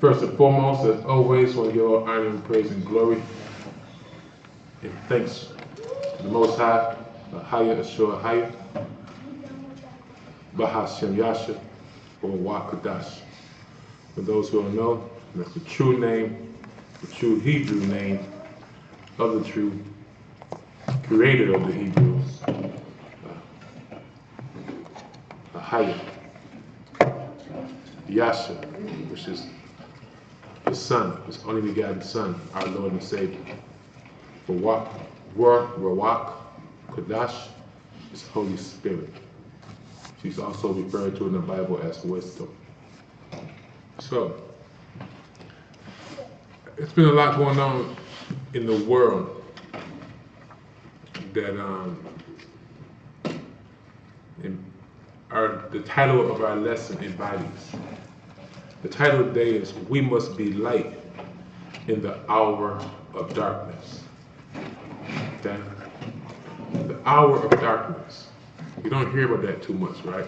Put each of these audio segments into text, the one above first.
First and foremost, as always, want to give all honor and praise and glory and thanks to the Most High, Ahayah, Ahayah, Bahashem Yasha, or Wakadash. For those who don't know, that's the true name, the true Hebrew name of the true creator of the Hebrews, Ahayah, Yasha, which is His Son, His only begotten Son, our Lord and Savior. For Rawak, Kodash is Holy Spirit. She's also referred to in the Bible as wisdom. So, it's been a lot going on in the world that the title of our lesson embodies. The title today is We Must Be Light in the Hour of Darkness. Okay? The hour of darkness. You don't hear about that too much, right?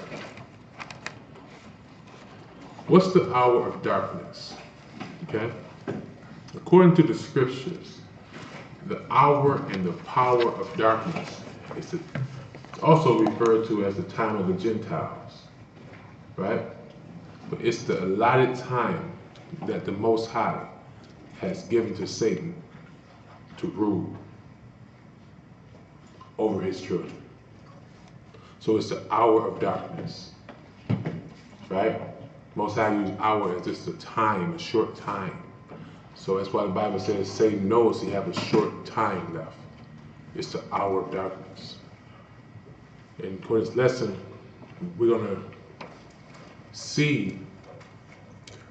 What's the hour of darkness? Okay? According to the scriptures, the hour and the power of darkness is also referred to as the time of the Gentiles, right? But it's the allotted time that the Most High has given to Satan to rule over his children. So it's the hour of darkness, right? Most High use hour as just a time, a short time. So that's why the Bible says Satan knows he has a short time left. It's the hour of darkness. And for this lesson, we're going to see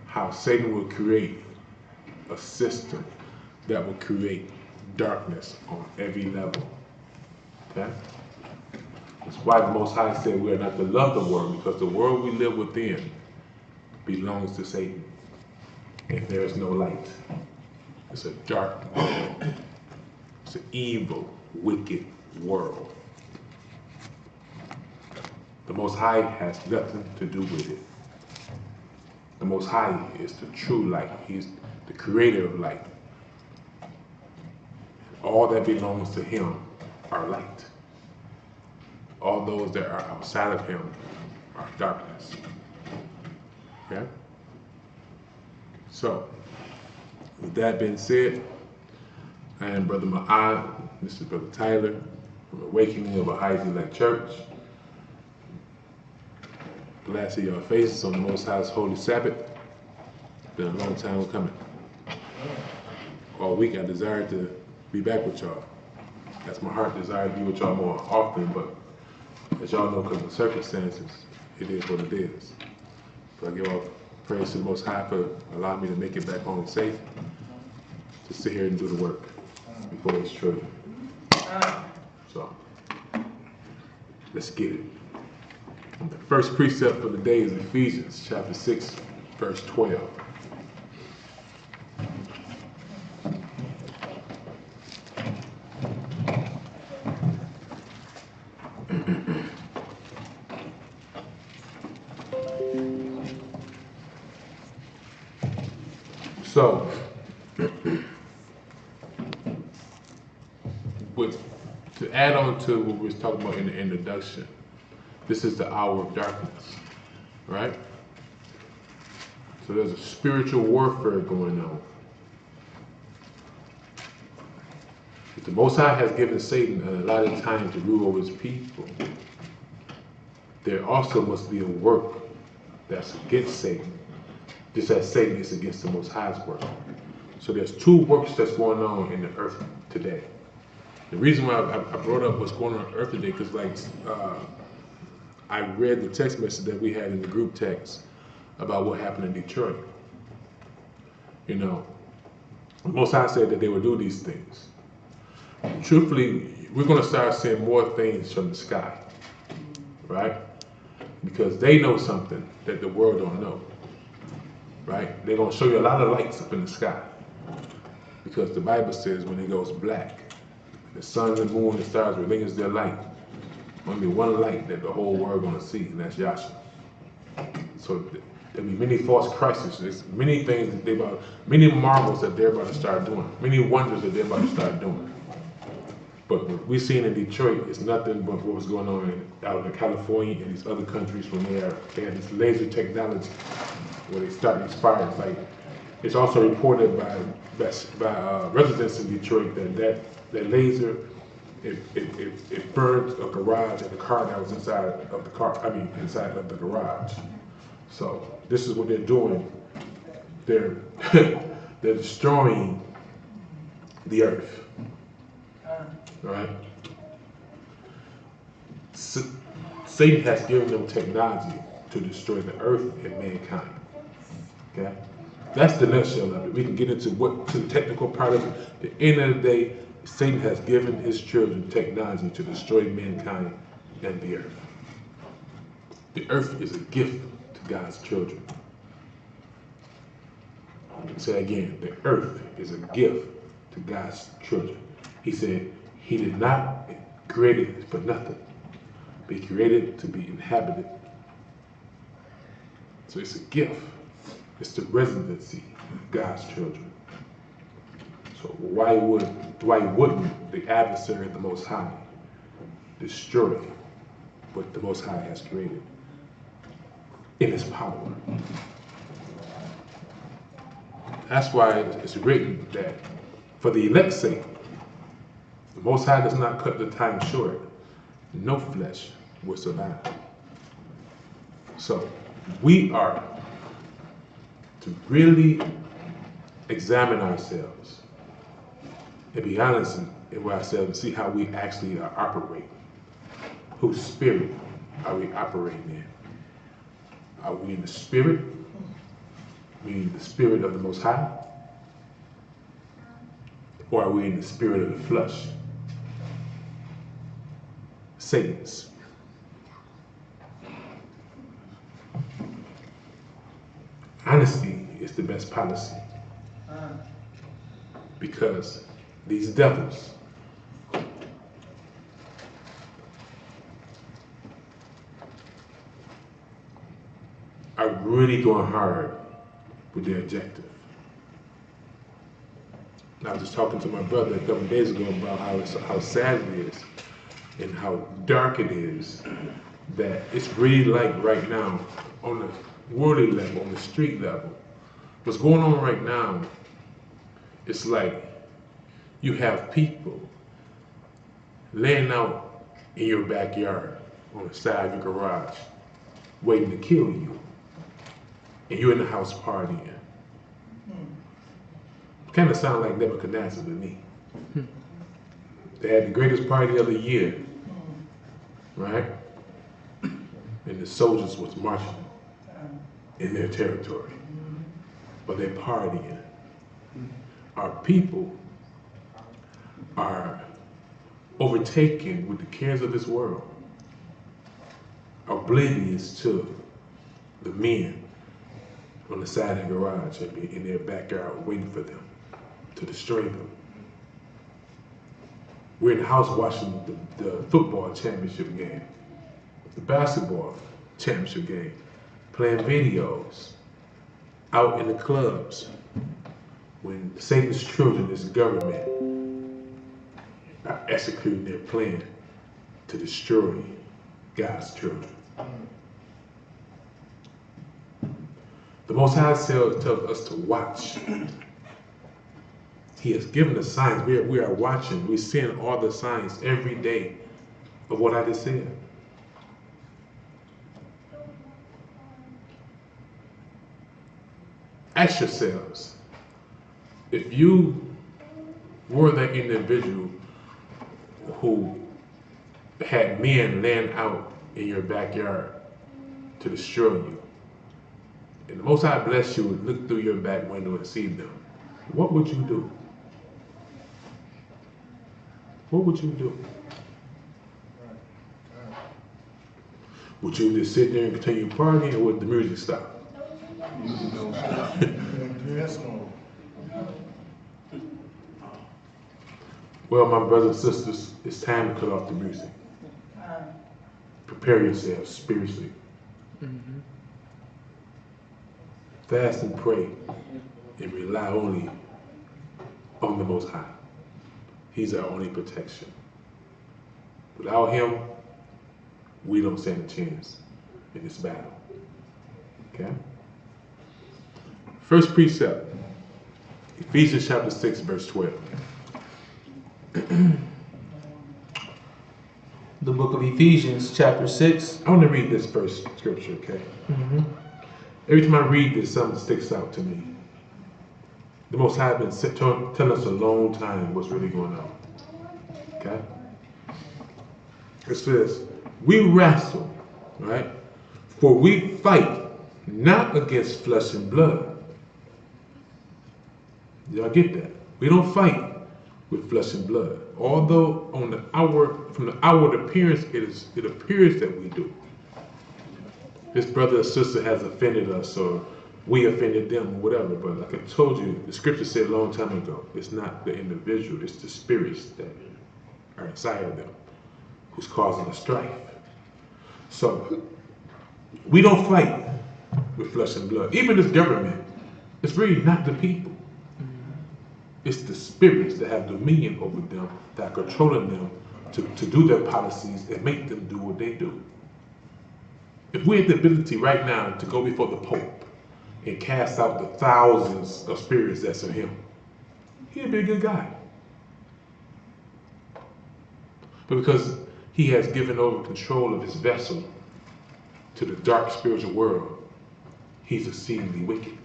how Satan will create a system that will create darkness on every level. Okay? That's why the Most High said we are not to love the world, because the world we live within belongs to Satan. And there is no light. It's a dark world. It's an evil, wicked world. The Most High has nothing to do with it. The Most High is the true light. He's the creator of light. All that belongs to Him are light. All those that are outside of Him are darkness. Okay? So, with that being said, I am Brother Ma'ad. This is Brother Tyler from Awakening of Ahayah Church. Glad to see your faces on the Most High's Holy Sabbath. Been a long time coming. All week I desired to be back with y'all. That's my heart desire to be with y'all more often, but as y'all know, because of the circumstances, it is what it is. So I give all praise to the Most High for allowing me to make it back home safe, to sit here and do the work before His children. So, let's get it. The first precept for the day is Ephesians chapter 6, verse 12. So, to add on to what we was talking about in the introduction, this is the hour of darkness, right? So there's a spiritual warfare going on. If the Most High has given Satan a lot of time to rule over His people, there also must be a work that's against Satan, just as Satan is against the Most High's work. So there's two works that's going on in the earth today. The reason why I brought up what's going on earth today, because I read the text message that we had in the group text about what happened in Detroit. You know, Most High said that they would do these things. Truthfully, we're going to start seeing more things from the sky, right? Because they know something that the world don't know, right? They're going to show you a lot of lights up in the sky, because the Bible says when it goes black, the sun, the moon, the stars relinquish their light. Only one light that the whole world going to see, and that's Yahshua. So There'll be many false crises. There's many things that many marvels that they're about to start doing, many wonders that they're about to start doing. But what we've seen in Detroit is nothing but what was going on out in California and these other countries when they have this laser technology where they start these fires. Like, it's also reported by residents in Detroit that laser, it burned a garage and the car that was inside of the garage. So this is what they're doing. They're they're destroying the earth. Right? Satan has given them technology to destroy the earth and mankind. Okay? That's the nutshell of it. We can get into the technical part of it. At the end of the day, Satan has given his children technology to destroy mankind and the earth. The earth is a gift to God's children. I'll say again, the earth is a gift to God's children. He said he did not create it for nothing, but he created it to be inhabited. So it's a gift. It's the residency of God's children. So why wouldn't the adversary of the Most High destroy what the Most High has created in his power? That's why it's written that for the elect's sake, the Most High does not cut the time short. No flesh will survive. So we are to really examine ourselves and be honest with ourselves and see how we actually are operating. Whose spirit are we operating in? Are we in the spirit? Meaning the spirit of the Most High? Or are we in the spirit of the flesh? Satan's. Honesty is the best policy. Because these devils are really going hard with their objective. I was just talking to my brother a couple of days ago about how sad it is and how dark it is, that it's really like right now on the worldly level, on the street level. What's going on right now, it's like you have people laying out in your backyard on the side of your garage waiting to kill you, and you're in the house partying. Kind of sound like Nebuchadnezzar to me. They had the greatest party of the year, right? And the soldiers was marching in their territory, but they're partying. Our people are overtaken with the cares of this world, oblivious to the men on the side of the garage in their backyard waiting for them to destroy them. We're in the house watching the football championship game, the basketball championship game, playing videos, out in the clubs, when Satan's children, this government, are executing their plan to destroy God's children. The Most High tells us to watch. He has given us signs. We are watching. We're seeing all the signs every day of what I just said. Ask yourselves, if you were that individual who had men laying out in your backyard to destroy you, and the Most High bless you and look through your back window and see them, what would you do? What would you do? Would you just sit there and continue partying, or would the music stop? Well, my brothers and sisters, it's time to cut off the music. Prepare yourselves spiritually. fast and pray and rely only on the Most High. He's our only protection. Without him, we don't stand a chance in this battle. Okay? First precept, Ephesians chapter 6, verse 12. The book of Ephesians, chapter 6. I want to read this first scripture, okay? Every time I read this, something sticks out to me. The Most High has been telling us a long time what's really going on. Okay? It says, we wrestle, right? For we fight not against flesh and blood. Y'all get that? We don't fight with flesh and blood. Although from the outward appearance, it appears that we do. This brother or sister has offended us, or we offended them, or whatever. But like I told you, the scripture said a long time ago, it's not the individual, it's the spirits that are inside of them who's causing the strife. So we don't fight with flesh and blood. Even this government, it's really not the people. It's the spirits that have dominion over them, that are controlling them to do their policies and make them do what they do. If we had the ability right now to go before the Pope and cast out the thousands of spirits that's in him, he'd be a good guy. But because he has given over control of his vessel to the dark spiritual world, he's exceedingly wicked,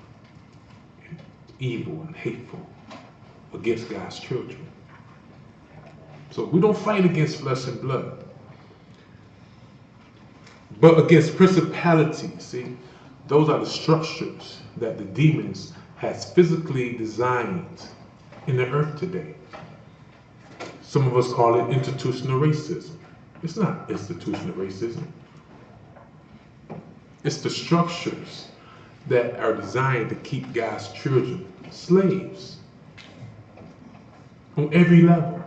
and evil, and hateful against God's children. So we don't fight against flesh and blood, but against principalities. See, those are the structures that the demons has physically designed in the earth today. Some of us call it institutional racism. It's not institutional racism. It's the structures that are designed to keep God's children slaves on every level.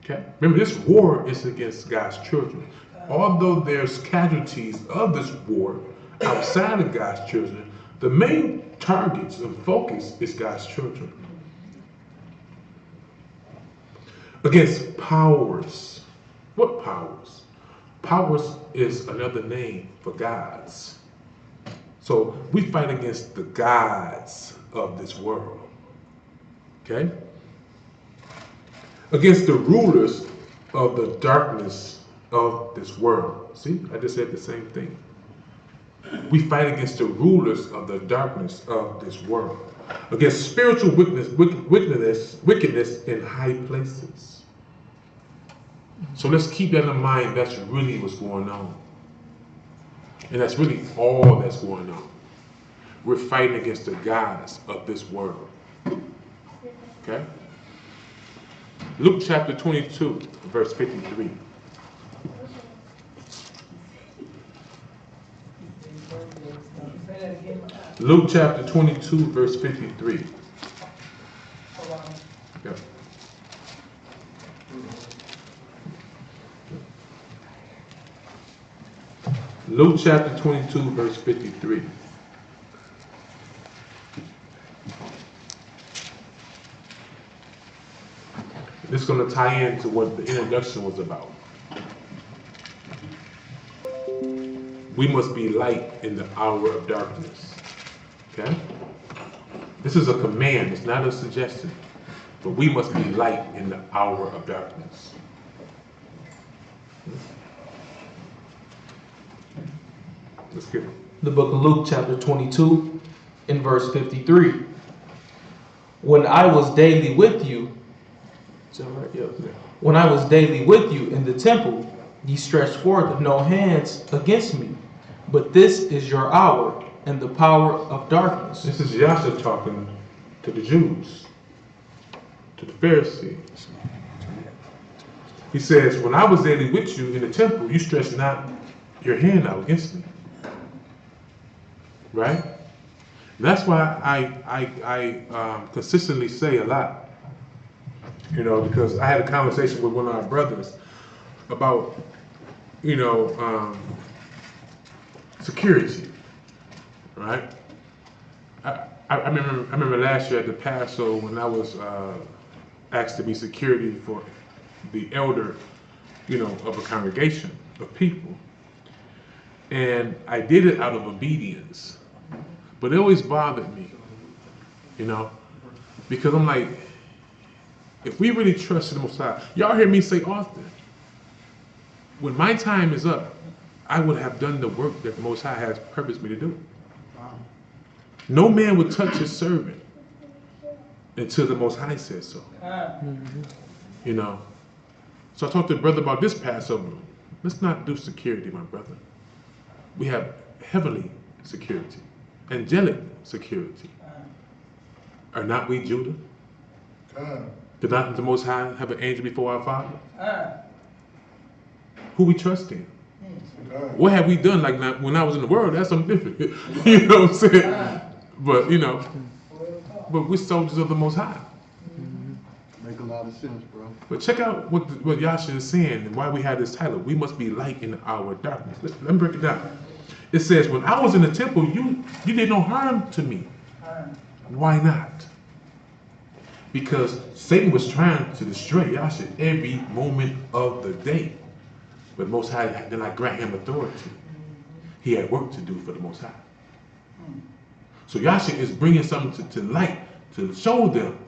Okay? Remember, this war is against God's children. Although there's casualties of this war outside of God's children, the main targets and focus is God's children. Against powers. What powers? Powers is another name for gods. So we fight against the gods of this world. Okay? Against the rulers of the darkness of this world. See, I just said the same thing. We fight against the rulers of the darkness of this world. Against spiritual wickedness in high places. So let's keep that in mind. That's really what's going on. And that's really all that's going on. We're fighting against the gods of this world. Okay? Luke chapter 22, verse 53. Luke chapter 22, verse 53. Yep. Luke chapter 22, verse 53. This is going to tie into what the introduction was about. We must be light in the hour of darkness. Okay? This is a command, it's not a suggestion. But we must be light in the hour of darkness. Let's get it. The book of Luke, chapter 22, in verse 53. When I was daily with you, is that right? Yeah. When I was daily with you in the temple, ye stretched forth no hands against me. But this is your hour and the power of darkness. This is Yahshua talking to the Jews, to the Pharisees. He says, when I was daily with you in the temple, you stretched not your hand out against me. Right? And that's why I consistently say a lot, because I had a conversation with one of our brothers about, security, right? I remember last year at the Passover when I was asked to be security for the elder, of a congregation of people. And I did it out of obedience. But it always bothered me, you know, because I'm like, if we really trust in the Most High, y'all hear me say often, when my time is up, I would have done the work that the Most High has purposed me to do. No man would touch his servant until the Most High says so. You know. So I talked to the brother about this Passover. Let's not do security, my brother. We have heavenly security, angelic security. Are not we Judah? Did not the Most High have an angel before our Father? Who we trust in? What have we done? Like when I was in the world, that's something different. You know what I'm saying? But but we're soldiers of the Most High. Make a lot of sense, bro. But check out what Yasha is saying and why we have this title. We must be light in our darkness. Let me break it down. It says, when I was in the temple, you did no harm to me. Why not? Because Satan was trying to destroy Yasha every moment of the day. But Most High did not grant him authority. He had work to do for the Most High. So Yasha is bringing something to light to show them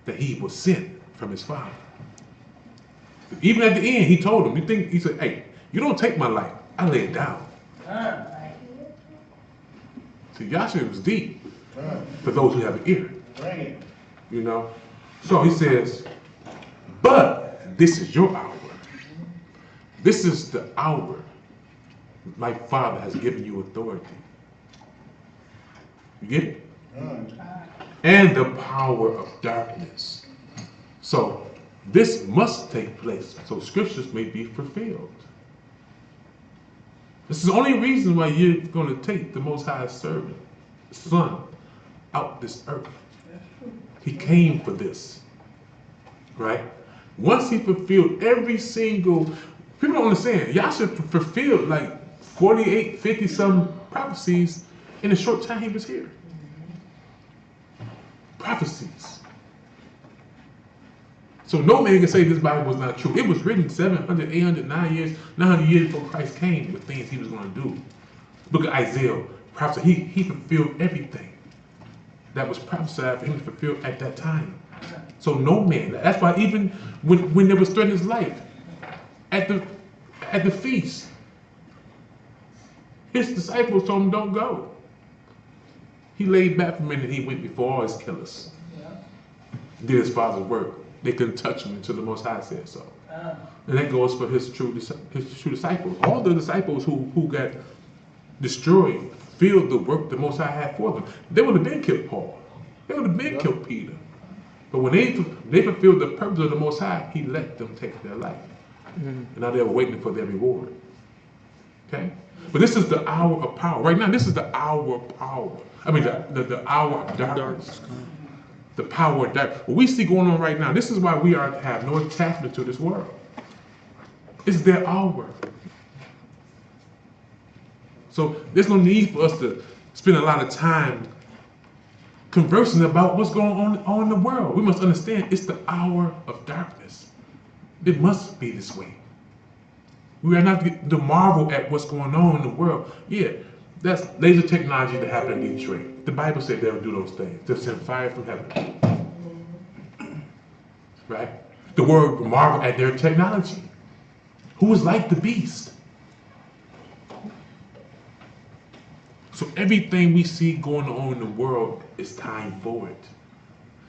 that he was sent from his Father. Even at the end, he told them, he said, hey, you don't take my life. I lay it down. See, Yasha was deep for those who have an ear. You know? So he says, but this is your hour. This is the hour my Father has given you authority. You get it? And the power of darkness. So this must take place so scriptures may be fulfilled. This is the only reason why you're going to take the Most High's servant, Son, out this earth. He came for this. Right? Once he fulfilled every single, people don't understand, Yasha fulfilled like 48, 50 some prophecies in the short time he was here. Prophecies. So no man can say this Bible was not true. It was written 700, 800, 900 years before Christ came with things he was going to do. Book of Isaiah, prophecy, he fulfilled everything that was prophesied for him to fulfill at that time. So no man, that's why even when there was threatening his life, at the feast, his disciples told him, don't go. He laid back for a minute and he went before all his killers. Did his Father's work. They couldn't touch him until the Most High said so. And that goes for his true disciples. All the disciples who got destroyed, filled the work the Most High had for them. They would have been killed Paul. They would have been killed Peter. But when they fulfilled the purpose of the Most High, he let them take their life. And now they're waiting for their reward. Okay? But this is the hour of power. Right now, this is the hour of power. I mean, the hour of darkness. The power of darkness. What we see going on right now, this is why we have no attachment to this world. It's their hour. So there's no need for us to spend a lot of time conversing about what's going on in the world. We must understand it's the hour of darkness. It must be this way. We are not to marvel at what's going on in the world. Yeah, that's laser technology that happened in Detroit. The Bible said they'll do those things. They'll send fire from heaven. Right? The world marvel at their technology. Who is like the beast? So everything we see going on in the world is time for it.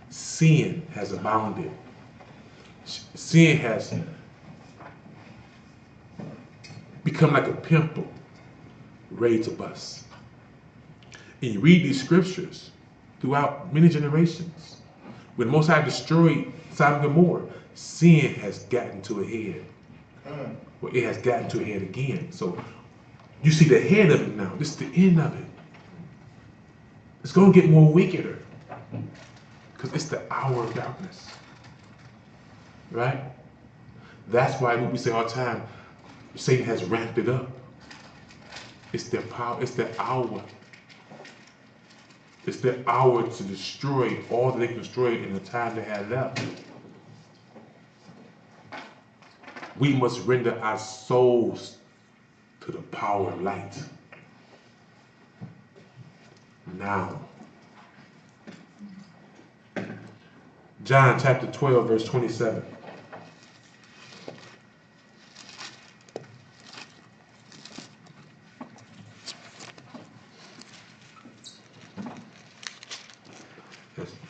Sin has abounded. Sin has become like a pimple ready to bust. And you read these scriptures throughout many generations. When Most High destroyed Sodom and Gomorrah, sin has gotten to a head. Well, it has gotten to a head again. So you see the head of it now. This is the end of it. It's going to get more wickeder. Because it's the hour of darkness. Right? That's why we say all the time, Satan has ramped it up. It's their power. It's their hour. It's their hour to destroy all that they can destroy in the time they have left. We must render our souls to the power of light. Now. John chapter 12, verse 27.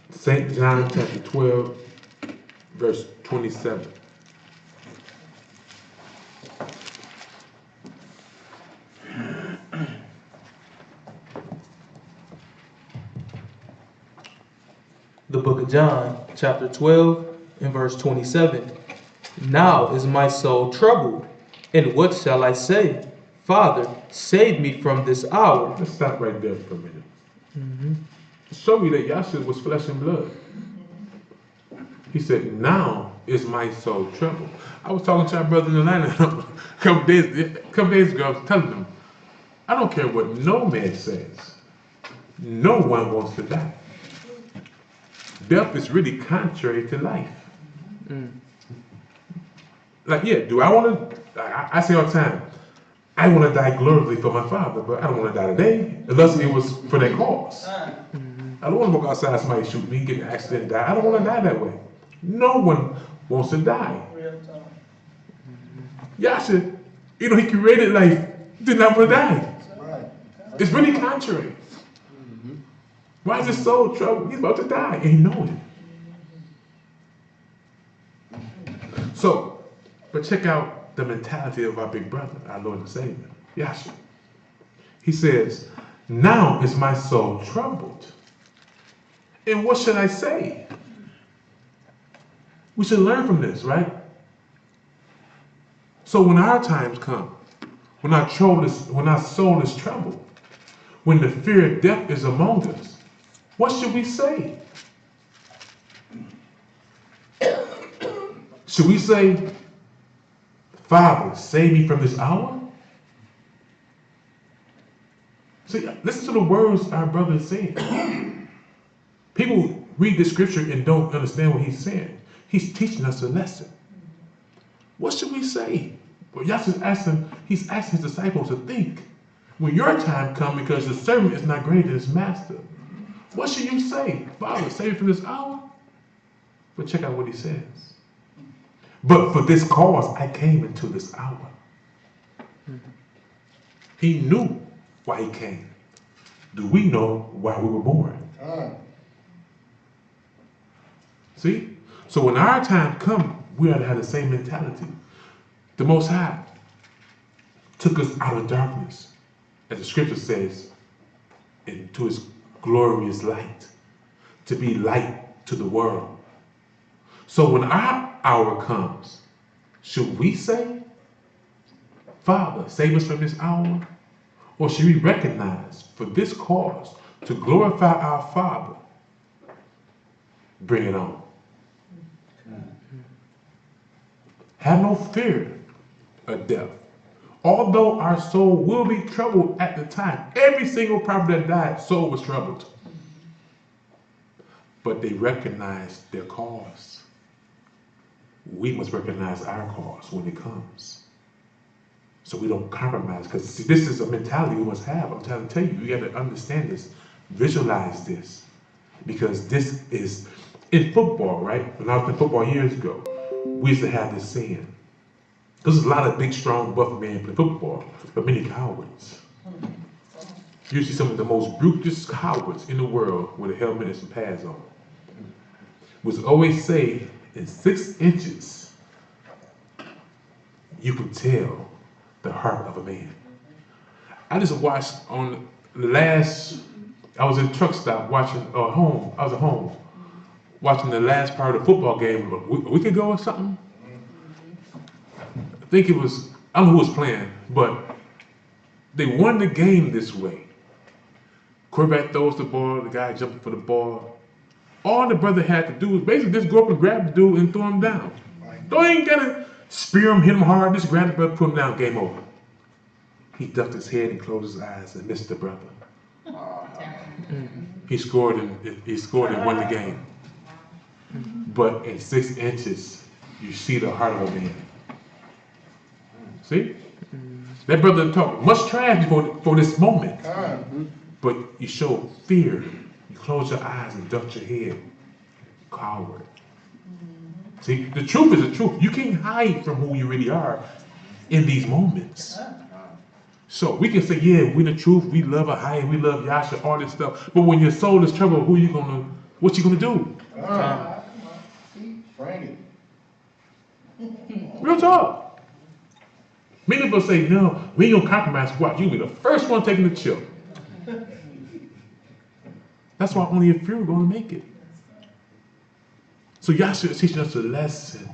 St. John chapter 12, verse 27. The book of John, chapter 12, and verse 27. Now is my soul troubled, and what shall I say? Father, save me from this hour. Let's stop right there for a minute. To show you that Yahshua was flesh and blood. He said, now is my soul troubled. I was talking to our brother in Atlanta a couple days ago. I was telling them, I don't care what no man says. No one wants to die. Death is really contrary to life. Like, yeah, do I want to, I say all the time, I want to die gloriously for my Father, but I don't want to die today, unless it was for that cause. I don't want to walk outside, somebody shoot me, get in an accident, and die. I don't want to die that way. No one wants to die. Yahshua, you know, he created life, did not want to die. It's really contrary. Why is his soul troubled? He's about to die, and he knows it. So, but check out the mentality of our big brother, our Lord and Savior, Yahshua. He says, now is my soul troubled. And what should I say? We should learn from this, right? So when our times come, when our soul is troubled, when the fear of death is among us, what should we say? Should we say, Father, save me from this hour? See, listen to the words our brother is saying. People read the scripture and don't understand what he's saying. He's teaching us a lesson. What should we say? Well, he's asking his disciples to think. When your time comes, because the servant is not greater than his master, what should you say? Father, save me from this hour? But check out what he says. But for this cause I came into this hour. He knew why he came. Do we know why we were born? See? So when our time comes, we ought to have the same mentality. The Most High took us out of darkness, as the scripture says, into his glorious light, to be light to the world. So when our hour comes, should we say, Father, save us from this hour? Or should we recognize, for this cause, to glorify our Father, bring it on? Have no fear of death. Although our soul will be troubled at the time, every single prophet that died, soul was troubled. But they recognized their cause. We must recognize our cause when it comes. So we don't compromise. Because this is a mentality we must have. I'm trying to tell you, you got to understand this. Visualize this. Because this is, in football, right? When I was in football years ago, we used to have this saying. There's a lot of big, strong, buff men play football, but many cowards. Usually some of the most brutish cowards in the world with a helmet and some pads on. Was always say, in 6 inches, you could tell the heart of a man. I just watched on the last, I was in a truck stop watching, home, I was at home, watching the last part of the football game a week ago or something. I think it was, I don't know who was playing, but they won the game this way. Quarterback throws the ball, the guy jumping for the ball. All the brother had to do was basically just go up and grab the dude and throw him down. Don't even gotta spear him, hit him hard, just grab the brother, put him down, game over. He ducked his head and closed his eyes and missed the brother. He scored and won the game. But in 6 inches, you see the heart of a man. See? That brother talked much trash for this moment. But you show fear. You close your eyes and duck your head. Coward. See, the truth is the truth. You can't hide from who you really are in these moments. So we can say, yeah, we the truth, we love Ahayah, we love Yasha, all this stuff. But when your soul is troubled, what you gonna do? Real talk. Many people say, no, we ain't gonna compromise. Watch, you'll be the first one taking the chill. That's why only a few are gonna make it. So Yasha is teaching us a lesson.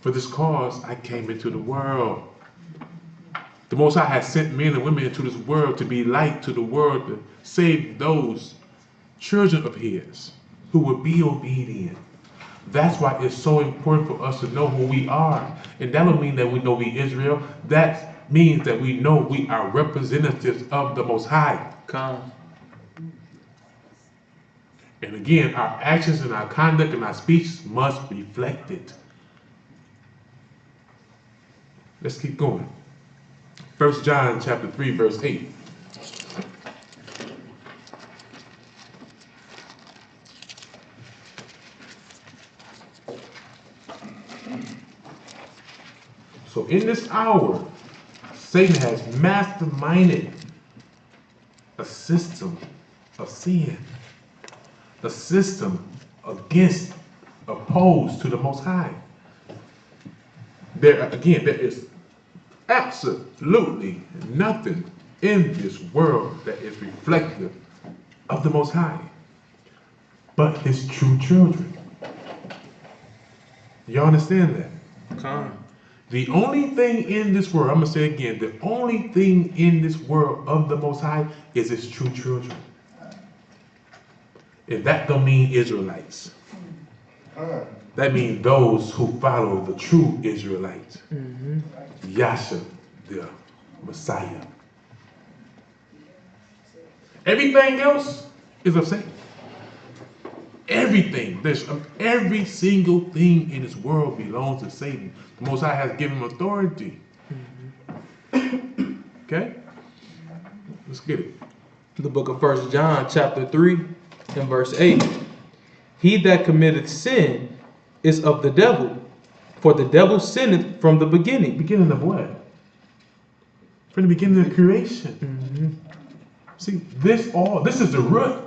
For this cause, I came into the world. The Most High has sent men and women into this world to be light to the world, to save those children of His who will be obedient. That's why it's so important for us to know who we are. And that don't mean that we know we Israel. That means that we know we are representatives of the Most High. Come. And again, our actions and our conduct and our speech must reflect it. Let's keep going. 1 John chapter 3, verse 8. So in this hour, Satan has masterminded a system of sin, a system opposed to the Most High. There is absolutely nothing in this world that is reflective of the Most High but His true children. Y'all understand that? Come. The only thing in this world, I'm going to say again, the only thing in this world of the Most High is His true children. And that don't mean Israelites. That means those who follow the true Israelites. Yasha, the Messiah. Everything else is of Satan. Everything. Every single thing in this world belongs to Satan. The Most High has given him authority. Okay? Let's get it. The book of 1 John chapter 3 and verse 8. He that committeth sin is of the devil, for the devil sinneth from the beginning. Beginning of what? From the beginning of creation. See, this is the root.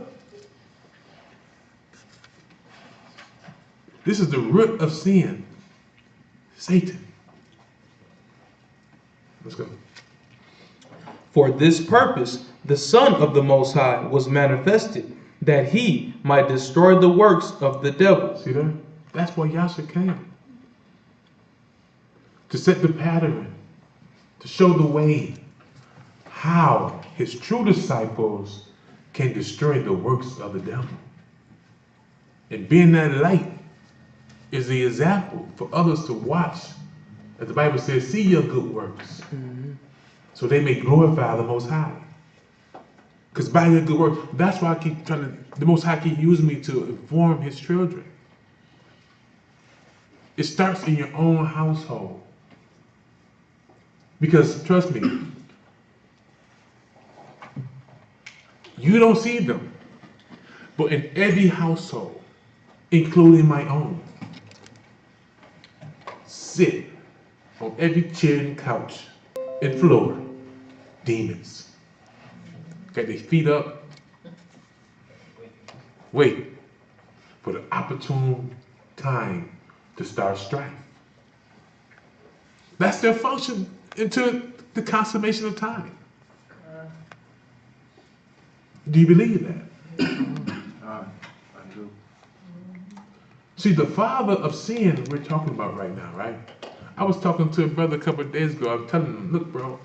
This is the root of sin. Satan. Let's go. For this purpose the Son of the Most High was manifested, that He might destroy the works of the devil. See that? That's why Yasha came. To set the pattern. To show the way. How His true disciples can destroy the works of the devil. And being that light is the example for others to watch. As the Bible says, see your good works. So they may glorify the Most High. Because by your good works, that's why I keep the Most High keep using me to inform His children. It starts in your own household. Because trust me, you don't see them. But in every household, including my own, sit on every chair and couch and floor, demons. Got their feet up, wait for the opportune time to start strife. That's their function until the consummation of time. Do you believe that? I do. See, the father of sin we're talking about right now, right? I was talking to a brother a couple of days ago. I was telling him, look, bro,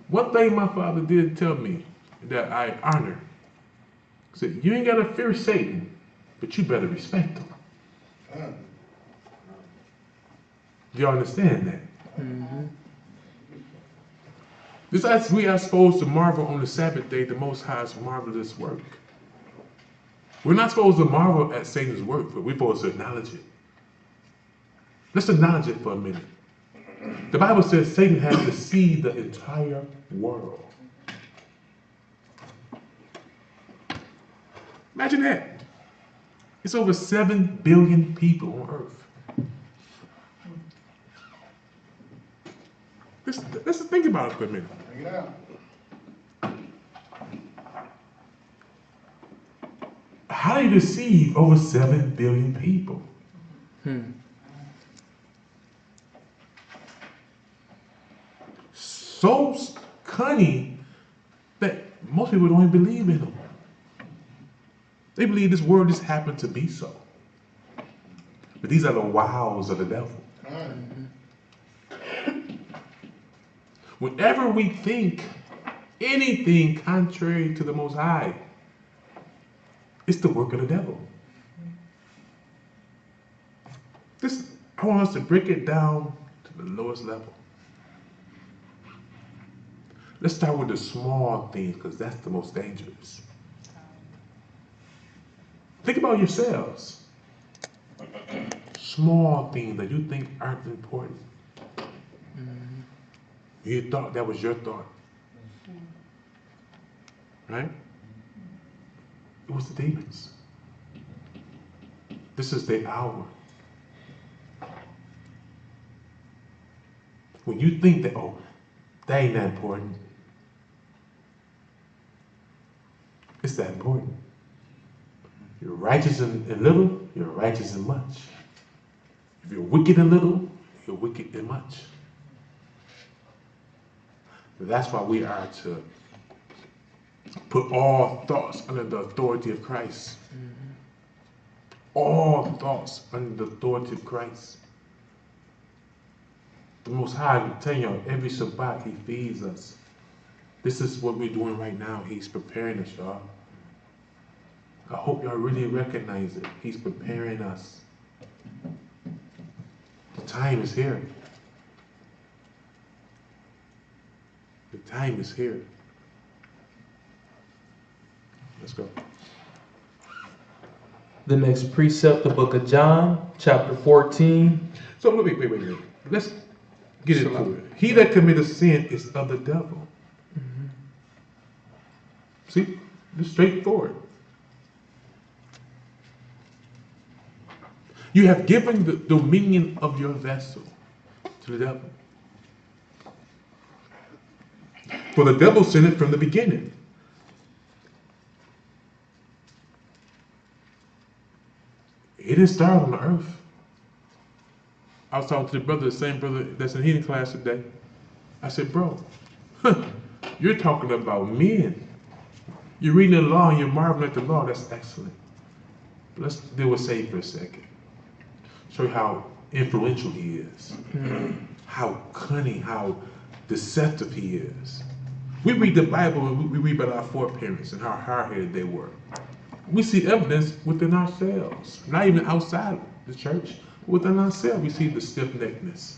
one thing my father did tell me that I honor. He said, you ain't got to fear Satan, but you better respect him. Do y'all understand that? Just as we are supposed to marvel on the Sabbath day, the Most High's marvelous work. We're not supposed to marvel at Satan's work, but we're supposed to acknowledge it. Let's acknowledge it for a minute. The Bible says Satan has deceived the entire world. Imagine that. It's over 7 billion people on earth. Let's think about it for a minute. Bring it out. How do you deceive over 7 billion people? So cunning that most people don't even believe in them. They believe this world just happened to be so. But these are the wiles of the devil. Whenever we think anything contrary to the Most High, it's the work of the devil. I want us to break it down to the lowest level. Let's start with the small things, because that's the most dangerous. Think about yourselves. Small things that you think aren't important. You thought that was your thought. Right? It was the demons. This is the hour. When you think that, oh, that ain't that important. It's that important. You're righteous in little, you're righteous in much. If you're wicked in little, you're wicked in much. That's why we are to put all thoughts under the authority of Christ. All thoughts under the authority of Christ. The Most High, I'm telling y'all, every Shabbat He feeds us. This is what we're doing right now. He's preparing us, y'all. I hope y'all really recognize it. He's preparing us. The time is here. The time is here. Let's go. The next precept, the book of John, chapter 14. So wait. Let's get into it. He that committeth sin is of the devil. See? It's straightforward. You have given the dominion of your vessel to the devil. For the devil sinned from the beginning. It didn't start on the earth. I was talking to the brother, the same brother that's in healing class today. I said, bro, you're talking about men. You're reading the law and you're marveling at the law. That's excellent. But let's deal with Satan for a second. Show you how influential he is. How cunning, how deceptive he is. We read the Bible and we read about our foreparents and how hard-headed they were. We see evidence within ourselves, not even outside the church. Within ourselves, we see the stiff-neckedness.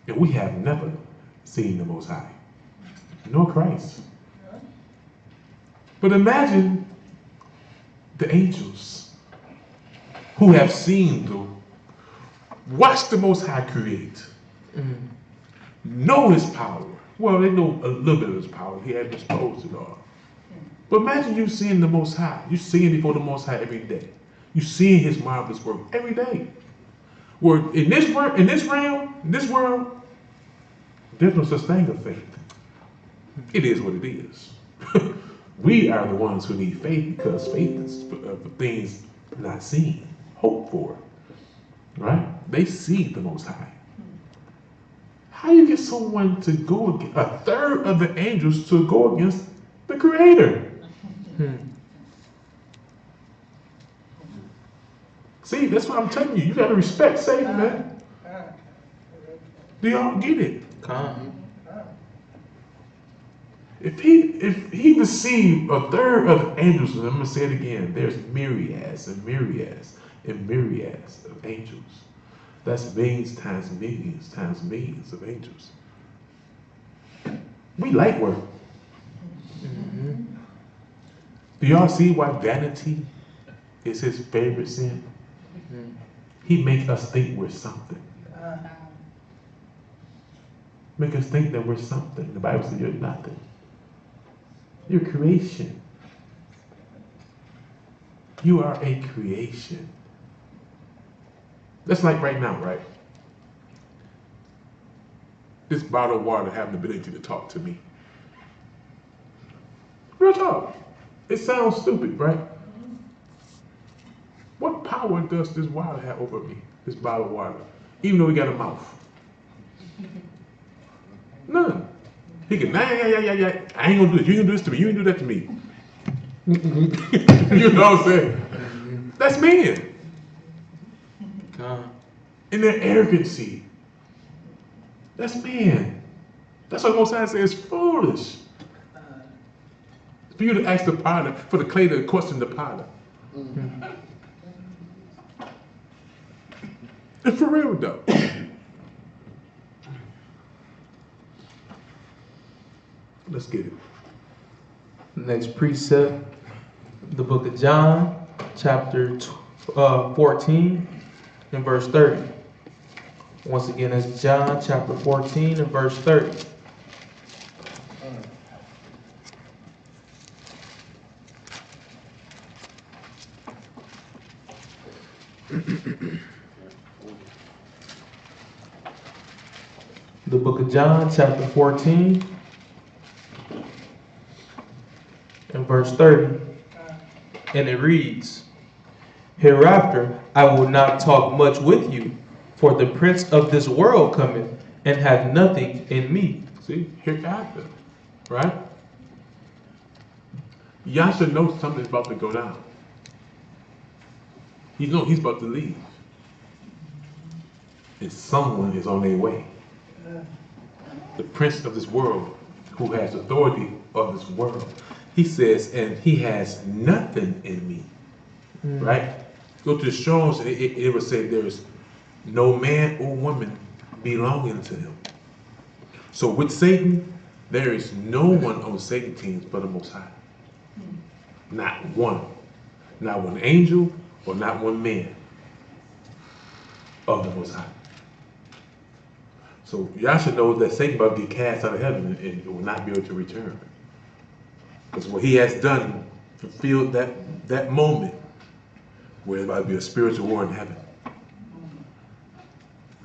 And we have never seen the Most High, nor Christ. But imagine the angels who have seen watch the Most High create, know His power. Well, they know a little bit of His power. He had disposed it all. But imagine you seeing the Most High. You seeing before the Most High every day. You seeing His marvelous work every day. Where in this realm, in this world, there's no such thing as faith. It is what it is. We are the ones who need faith, because faith is for things not seen, hope for. Right? They see the Most High. How do you get someone to go against a third of the angels to go against the Creator? See, that's what I'm telling you. You got to respect Satan, man. Do y'all get it? If he deceived a third of the angels, and I'm going to say it again, there's myriads and myriads and myriads of angels. That's millions times millions times millions of angels. We like work. Do y'all see why vanity is his favorite sin? He makes us think we're something. Make us think that we're something. The Bible says you're nothing. You're creation. You are a creation. That's like right now, right? This bottle of water having the ability to talk to me. Real talk. It sounds stupid, right? What power does this water have over me? This bottle of water. Even though we got a mouth. None. He can, yeah. I ain't gonna do this. You ain't gonna do this to me. You ain't do that to me. You know what I'm saying? That's man. In their arrogancy. That's man. That's what Most High says is foolish. For you to ask the potter, for the clay to question the potter. And for real though. Let's get it. Next precept, the book of John, chapter 14 and verse 30. Once again, that's John chapter 14 and verse 30. The book of John chapter 14 and verse 30. And it reads, Hereafter I will not talk much with you, for the prince of this world cometh, and hath nothing in me. See, hereafter, right? Yasha knows something's about to go down. He knows he's about to leave. And someone is on their way. The prince of this world, who has authority of this world. He says, and he has nothing in me. Right? Go to the Strong's, and it would say there's no man or woman belonging to him. So with Satan, there is no one on Satan's team but the Most High. Not one. Not one angel or not one man of the Most High. So Yasha knows that Satan about to get cast out of heaven and will not be able to return. Because what he has done fulfilled that moment where there's about to be a spiritual war in heaven.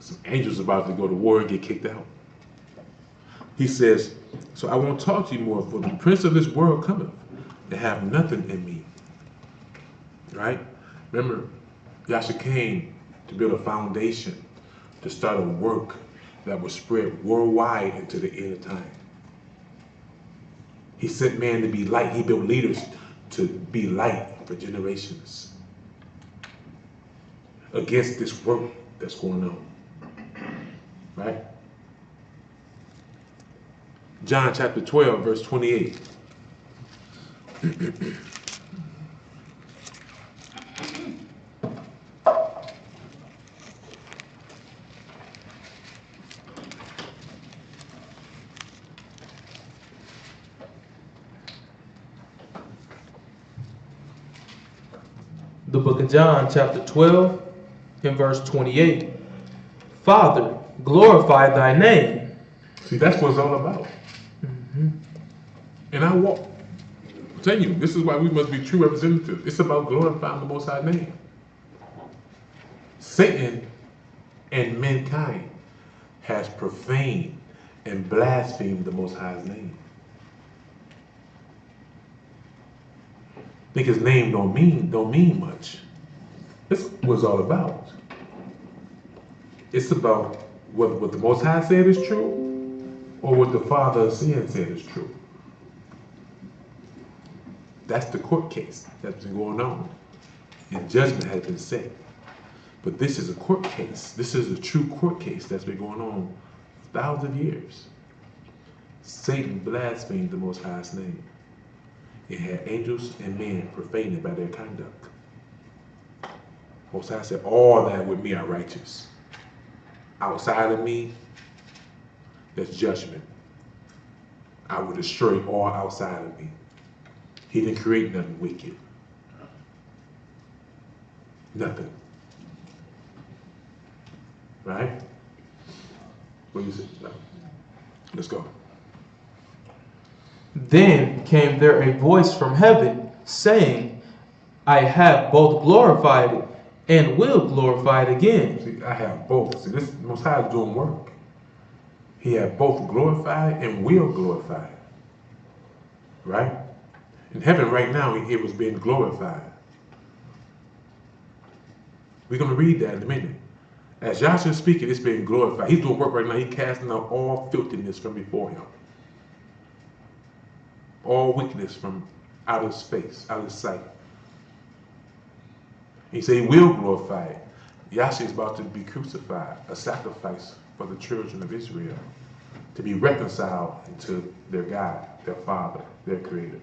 Some angels about to go to war and get kicked out. He says, so I won't talk to you more, for the prince of this world cometh and have nothing in me. Right? Remember, Yasha came to build a foundation, to start a work that would spread worldwide into the end of time. He sent man to be light. He built leaders to be light for generations against this work that's going on. Right? John chapter 12, verse 28. The book of John, chapter 12, and verse 28. Father, glorify thy name. See, that's what it's all about. And I tell you, this is why we must be true representatives. It's about glorifying the Most High name. Satan and mankind has profaned and blasphemed the Most High's name. Think his name don't mean much. That's what it's all about. It's about what the Most High said is true, or what the Father of sin said is true. That's the court case that's been going on. And judgment has been set. But this is a court case. This is a true court case that's been going on thousands of years. Satan blasphemed the Most High's name. It had angels and men profaned it by their conduct. Most High said, all that with me are righteous. Outside of me, there's judgment. I will destroy all outside of me. He didn't create nothing wicked. Nothing. Right? What do you say? No. Let's go. Then came there a voice from heaven, saying, I have both glorified it and will glorify it again. See, I have both. See, this Most High is doing work. He have both glorified and will glorify it. Right? In heaven right now, it was being glorified. We're going to read that in a minute. As Yahshua is speaking, it's being glorified. He's doing work right now. He's casting out all filthiness from before him. All wickedness from out of space, out of sight. He said he will glorify it. Yahshua is about to be crucified, a sacrifice for the children of Israel, to be reconciled into their God, their Father, their Creator,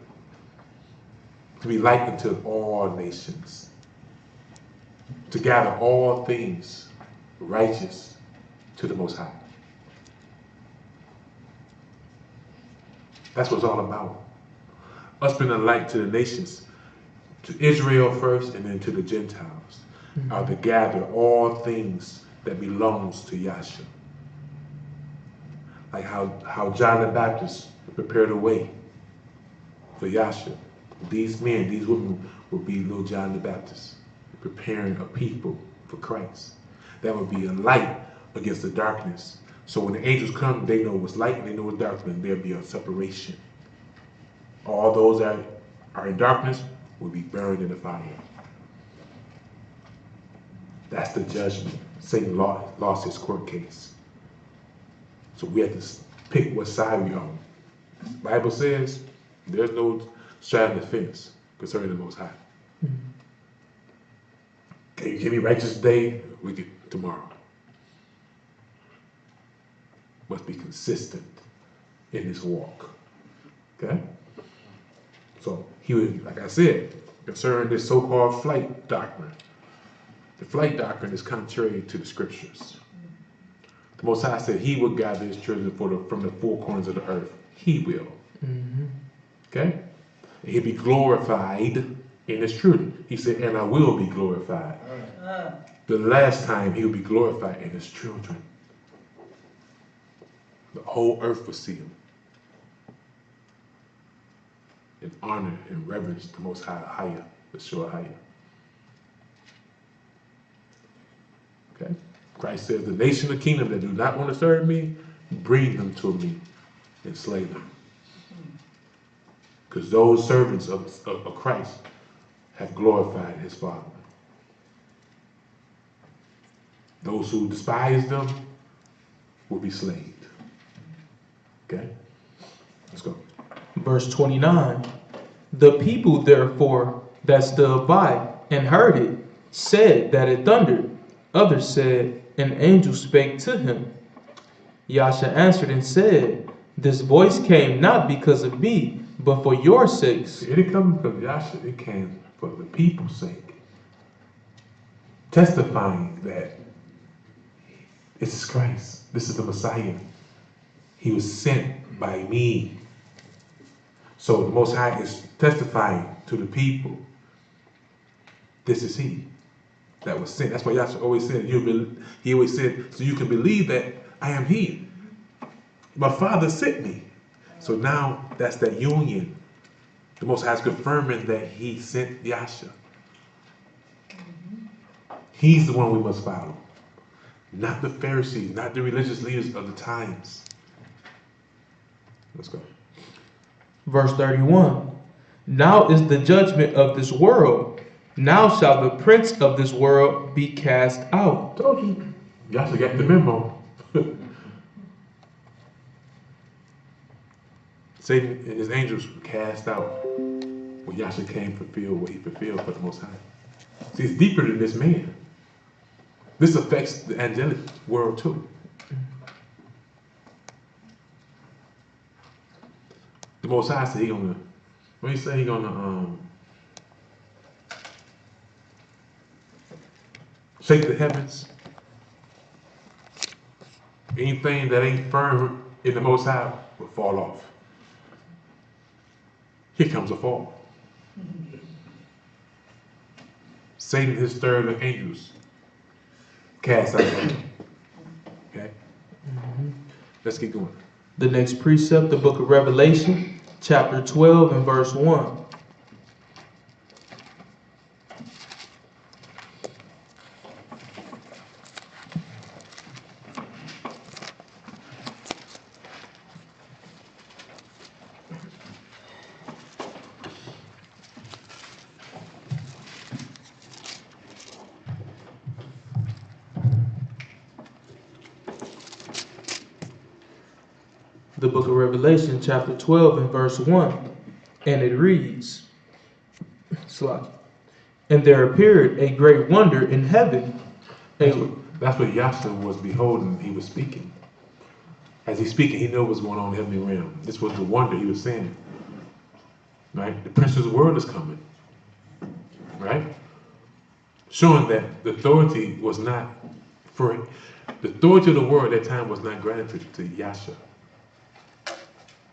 to be likened to all nations, to gather all things righteous to the Most High. That's what it's all about. Us being a light to the nations, to Israel first and then to the Gentiles, are to gather all things that belongs to Yahshua. Like how John the Baptist prepared a way for Yahshua. These men, these women would be little John the Baptist, preparing a people for Christ. That would be a light against the darkness. So when the angels come, they know what's light and they know what's darkness, and there'll be a separation. All those that are in darkness will be burned in the fire. That's the judgment. Satan lost his court case. So we have to pick what side we're on. The Bible says there's no straddling the fence concerning the Most High. Can you give me righteous today, wicked tomorrow? Must be consistent in this walk. Okay? So he would, like I said, concerning this so-called flight doctrine. The flight doctrine is contrary to the scriptures. The Most High said he will gather his children from the four corners of the earth. He will. Okay? And he'll be glorified in his children. He said, and I will be glorified. The last time he will be glorified in his children. The whole earth will see him. In honor and reverence the Most High Ahayah, the sure Ahayah. Okay? Christ says, the nation of the kingdom that do not want to serve me, bring them to me and slay them. Because those servants of Christ have glorified his Father. Those who despise them will be slain. Okay? Let's go. Verse 29. The people therefore that stood by and heard it said that it thundered. Others said, an angel spake to him. Yahshua answered and said, this voice came not because of me, but for your sakes. It didn't come because Yahshua, it came for the people's sake. Testifying that this is Christ. This is the Messiah. He was sent by me. So the Most High is testifying to the people. This is he that was sent. That's why Yahshua always said, he always said, so you can believe that I am he. My Father sent me. So now that's that union. The Most High is confirming that he sent Yahshua. He's the one we must follow. Not the Pharisees, not the religious leaders of the times. Let's go. Verse 31. Now is the judgment of this world. Now shall the prince of this world be cast out. Told you. Yahshua got the memo. Satan and his angels were cast out when Yahshua came to fulfill what he fulfilled for the Most High. See, it's deeper than this man. This affects the angelic world too. The Most High said when he said he gonna shake the heavens, anything that ain't firm in the Most High will fall off. Here comes a fall. Satan and his third angels cast out of heaven. Okay? Let's keep going. The next precept, the book of Revelation, chapter 12 and verse 1. The book of Revelation, chapter 12 and verse 1. And it reads, and there appeared a great wonder in heaven. That's what Yahshua was beholding. He was speaking. As he's speaking, he knew what's going on in the heavenly realm. This was the wonder he was saying. Right? The Prince of the world is coming. Right? Showing that the authority was not for the authority of the world at that time was not granted to Yahshua.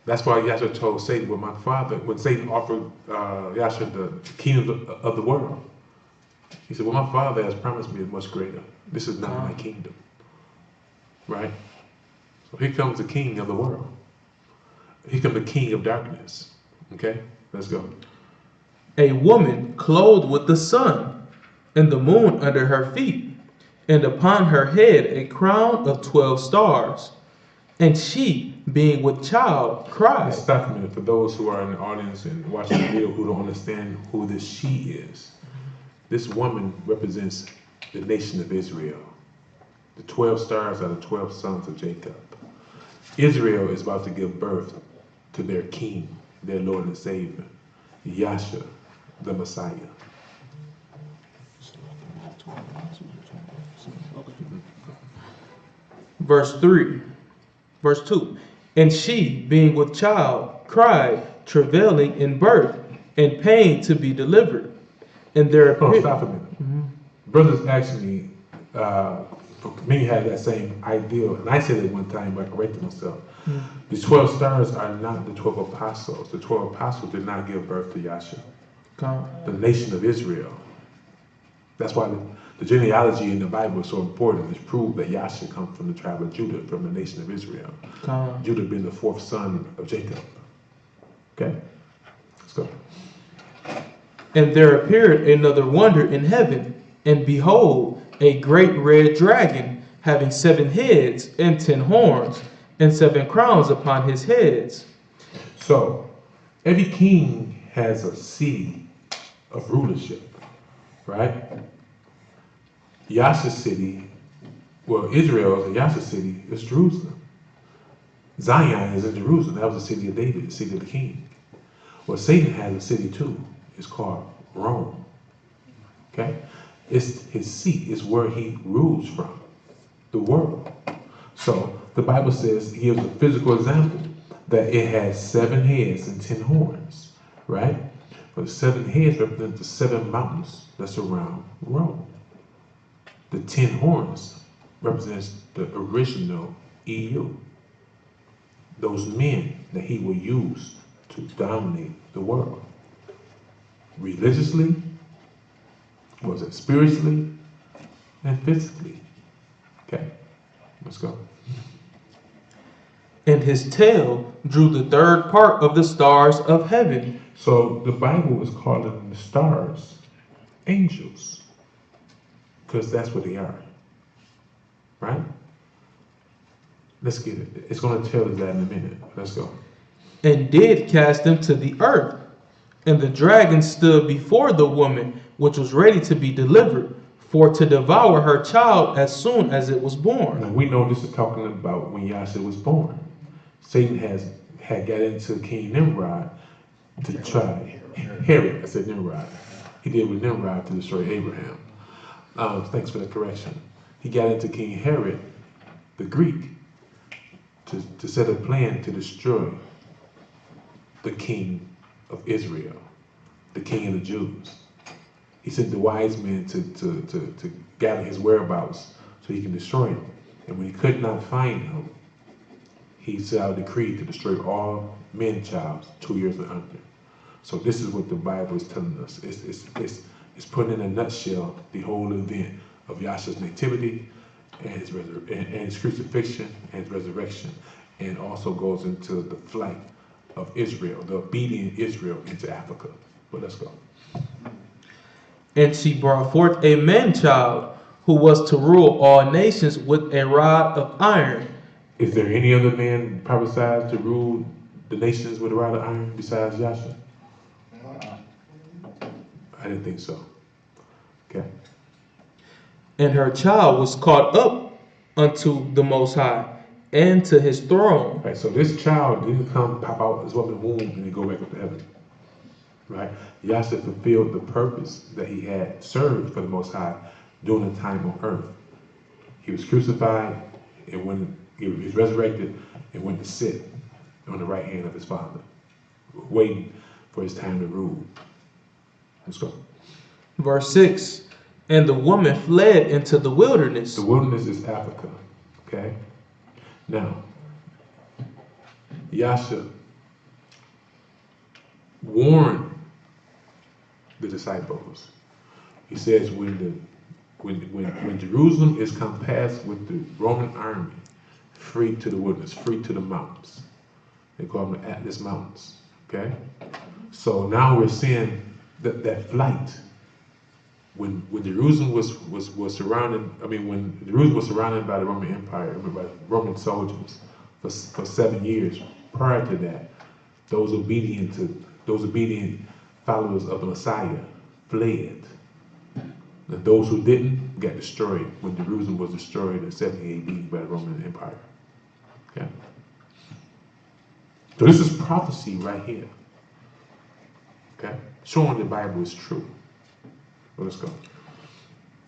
That's why Yahshua told Satan, when Satan offered Yahshua the kingdom of the world, he said, what my Father has promised me is much greater. This is not my kingdom. Right? So here comes the king of the world. Here comes the king of darkness. Okay? Let's go. A woman clothed with the sun, and the moon under her feet, and upon her head a crown of 12 stars. And she, being with child, cried. Let's stop a minute for those who are in the audience and watching the video who don't understand who this she is. This woman represents the nation of Israel. The 12 stars are the 12 sons of Jacob. Israel is about to give birth to their king, their Lord and Savior, Yahshua, the Messiah. Verse 2. And she, being with child, cried, travailing in birth, and pain to be delivered. And there appeared... Stop a minute. Brothers actually, many have that same ideal, and I said it one time, but I corrected myself. The 12 stars are not the 12 apostles. The 12 apostles did not give birth to Yahshua. The nation of Israel. That's why the genealogy in the Bible is so important. It's proved that Yahshua comes from the tribe of Judah, from the nation of Israel. Judah being the fourth son of Jacob. Okay? Let's go. And there appeared another wonder in heaven, and behold, a great red dragon, having 7 heads and 10 horns, and 7 crowns upon his heads. So, every king has a city of rulership, right? Yahshua's city, Israel, the Yahshua city, is Jerusalem. Zion is in Jerusalem. That was the city of David, the city of the king. Well, Satan has a city too. It's called Rome. Okay? It's his seat. It's where he rules from, the world. So the Bible says, he gives a physical example, that it has 7 heads and 10 horns, right? But the 7 heads represent the 7 mountains that surround Rome. The 10 horns represents the original EU. Those men that he will use to dominate the world. Religiously, was it spiritually, and physically. Okay, let's go. And his tail drew the 3rd part of the stars of heaven. So the Bible is calling the stars angels, because that's what they are. Right? Let's get it. It's going to tell us that in a minute. Let's go. And did cast them to the earth. And the dragon stood before the woman, which was ready to be delivered, for to devour her child as soon as it was born. Now we know this is talking about when Yahshua was born. Satan had got into King Nimrod to try Herod. I said Nimrod. He did with Nimrod to destroy Abraham. Thanks for the correction. He got into King Herod, the Greek, to set a plan to destroy the king of Israel, the king of the Jews. He sent the wise men to gather his whereabouts so he can destroy him. And when he could not find him, he set out a decree to destroy all men child 2 years and under. So this is what the Bible is telling us. It's putting in a nutshell the whole event of Yahshua's nativity and his crucifixion and his resurrection, and also goes into the flight of Israel, the obedient Israel into Africa. But let's go. And she brought forth a man-child who was to rule all nations with a rod of iron. Is there any other man prophesied to rule the nations with a rod of iron besides Yahshua? I didn't think so. Okay. And her child was caught up unto the Most High and to his throne. Right, so this child didn't come pop out his woman's womb and then go back up to heaven. Right? Yahshua fulfilled the purpose that he had served for the Most High during the time on earth. He was crucified, and when he was resurrected and went to sit on the right hand of his Father, waiting for his time to rule. Let's go. Verse 6, and the woman fled into the wilderness. The wilderness is Africa. Okay? Now, Yahshua warned the disciples. He says when Jerusalem is compassed with the Roman army, free to the wilderness, free to the mountains. They call them the Atlas Mountains. Okay? So now we're seeing that flight. When Jerusalem was surrounded, when Jerusalem was surrounded by the Roman Empire, by Roman soldiers for 7 years. Prior to that, those obedient followers of the Messiah fled. And those who didn't got destroyed when Jerusalem was destroyed in 70 AD by the Roman Empire. Okay? So this is prophecy right here. Okay? Showing the Bible is true. Well, let's go.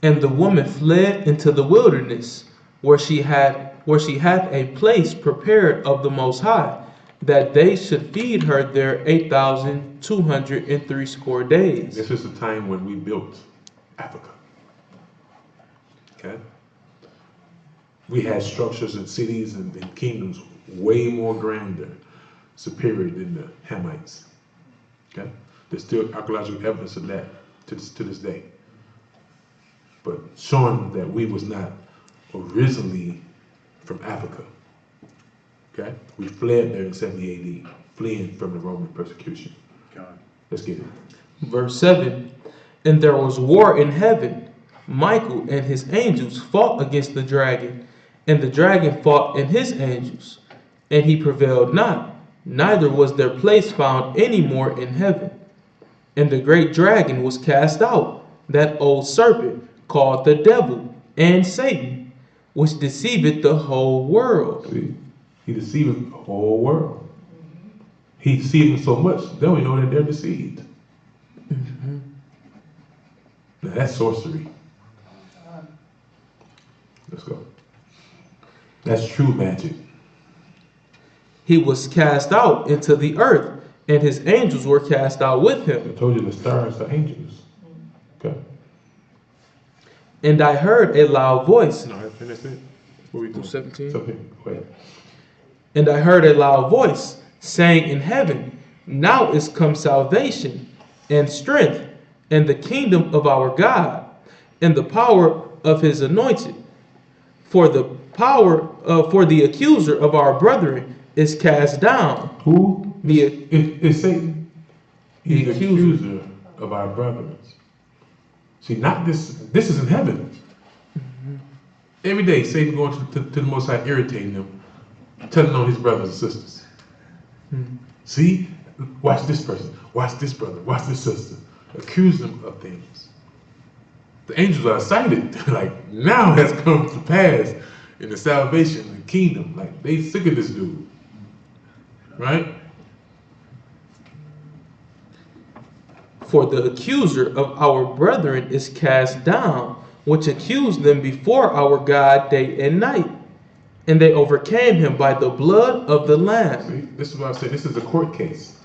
And the woman fled into the wilderness, where she had a place prepared of the Most High, that they should feed her there 8,260 days. This is the time when we built Africa. Okay? We had structures and cities and kingdoms way more grander, superior than the Hamites. Okay? There's still archaeological evidence of that to this day. But showing that we was not originally from Africa. Okay? We fled there in 70 AD, fleeing from the Roman persecution. Let's get it. Verse 7, and there was war in heaven. Michael and his angels fought against the dragon, and the dragon fought and his angels, and he prevailed not, neither was their place found any more in heaven. And the great dragon was cast out, that old serpent, called the devil and Satan, which deceiveth the whole world. See, he deceived the whole world. He deceived them so much, they don't even know that they're deceived. Mm-hmm. Now that's sorcery. Let's go. That's true magic. He was cast out into the earth, and his angels were cast out with him. I told you the stars are angels. Okay. And I heard a loud voice. No, I finished it. What we doing? 17. It's okay. Go ahead. And I heard a loud voice saying in heaven, now is come salvation and strength and the kingdom of our God and the power of his anointed. For the accuser of our brethren is cast down. Who? It's Satan. He's the accuser of our brethren. See, not this. This is in heaven. Mm-hmm. Every day, Satan going to the Most High, irritating them, telling on his brothers and sisters. Mm-hmm. See, watch this person, watch this brother, watch this sister, accuse them of things. The angels are excited, like now has come to pass in the salvation, the kingdom. Like they sick of this dude, right? For the accuser of our brethren is cast down, which accused them before our God day and night. And they overcame him by the blood of the Lamb. See, this is what I'm saying. This is a court case,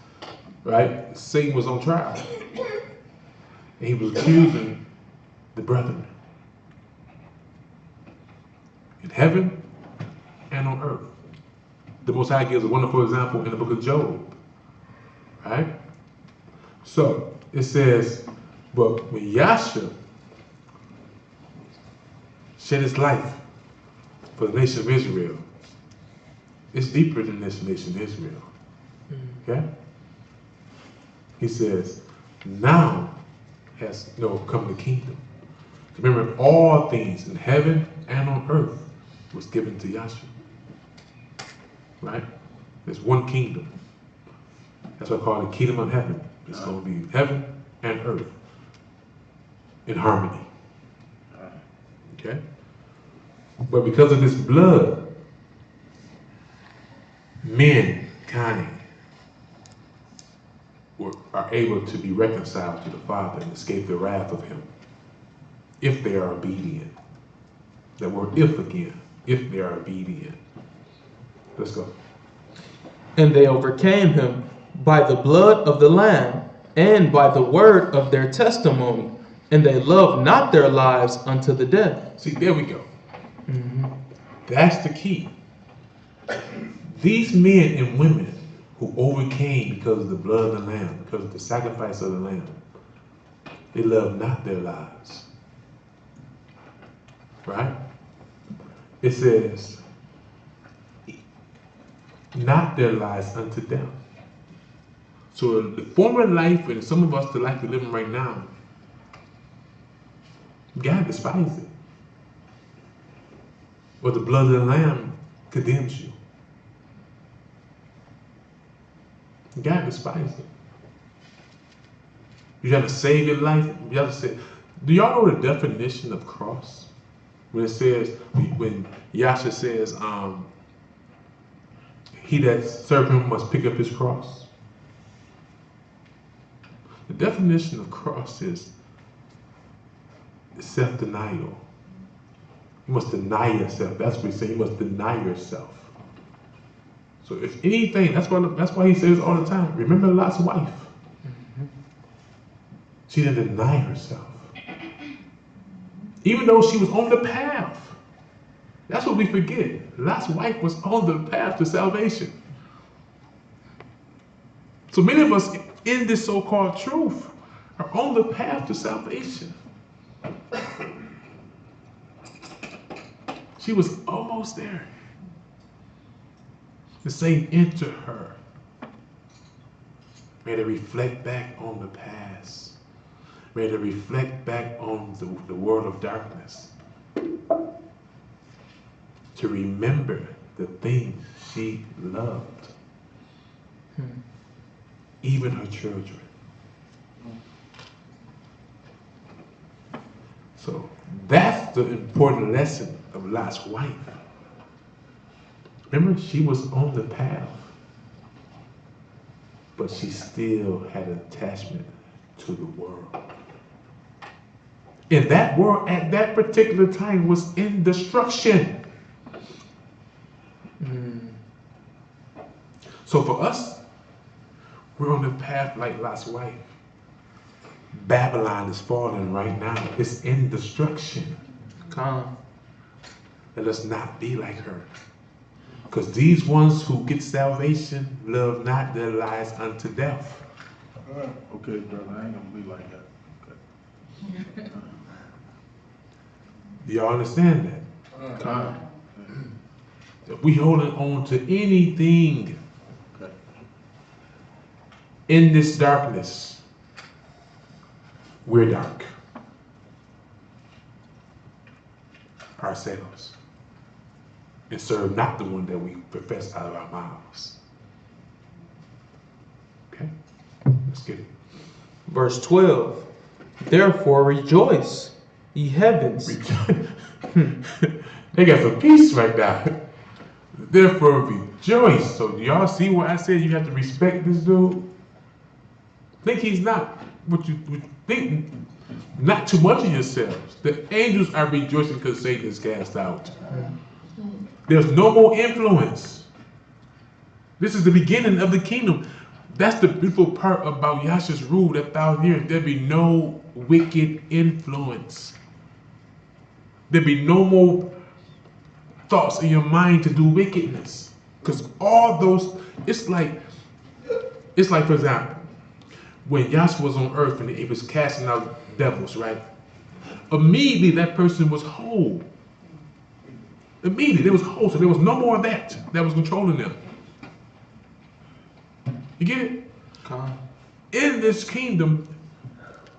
right? Satan was on trial. And he was accusing the brethren in heaven and on earth. The Most High gives a wonderful example in the book of Job, right? So it says, but when Yahshua shed his life for the nation of Israel, it's deeper than this nation of Israel. Okay? He says, now has come the kingdom. Remember, all things in heaven and on earth was given to Yahshua. Right? There's one kingdom. That's what I call the kingdom of heaven. It's going to be heaven and earth in harmony. Okay? But because of this blood, mankind are able to be reconciled to the Father and escape the wrath of him if they are obedient. That word if again, if they are obedient. Let's go. And they overcame him by the blood of the Lamb and by the word of their testimony, and they loved not their lives unto the death. See, there we go. That's the key. These men and women who overcame because of the blood of the Lamb, because of the sacrifice of the Lamb, they loved not their lives. Right? It says, not their lives unto death. So the former life, and some of us, the life we're living right now, God despises it. But the blood of the Lamb condemns you. God despises it. You have to save your life. You have to say, do y'all know the definition of cross? When it says, when Yahshua says, he that serves him must pick up his cross. The definition of cross is self-denial. You must deny yourself. That's what he's saying. You must deny yourself. So if anything, that's why he says all the time, remember Lot's wife. She didn't deny herself. Even though she was on the path. That's what we forget. Lot's wife was on the path to salvation. So many of us in this so-called truth are on the path to salvation. She was almost there. The same enter her. Made her reflect back on the past. Made her reflect back on the world of darkness. To remember the things she loved. Even her children. So that's the important lesson of Lot's wife. Remember, she was on the path, but she still had an attachment to the world. And that world at that particular time was in destruction. So for us, we're on the path like Lot's wife. Babylon is falling right now. It's in destruction. Come. Let us not be like her. Because these ones who get salvation love not their lives unto death. Okay, brother, I ain't gonna be like that. Okay. Do y'all understand that? Come. If we holding on to anything Okay. in this darkness, we're dark. Ourselves. And serve not the one that we profess out of our mouths. Okay? Let's get it. Verse 12. Therefore rejoice, ye heavens. They got some peace right now. Therefore rejoice. So do y'all see what I said? You have to respect this dude. Think he's not what you think. Not too much of yourselves. The angels are rejoicing because Satan is cast out. There's no more influence. This is the beginning of the kingdom. That's the beautiful part about Yahshua's rule, that 1,000 years. There'll be no wicked influence. There'll be no more thoughts in your mind to do wickedness. Because all those, it's like, for example, when Yahshua was on earth and he was casting out devils, right? Immediately that person was whole. Immediately they was whole, so there was no more of that was controlling them. You get it? Con. In this kingdom,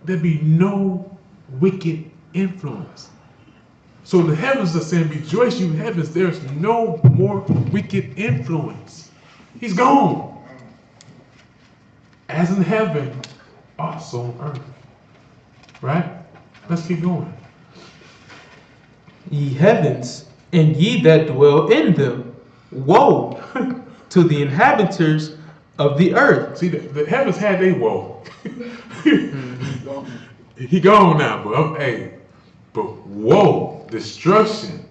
there be no wicked influence. So the heavens are saying, rejoice you heavens, there's no more wicked influence. He's gone. As in heaven, also on earth. Right? Let's keep going. Ye heavens, and ye that dwell in them, woe to the inhabitants of the earth. See, the heavens had their woe. He gone now, but woe, destruction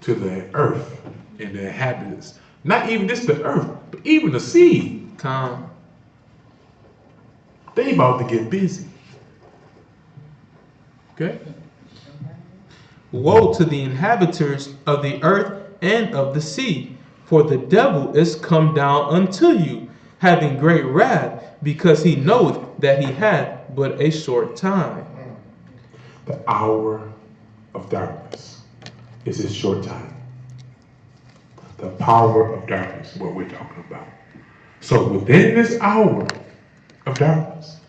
to the earth and the inhabitants. Not even just the earth, but even the sea. Con. They about to get busy. Okay? Woe to the inhabitants of the earth and of the sea, for the devil is come down unto you, having great wrath, because he knoweth that he hath but a short time. The hour of darkness is his short time. The power of darkness is what we're talking about. So within this hour of darkness,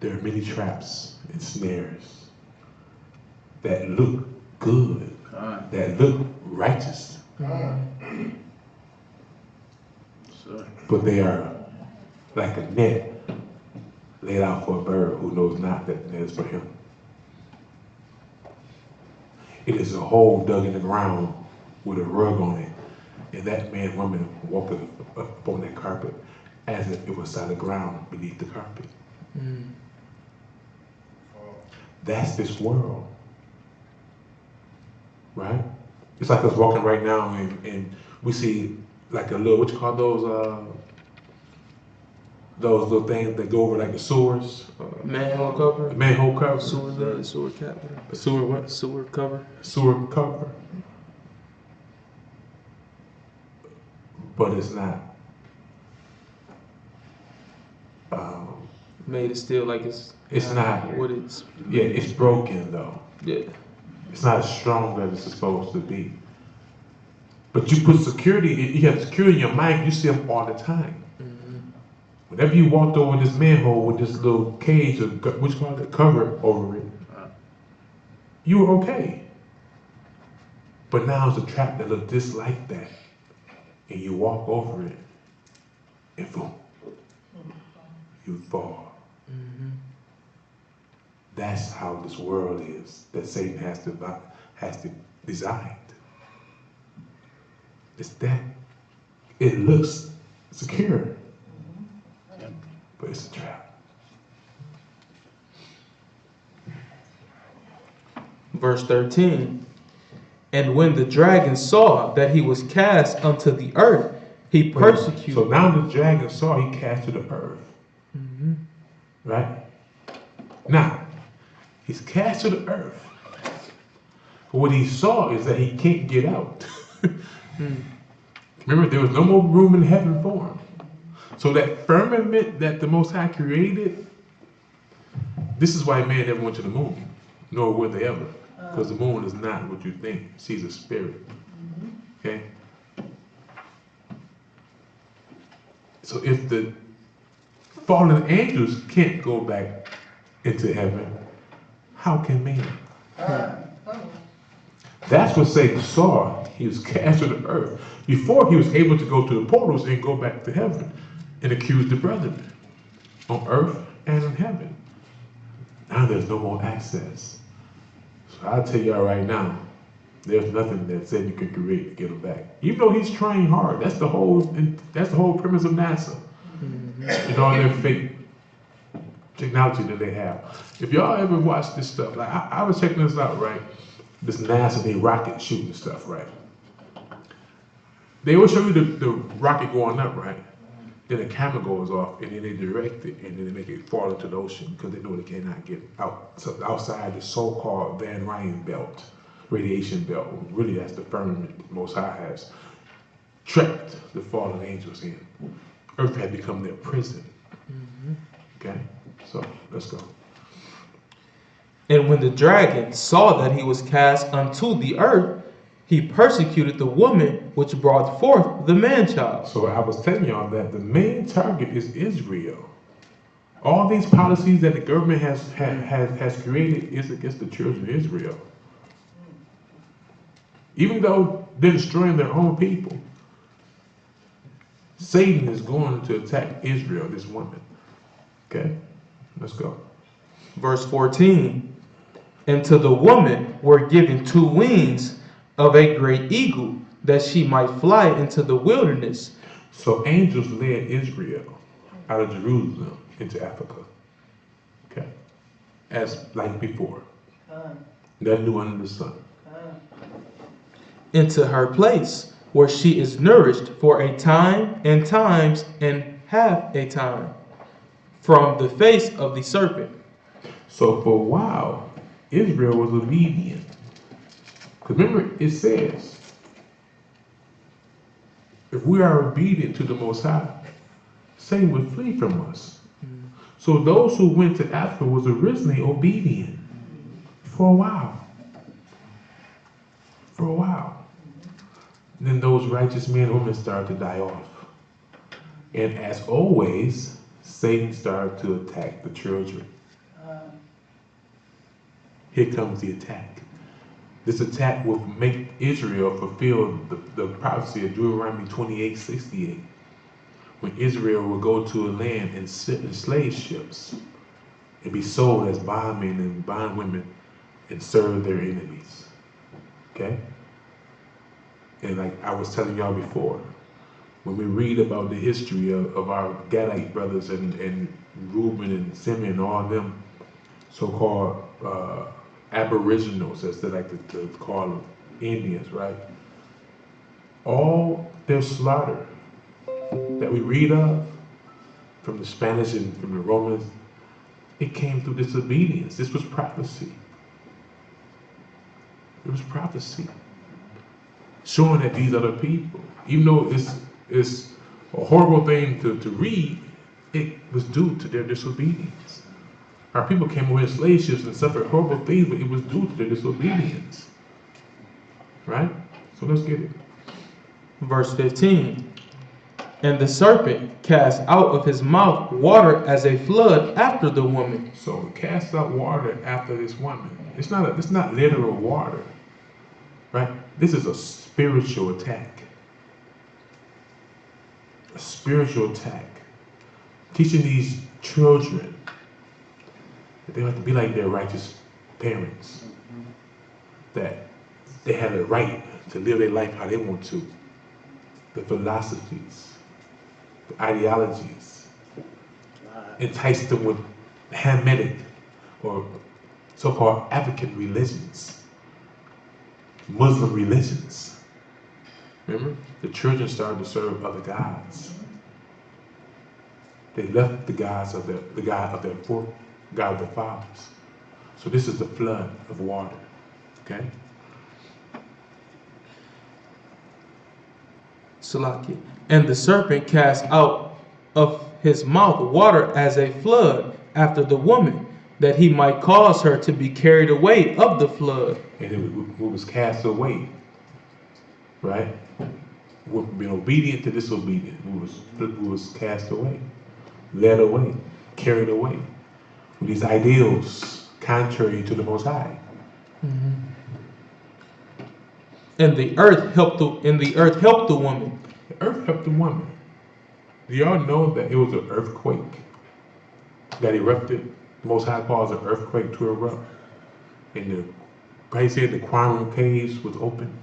there are many traps and snares that look good, that look righteous, but they are like a net laid out for a bird who knows not that the net is for him. It is a hole dug in the ground with a rug on it, and that man and woman walking up on that carpet as if it was solid ground beneath the carpet. That's this world, right? It's like us walking right now and we see like a little, what you call those little things that go over like the sewers? Manhole cover. Manhole cover. Sewer cap. Sewer what? Sewer cover. Sewer cover. But it's not. Made it still like it's not. what it's. Yeah, it's broken though. Yeah. It's not as strong as it's supposed to be. But you put security, you have security in your mind, you see them all the time. Whenever you walked over this manhole with this little cage, or what you call it, cover over it, you were okay. But now it's a trap that looks just like that. And you walk over it, and boom, you fall. That's how this world is, that Satan has to design. It's that. It looks secure, but it's a trap. Verse 13. And when the dragon saw that he was cast unto the earth, he persecuted. So now the dragon saw he cast to the earth. Right? Now, he's cast to the earth. But what he saw is that he can't get out. Remember, there was no more room in heaven for him. So that firmament that the Most High created, this is why man never went to the moon, nor will they ever. Because the moon is not what you think. She's a spirit. Okay? So if the fallen angels can't go back into heaven, how can man? That's what Satan saw. He was cast to the earth. Before he was able to go to the portals and go back to heaven and accuse the brethren on earth and in heaven. Now there's no more access. So I'll tell y'all right now, there's nothing that Satan can create to get him back. Even though he's trying hard, that's the whole premise of NASA. You know, their fake technology that they have. If y'all ever watch this stuff, like I was checking this out, right? This NASA, they rocket shooting stuff, right? They will show you the rocket going up, right? Then the camera goes off, and then they direct it, and then they make it fall into the ocean because they know they cannot get out. So outside the so-called Van Ryan belt, radiation belt, really that's the firmament Most High has. trapped the fallen angels in. Earth had become their prison. Okay? So, let's go. And when the dragon saw that he was cast unto the earth, he persecuted the woman which brought forth the man-child. So I was telling y'all that the main target is Israel. All these policies that the government has created is against the children of Israel. Even though they're destroying their own people, Satan is going to attack Israel, this woman. Okay, let's go. Verse 14. And to the woman were given 2 wings of a great eagle, that she might fly into the wilderness. So angels led Israel out of Jerusalem into Africa. Okay, as like before. Nothing new under the sun. Into her place, where she is nourished for a time and times and half a time, from the face of the serpent. So for a while, Israel was obedient. Because remember, it says, if we are obedient to the Most High, Satan will flee from us. So those who went to Africa was originally obedient for a while. For a while. And then those righteous men and women started to die off. And as always, Satan started to attack the children. Here comes the attack. This attack will make Israel fulfill the prophecy of Deuteronomy 28:68, when Israel will go to a land and sit in slave ships and be sold as bondmen and bondwomen and serve their enemies. Okay? And like I was telling y'all before, when we read about the history of our Gadite brothers and Reuben and Simeon and all them so-called aboriginals, as they like to call them, Indians, right? All their slaughter that we read of from the Spanish and from the Romans, it came through disobedience. This was prophecy. It was prophecy. Showing that these other people, even though it's a horrible thing to read, it was due to their disobedience. Our people came away in slave ships and suffered horrible things, but it was due to their disobedience. Right? So let's get it. Verse 15. And the serpent cast out of his mouth water as a flood after the woman. So it cast out water after this woman. It's not literal water. Right? This is a spiritual attack. A spiritual attack. Teaching these children that they have to be like their righteous parents. That they have the right to live their life how they want to. The philosophies, the ideologies, entice them with Hamitic or so-called African religions, Muslim religions. Remember? The children started to serve other gods. They left the gods of the God of their fathers. So this is the flood of water. Okay? Salakia. And the serpent cast out of his mouth water as a flood after the woman, that he might cause her to be carried away of the flood. And it was cast away. Right? We've been obedient to disobedient. We was cast away, led away, carried away with these ideals contrary to the Most High. Mm-hmm. And the earth helped the woman. The earth helped the woman. Do y'all know that it was an earthquake that erupted? The Most High caused an earthquake to erupt. And Christ said the Quran caves was opened.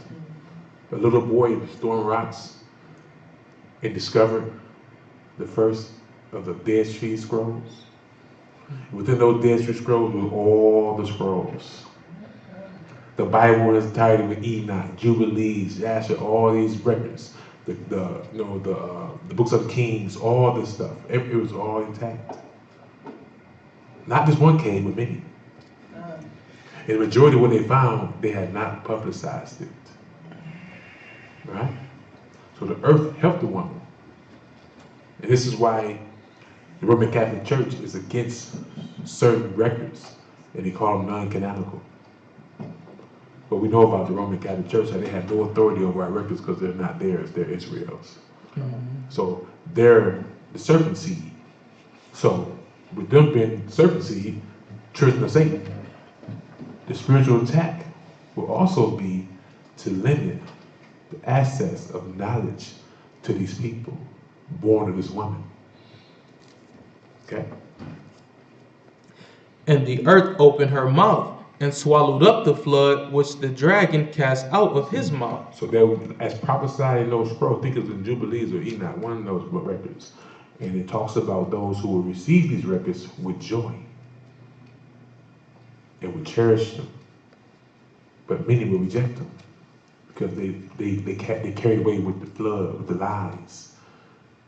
A little boy was throwing rocks and discovered the first of the Dead Sea Scrolls. Within those Dead Sea Scrolls were all the scrolls. The Bible is entirety with Enoch, Jubilees, Jasher, all these records, the books of Kings, all this stuff. It was all intact. Not just one cave, but many. And the majority of what they found, they had not publicized it. Right? So So the earth helped the woman. And this is why the Roman Catholic Church is against certain records, and they call them non-canonical. But we know about the Roman Catholic Church that they have no authority over our records because they're not theirs, they're Israel's. So they're the serpent seed. So with them being serpent seed, children of Satan, the spiritual attack will also be to limit the access of knowledge to these people born of this woman. Okay? And the earth opened her mouth and swallowed up the flood which the dragon cast out of his mouth. So there, as prophesied in those scrolls, I think it's in Jubilees or Enoch, one of those records, and it talks about those who will receive these records with joy and will cherish them, but many will reject them because they carried away with the flood, with the lies,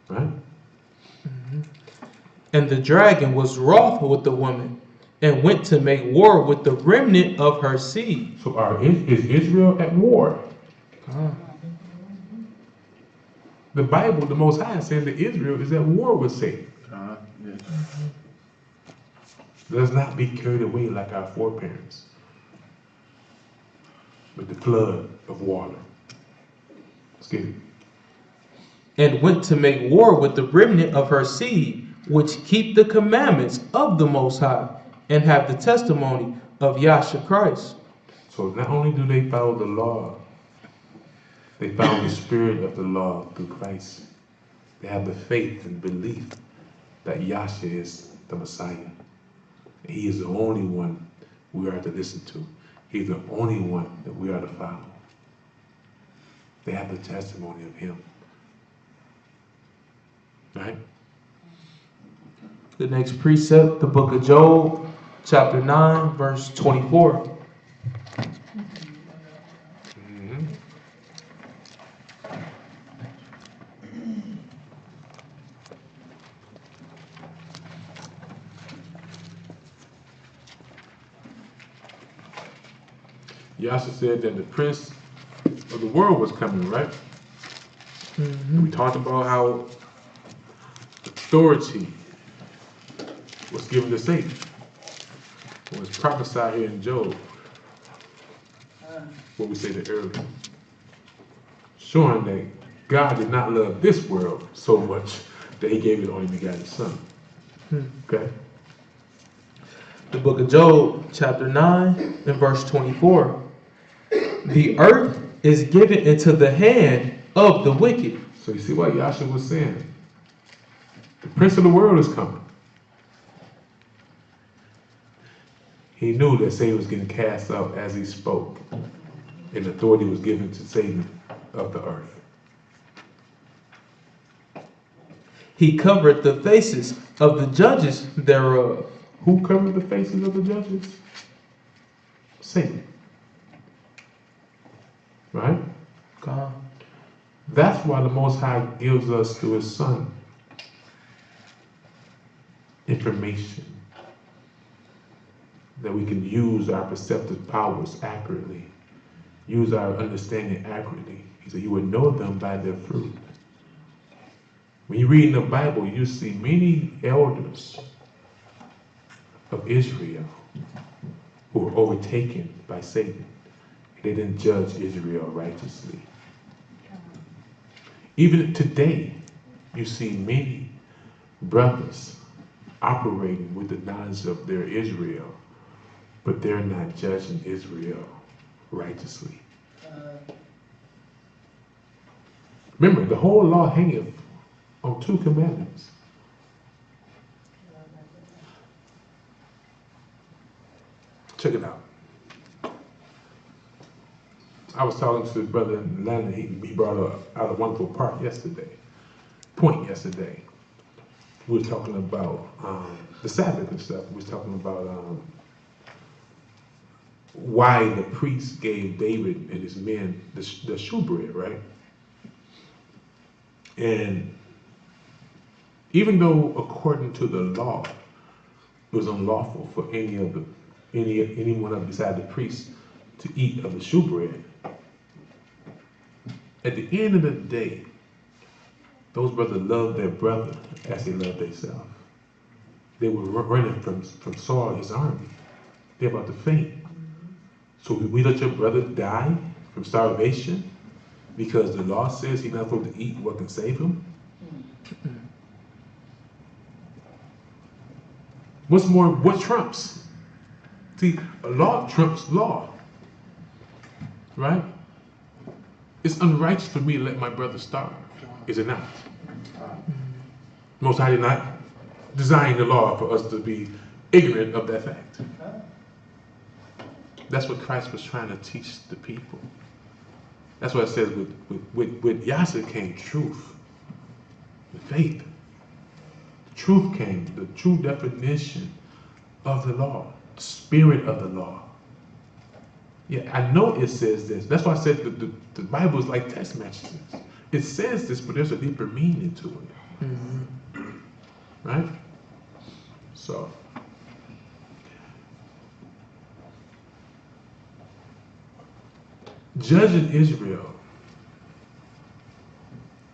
right? And the dragon was wroth with the woman and went to make war with the remnant of her seed. So is Israel at war? The Bible, the Most High, is saying that Israel is at war with Satan. Yes. Let's not be carried away like our foreparents with the flood of water. Let's get it. And went to make war with the remnant of her seed, which keep the commandments of the Most High, and have the testimony of Yahshua Christ. So not only do they follow the law, they follow the spirit of the law through Christ. They have the faith and belief that Yahshua is the Messiah. And he is the only one we are to listen to. He's the only one that we are to follow. They have the testimony of him. Right? The next precept, the book of Job, chapter 9, verse 24. Yahshua said that the prince of the world was coming, right? We talked about how authority was given to Satan. It was prophesied here in Job, what we said earlier, showing that God did not love this world so much that he gave his only begotten son. Okay? The book of Job, chapter 9, and verse 24. The earth is given into the hand of the wicked. So you see what Yahshua was saying? The prince of the world is coming. He knew that Satan was getting cast out as he spoke, and authority was given to Satan of the earth. He covered the faces of the judges thereof. Who covered the faces of the judges? Satan. Right? God. That's why the Most High gives us through his Son information that we can use our perceptive powers accurately, use our understanding accurately. He said, you would know them by their fruit. When you read in the Bible, you see many elders of Israel who were overtaken by Satan. They didn't judge Israel righteously. Even today, you see many brothers operating with the knowledge of their Israel, but they're not judging Israel righteously. Remember, the whole law hangeth on 2 commandments. Check it out. I was talking to his brother in London. He brought out a wonderful point yesterday. We were talking about the Sabbath and stuff. We was talking about why the priest gave David and his men the shewbread, right? And even though according to the law, it was unlawful for anyone beside the priest to eat of the shewbread, at the end of the day, those brothers loved their brother as they loved themselves. They were running from Saul and his army. They're about to faint. So we let your brother die from starvation because the law says he's not supposed to eat what can save him? What's more, what trumps? See, a law trumps law. Right? It's unrighteous for me to let my brother starve. Is it not? Most High did not design the law for us to be ignorant of that fact. That's what Christ was trying to teach the people. That's what it says with Yahshua came truth, the faith. The truth came, the true definition of the law, the spirit of the law. Yeah, I know it says this. That's why I said the Bible is like text messages. It says this, but there's a deeper meaning to it. Mm-hmm. Right? So, judging Israel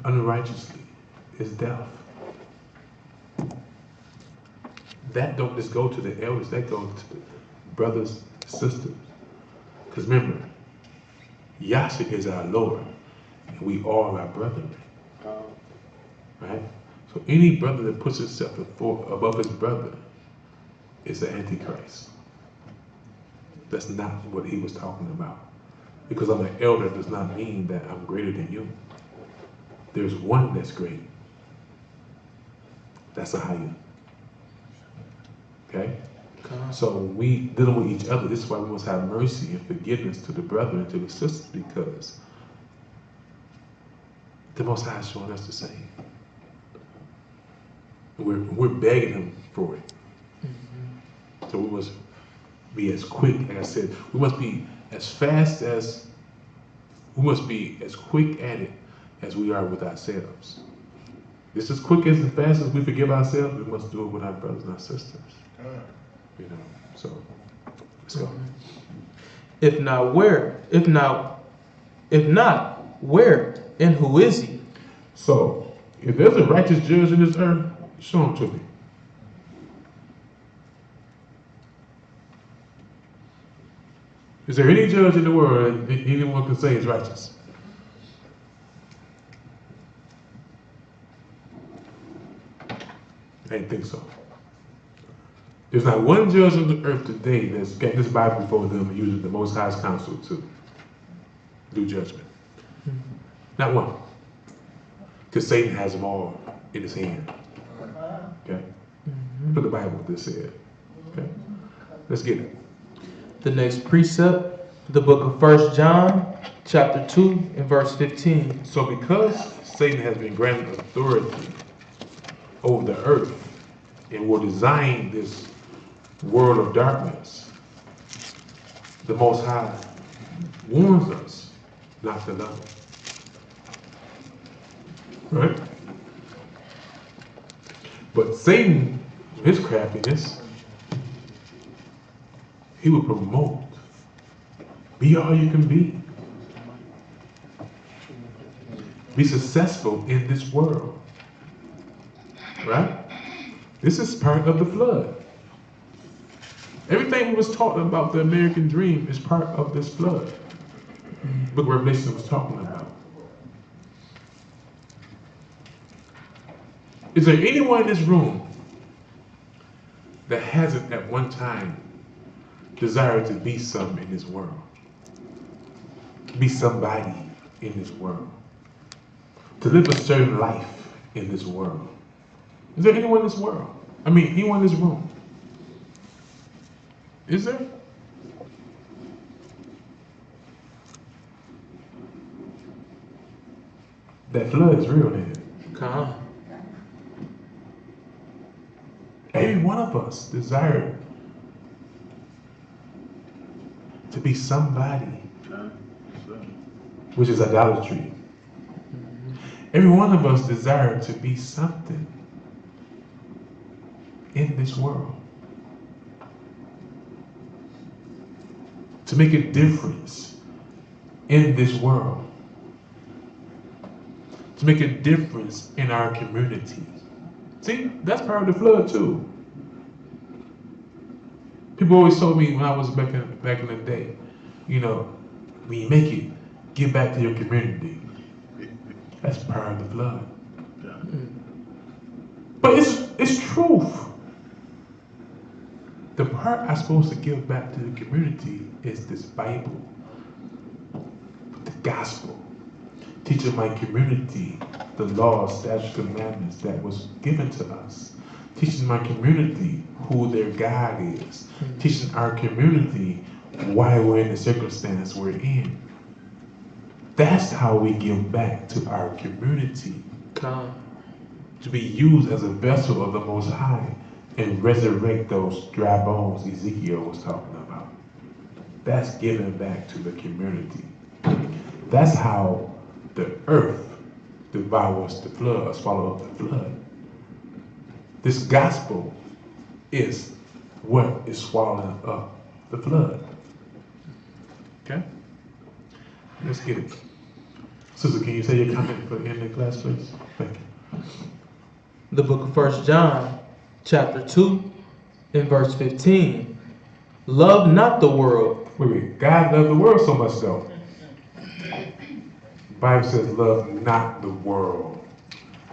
unrighteously is death. That don't just go to the elders, that goes to the brothers, sisters. Because remember, Yahshua is our Lord, and we all are brethren. Right? So any brother that puts himself above his brother is an antichrist. That's not what he was talking about. Because I'm an elder does not mean that I'm greater than you. There's one that's great. That's Ahayah. Okay? So we dealing with each other. This is why we must have mercy and forgiveness to the brethren and to the sisters, because the Most High is showing us the same. We're begging him for it. Mm-hmm. So we must be as quick, like I said, we must be as quick at it as we are with ourselves. Just as quick as fast as we forgive ourselves, we must do it with our brothers and our sisters. You know, so let's go. If not, where? If not, where? And who is he? So, if there's a righteous judge in this earth, show him to me. Is there any judge in the world that anyone can say is righteous? I didn't think so. There's not one judge on the earth today that's got this Bible before them and using the Most High's counsel to do judgment. Mm-hmm. Not one. Because Satan has them all in his hand. Okay? Mm-hmm. Put the Bible what this said. Okay? Let's get it. The next precept, the book of 1 John, chapter 2, and verse 15. So because Satan has been granted authority over the earth and will design this world of darkness, the Most High warns us not to love it. Right? But Satan, his craftiness, he will promote. Be all you can be. Be successful in this world. Right? This is part of the flood. Everything we was taught about the American dream is part of this flood. Book of Revelation was talking about. Is there anyone in this room that hasn't at one time desired to be something in this world? Be somebody in this world. To live a certain life in this world. Is there anyone in this world? I mean, anyone in this room? Is there? That flood is real, man. Come on. Every one of us desire to be somebody, which is idolatry. Every one of us desire to be something in this world. To make a difference in this world. to make a difference in our community. See, that's part of the flood too. People always told me when I was back in the day, you know, when you make it, give back to your community. That's part of the flood. Yeah. But it's truth. The part I'm supposed to give back to the community is this Bible, the gospel, teaching my community the laws, statutes, commandments that was given to us, teaching my community who their God is, teaching our community why we're in the circumstance we're in. That's how we give back to our community, to be used as a vessel of the Most High and resurrect those dry bones Ezekiel was talking about. That's giving back to the community. That's how the earth devours the flood, swallow up the flood. This gospel is what is swallowing up the flood. Okay? Let's get it. Sister, can you say your comment for the end of the class, please? Thank you. The book of 1 John, chapter 2, in verse 15. Love not the world. Wait. God loved the world so much though. The Bible says love not the world.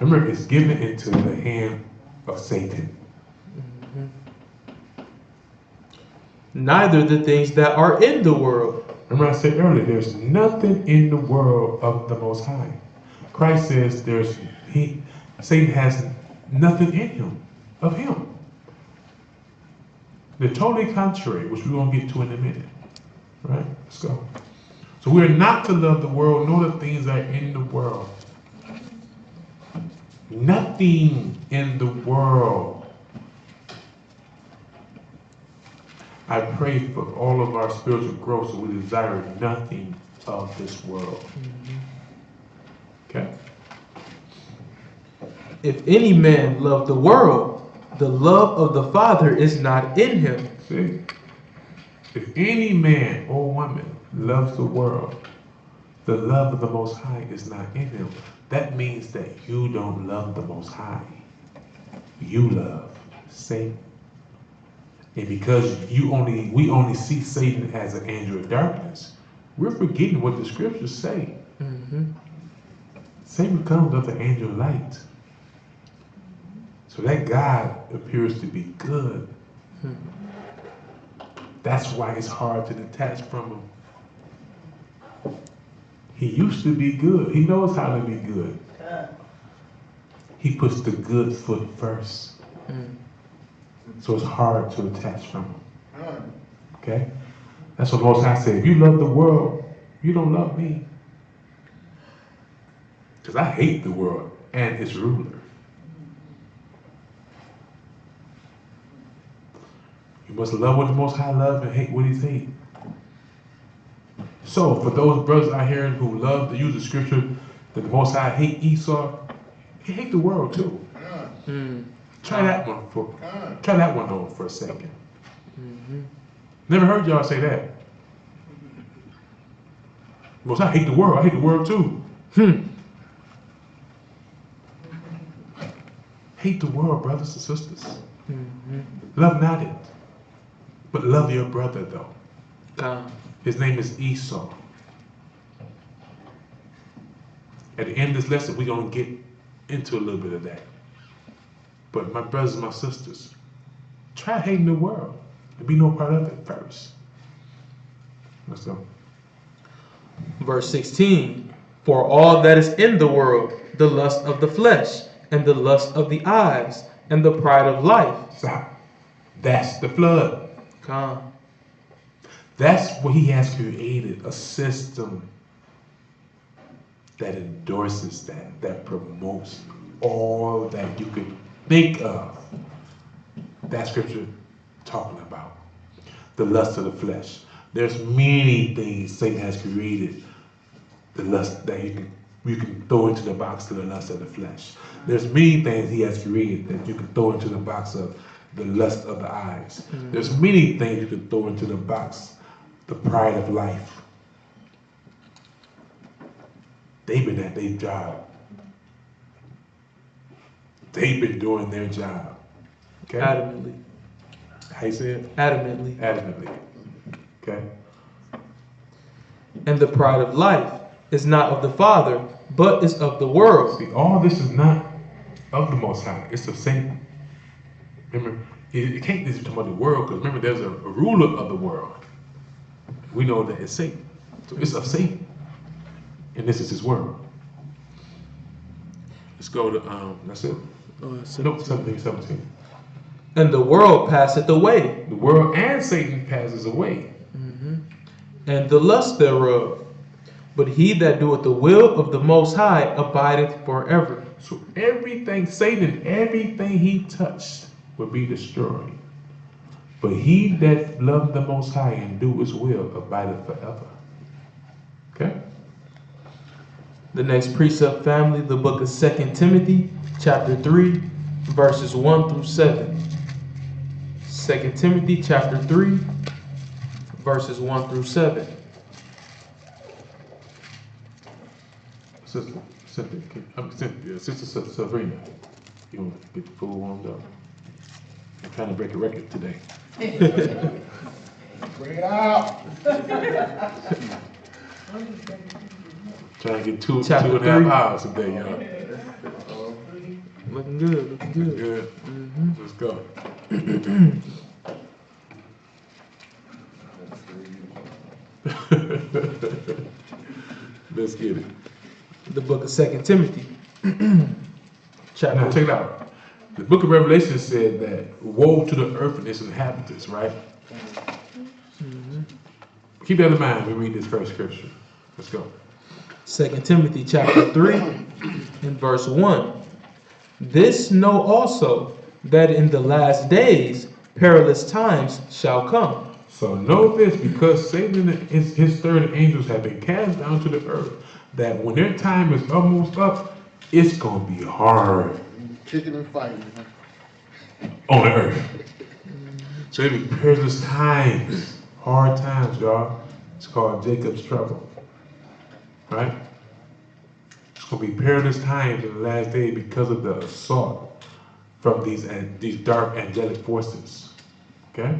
Remember, it's given into the hand of Satan. Neither the things that are in the world. Remember I said earlier, there's nothing in the world of the Most High. Christ says Satan has nothing in him, of him. They're totally contrary, which we're going to get to in a minute. Right? Let's go. So we're not to love the world, nor the things that are in the world. Nothing in the world. I pray for all of our spiritual growth so we desire nothing of this world. Okay? If any man love the world, the love of the Father is not in him. See? If any man or woman loves the world, the love of the Most High is not in him. That means that you don't love the Most High. You love Satan. And because we only see Satan as an angel of darkness, we're forgetting what the scriptures say. Satan comes of the angel of light. So that God appears to be good. That's why it's hard to detach from him. He used to be good. He knows how to be good. He puts the good foot first. So it's hard to attach from him. Okay? That's what Most High said. If you love the world, you don't love me. Because I hate the world and its ruler. You must love what the Most High loves and hate what He's hate. So for those brothers out here who love to use the scripture that the Most High hate Esau, he hate the world too. Try that one on for a second. Never heard y'all say that. Most High hate the world. I hate the world too. Hate the world, brothers and sisters. Love not it. But love your brother though. His name is Esau. At the end of this lesson, we're going to get into a little bit of that. But my brothers and my sisters, try hating the world and be no part of it first. Let's go. Verse 16. For all that is in the world, the lust of the flesh, and the lust of the eyes, and the pride of life. Stop. That's the flood. Come. That's what He has created, a system that endorses that promotes all that you could think of. That scripture talking about the lust of the flesh. There's many things Satan has created, the lust that you can throw into the box of the lust of the flesh. There's many things he has created that you can throw into the box of the lust of the eyes. There's many things you can throw into the box, the pride of life. They've been at their job they've been doing their job. Okay? Adamantly. How you say it? Adamantly. Adamantly. Okay? And the pride of life is not of the Father, but is of the world. See, all this is not of the Most High. It's of Satan. Remember, it can't be talking about the world, because remember, there's a ruler of the world. We know that it's Satan. So it's of Satan. And this is his world. Let's go to, that's it? Nope, 17. And the world passeth away, The world and Satan passes away. and the lust thereof. But he that doeth the will of the Most High abideth forever. So everything, Satan, everything he touched will be destroyed. But he that loved the Most High and do his will abideth forever. Okay? The next precept, family, the book of 2 Timothy, chapter 3, verses 1 through 7. 2 Timothy, chapter 3, verses 1 through 7. Sister Sabrina, you want to get the food warmed up? I'm trying to break a record today. Bring it out. Trying to get two Chapter and a half 3. hours today, y'all. Looking good, looking good. Good. Let's go. Let's get it. The book of 2 Timothy, Now chapter check it out. The book of Revelation said that woe to the earth and its inhabitants, right? Keep that in mind when we read this first scripture. Let's go. 2 Timothy chapter 3 and verse 1. This know also, that in the last days perilous times shall come. So know this, because Satan and his third angels have been cast down to the earth, that when their time is almost up, it's going to be hard Kicking and fighting. on the earth. So it be perilous times, hard times, y'all. It's called Jacob's trouble, right? It's going to be perilous times in the last day because of the assault from these dark angelic forces. Okay?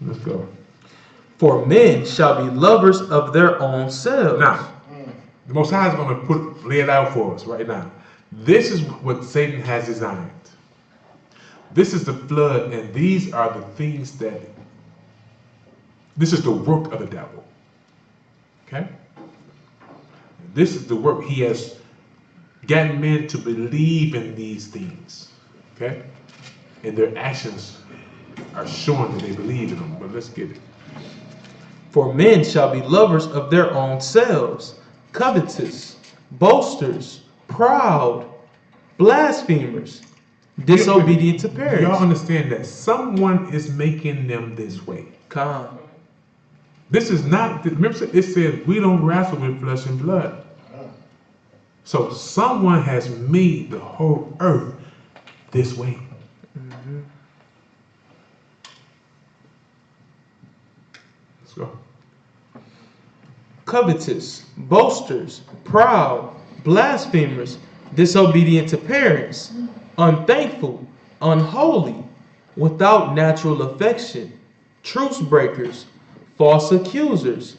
Let's go. For men shall be lovers of their own selves. Now, the Most High is going to lay it out for us right now. This is what Satan has designed. This is the flood, and these are the things that, this is the work of the devil. Okay? This is the work. He has gotten men to believe in these things. Okay? And their actions are showing that they believe in them. But let's get it. For men shall be lovers of their own selves, covetous, boasters, proud, blasphemers, disobedient to parents. Y'all understand that someone is making them this way. Con. This is not, remember it says we don't wrestle with flesh and blood. So someone has made the whole earth this way. Let's go. Covetous, boasters, proud, blasphemers, disobedient to parents, unthankful, unholy, without natural affection, truce breakers, false accusers,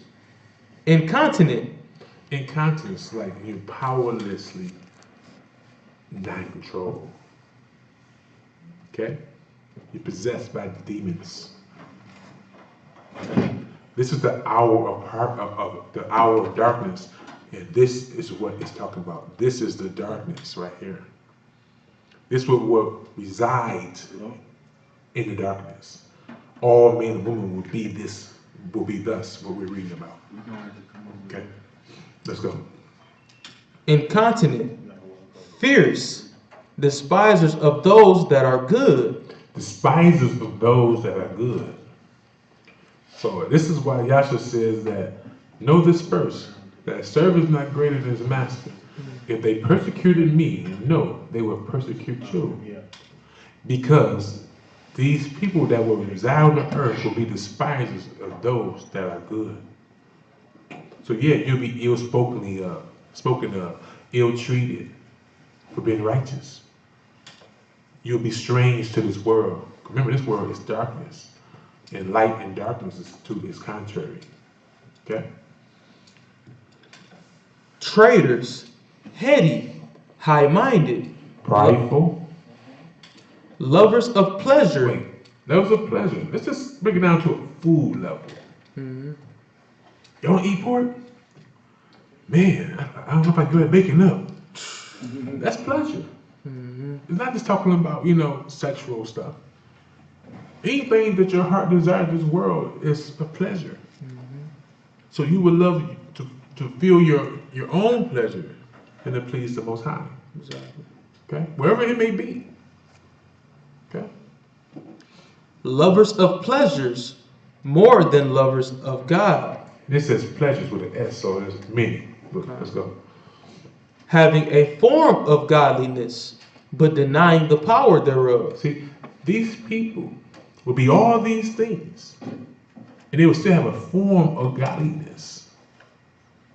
incontinent. Incontinence, like you powerlessly not in control. Okay? You're possessed by demons. This is the hour of the hour of darkness, and this is what it's talking about. This is the darkness right here. This will reside in the darkness. All men and women will be this. Will be thus what we're reading about. Okay, let's go. Incontinent, fierce, despisers of those that are good. Despisers of those that are good. So this is why Yahshua says that, know this first, that a servant is not greater than his master. If they persecuted me, no, they will persecute you. Because these people that will reside on the earth will be despisers of those that are good. So yeah, you'll be spoken of, ill-treated for being righteous. you'll be strange to this world. Remember, this world is darkness, and light and darkness is contrary. Okay? Traitors, heady, high-minded, Prideful. lovers of pleasure. Wait, levels of pleasure. Let's just break it down to a food level. Mhm. Y'all don't eat pork? Man, I don't know if I can do it baking up. That's pleasure. It's not just talking about, sexual stuff. Anything that your heart desires in this world is a pleasure. So you would love to feel your own pleasure and to please the Most High. Exactly. Okay? Wherever it may be. Okay? Lovers of pleasures more than lovers of God, This says pleasures with an S, so there's many. Look, let's go. having a form of godliness, but denying the power thereof. See, these people will be all these things, and they will still have a form of godliness.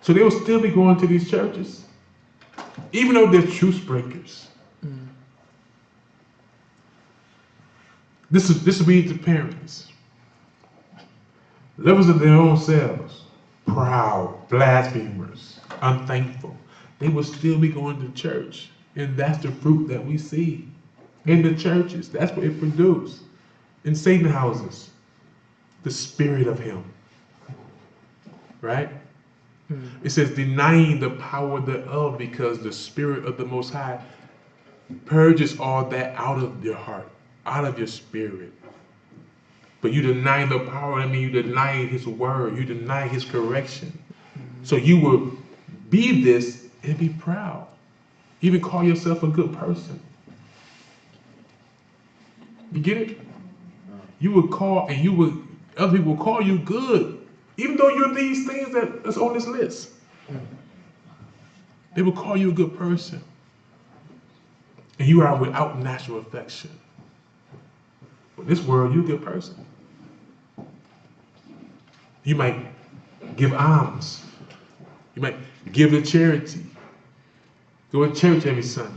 So they will still be going to these churches, even though they're truce breakers. This will be to parents. Lovers of their own selves, proud, blasphemers, unthankful. They will still be going to church. And that's the fruit that we see in the churches. That's what it produces. In Satan houses, the spirit of him. Right? It says denying the power thereof, because the spirit of the Most High purges all that out of your heart, out of your spirit. But you deny the power, I mean you deny his word, you deny his correction. So you will be this and be proud. Even call yourself a good person. You get it? You would call, and other people will call you good, even though you're these things that's on this list. They will call you a good person. And you are without natural affection. In this world, you're a good person. You might give alms. You might give to charity. Go to church every Sunday.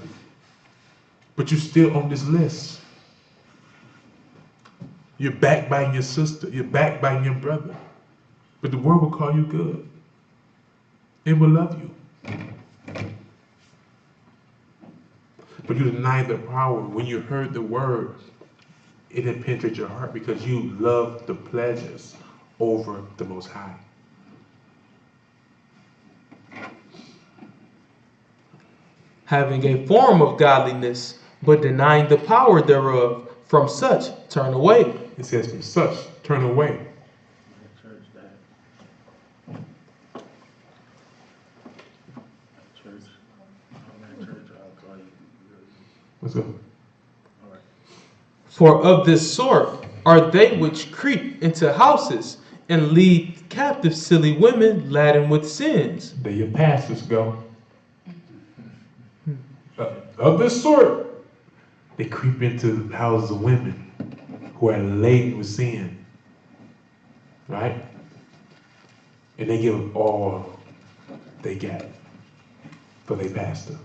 But you're still on this list. You're backbiting your sister. You're backbiting your brother. But the world will call you good. And will love you. But you deny the power. When you heard the word, it had penetrated your heart because you love the pleasures over the Most High. Having a form of godliness, but denying the power thereof. From such turn away. It says, from such turn away. Church that. Church. I'm at church, I'll call you. Let's go. All right. For of this sort are they which creep into houses and lead captive silly women laden with sins. There your pastors go. Of this sort, they creep into the houses of women who are laden with sin. Right? And they give all they got for their pastor.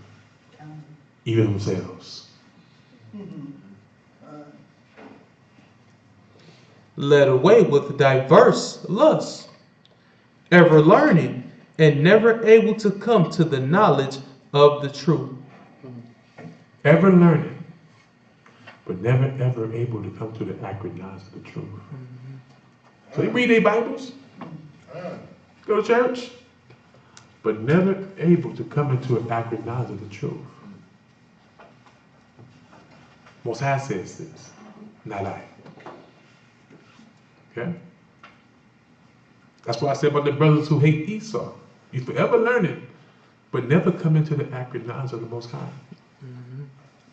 Even themselves. Led away with diverse lusts, ever learning and never able to come to the knowledge of the truth. Ever learning, but never ever able to come to the accurate knowledge of the truth. So they read their Bibles, go to church, but never able to come into an accurate knowledge of the truth. Most High says this, not I. Okay? That's why I said about the brothers who hate Esau. You forever learning, but never come into the accurate knowledge of the Most High.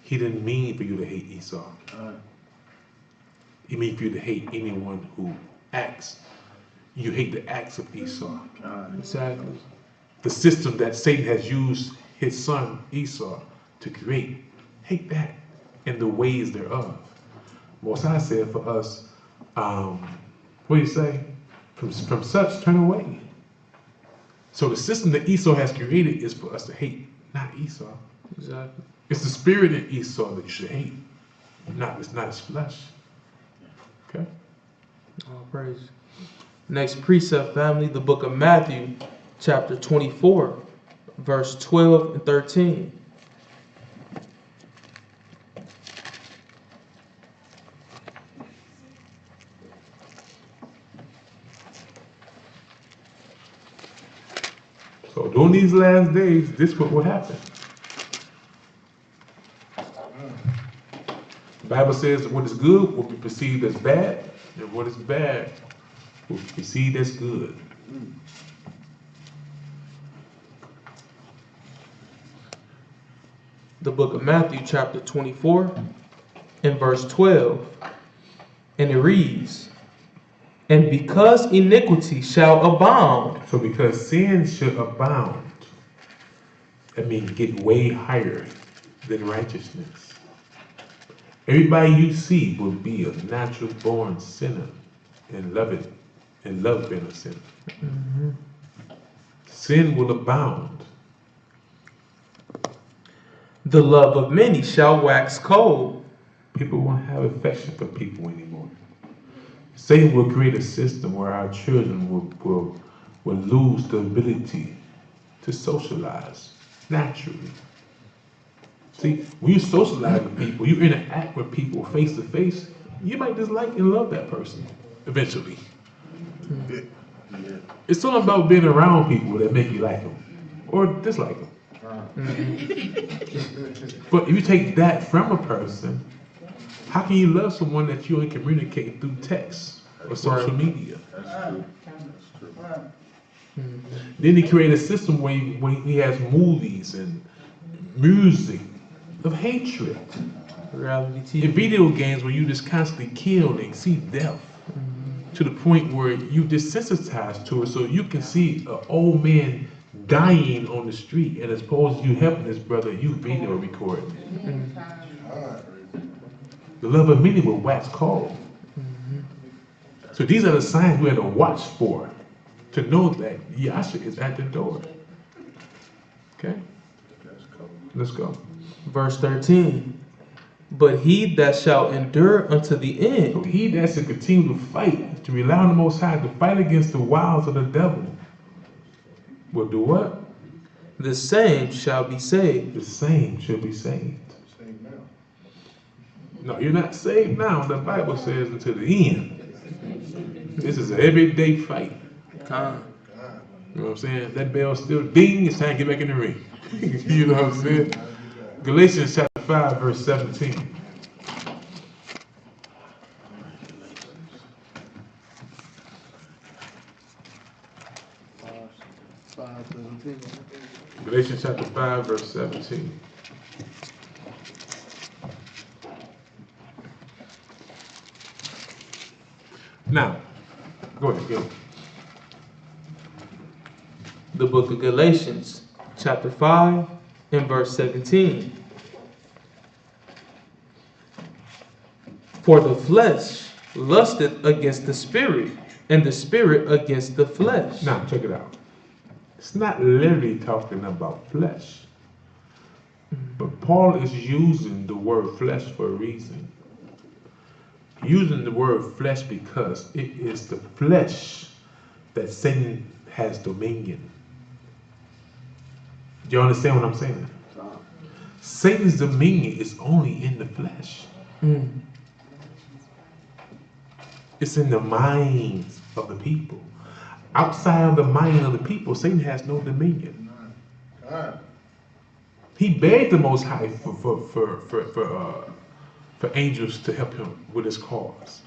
He didn't mean for you to hate Esau. He meant for you to hate anyone who acts. You hate the acts of Esau. Exactly. The system that Satan has used his son Esau to create. Hate that and the ways thereof. Most High said for us, what do you say? From such turn away. So the system that Esau has created is for us to hate, not Esau. Exactly. It's the spirit in Esau that you should hate. It's not his flesh. Okay? All praise. Next precept, family, the book of Matthew, chapter 24, verse 12 and 13. So during these last days, this is what will happen. The Bible says what is good will be perceived as bad, and what is bad will be perceived as good. The book of Matthew, chapter 24, and verse 12. And it reads, and because iniquity shall abound. So because sin should abound, that means get way higher than righteousness. Everybody you see will be a natural born sinner and love being a sinner. Mm-hmm. Sin will abound. The love of many shall wax cold. People won't have affection for people anymore. Satan will create a system where our children will lose the ability to socialize naturally. See, when you socialize with people, you interact with people face to face, you might dislike and love that person eventually. Yeah. It's something about being around people that make you like them or dislike them. But if you take that from a person, how can you love someone that you only communicate through text or social media? That's true. That's true. Then he created a system where he has movies and music of hatred. Reality In TV. video games where you just constantly kill and see death to the point where you desensitized to it, so you can see an old man dying on the street, and as opposed to you helping this brother, you video recording it. The love of many will wax cold. So these are the signs we have to watch for, to know that Yasha is at the door. Okay? Let's go. Verse 13. But he that shall endure unto the So end, he that should continue to fight, to rely on the Most High, to fight against the wiles of the devil, will do what? the same shall be saved. The same shall be saved. Same now. No, you're not saved now. The Bible says until the end. This is an everyday fight. Con. You know what I'm saying? That bell still ding, it's time to get back in the ring. You know what I'm saying? Galatians chapter 5, verse 17. Five, 17. Galatians chapter 5, verse 17. Now, go ahead. The book of Galatians, chapter 5, and verse 17. For the flesh lusteth against the spirit, and the spirit against the flesh. Now, check it out. It's not literally talking about flesh. But Paul is using the word flesh for a reason. Using the word flesh because it is the flesh that Satan has dominion. Do you understand what I'm saying? Satan's dominion is only in the flesh. Mm. It's in the minds of the people. Outside of the mind of the people, Satan has no dominion. He begged the Most High for angels to help him with his cause.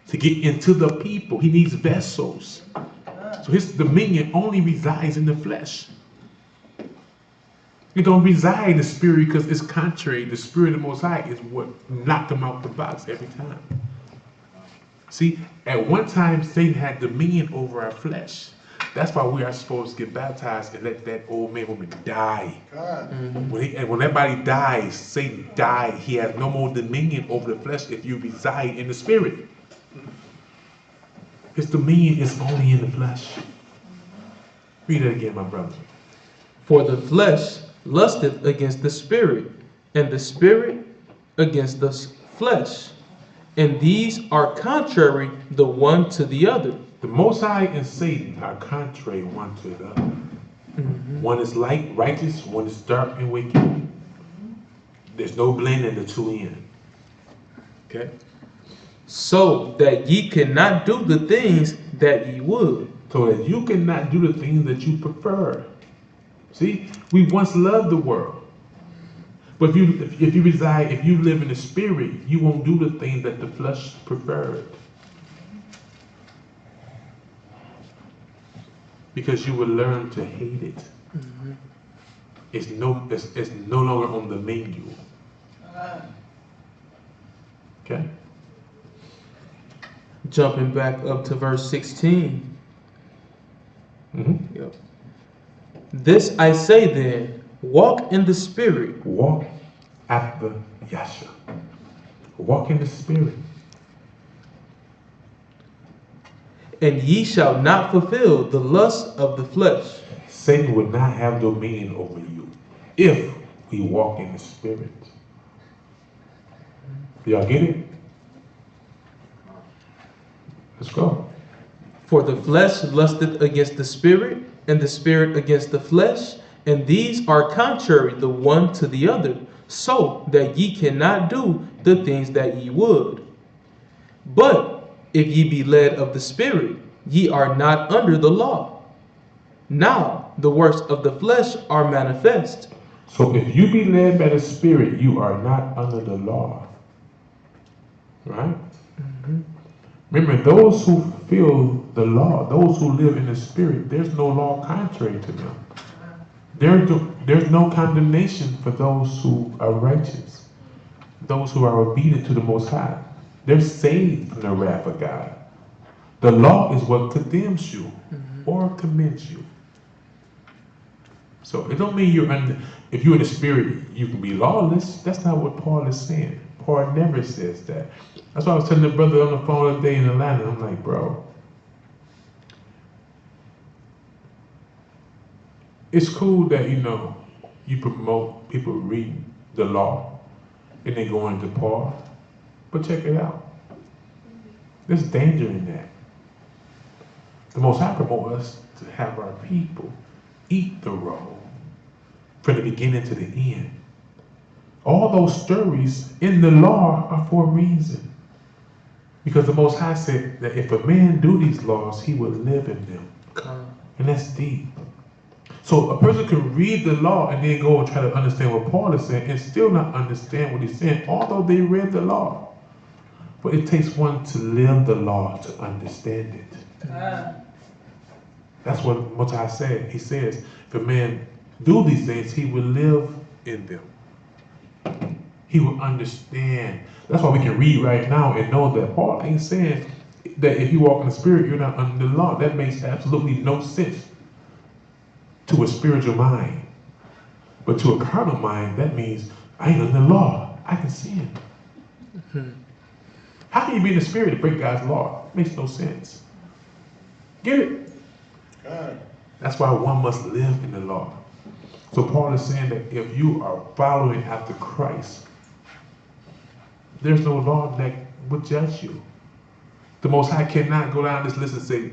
To get into the people, he needs vessels. So his dominion only resides in the flesh. It don't reside in the spirit because it's contrary. The spirit of the Most High is what knocked him out the box every time. See, at one time, Satan had dominion over our flesh. That's why we are supposed to get baptized and let that old man woman die. When everybody dies, Satan died. He has no more dominion over the flesh if you reside in the spirit. His dominion is only in the flesh. Read it again, my brother. For the flesh lusteth against the spirit, and the spirit against the flesh, and these are contrary the one to the other. The Most High and Satan are contrary one to the other. One is light, righteous, one is dark and wicked. There's no blending the two in. Okay? So that ye cannot do the things that ye would. So that you cannot do the things that you prefer. See, we once loved the world. But if you live in the spirit, you won't do the things that the flesh preferred. Because you will learn to hate it. It's no longer on the menu. Okay? Jumping back up to verse 16. Yep. This I say then, walk in the spirit. Walk after Yasha. Walk in the spirit. And ye shall not fulfill the lust of the flesh. Satan will not have dominion over you if we walk in the spirit. Y'all get it? Let's go. For the flesh lusteth against the spirit, and the spirit against the flesh, and these are contrary the one to the other, so that ye cannot do the things that ye would. But if ye be led of the spirit, ye are not under the law. Now the works of the flesh are manifest. So if you be led by the spirit, you are not under the law. Right? Remember, those who fulfill the law, those who live in the spirit, there's no law contrary to them. There's no condemnation for those who are righteous, those who are obedient to the Most High. They're saved from the wrath of God. The law is what condemns you or commends you. So it don't mean if you're in the spirit, you can be lawless. That's not what Paul is saying. Paul never says that. That's why I was telling the brother on the phone today in Atlanta. I'm like, bro, it's cool that, you promote people reading the law and they go into Paul. But check it out. There's danger in that. The Most High promote us to have our people eat the roll from the beginning to the end. All those stories in the law are for a reason. Because the Most High said that if a man do these laws, he will live in them. And that's deep. So a person can read the law and then go and try to understand what Paul is saying and still not understand what he's saying, although they read the law. But it takes one to live the law to understand it. That's what Most High said. He says, if a man do these things, he will live in them. He will understand. That's why we can read right now and know that Paul ain't saying that if you walk in the spirit, you're not under the law. That makes absolutely no sense to a spiritual mind. But to a carnal mind, that means I ain't under the law. I can sin. How can you be in the spirit and break God's law? It makes no sense. Get it? That's why one must live in the law. So Paul is saying that if you are following after Christ, there's no law that would judge you. The Most High cannot go down this list and say,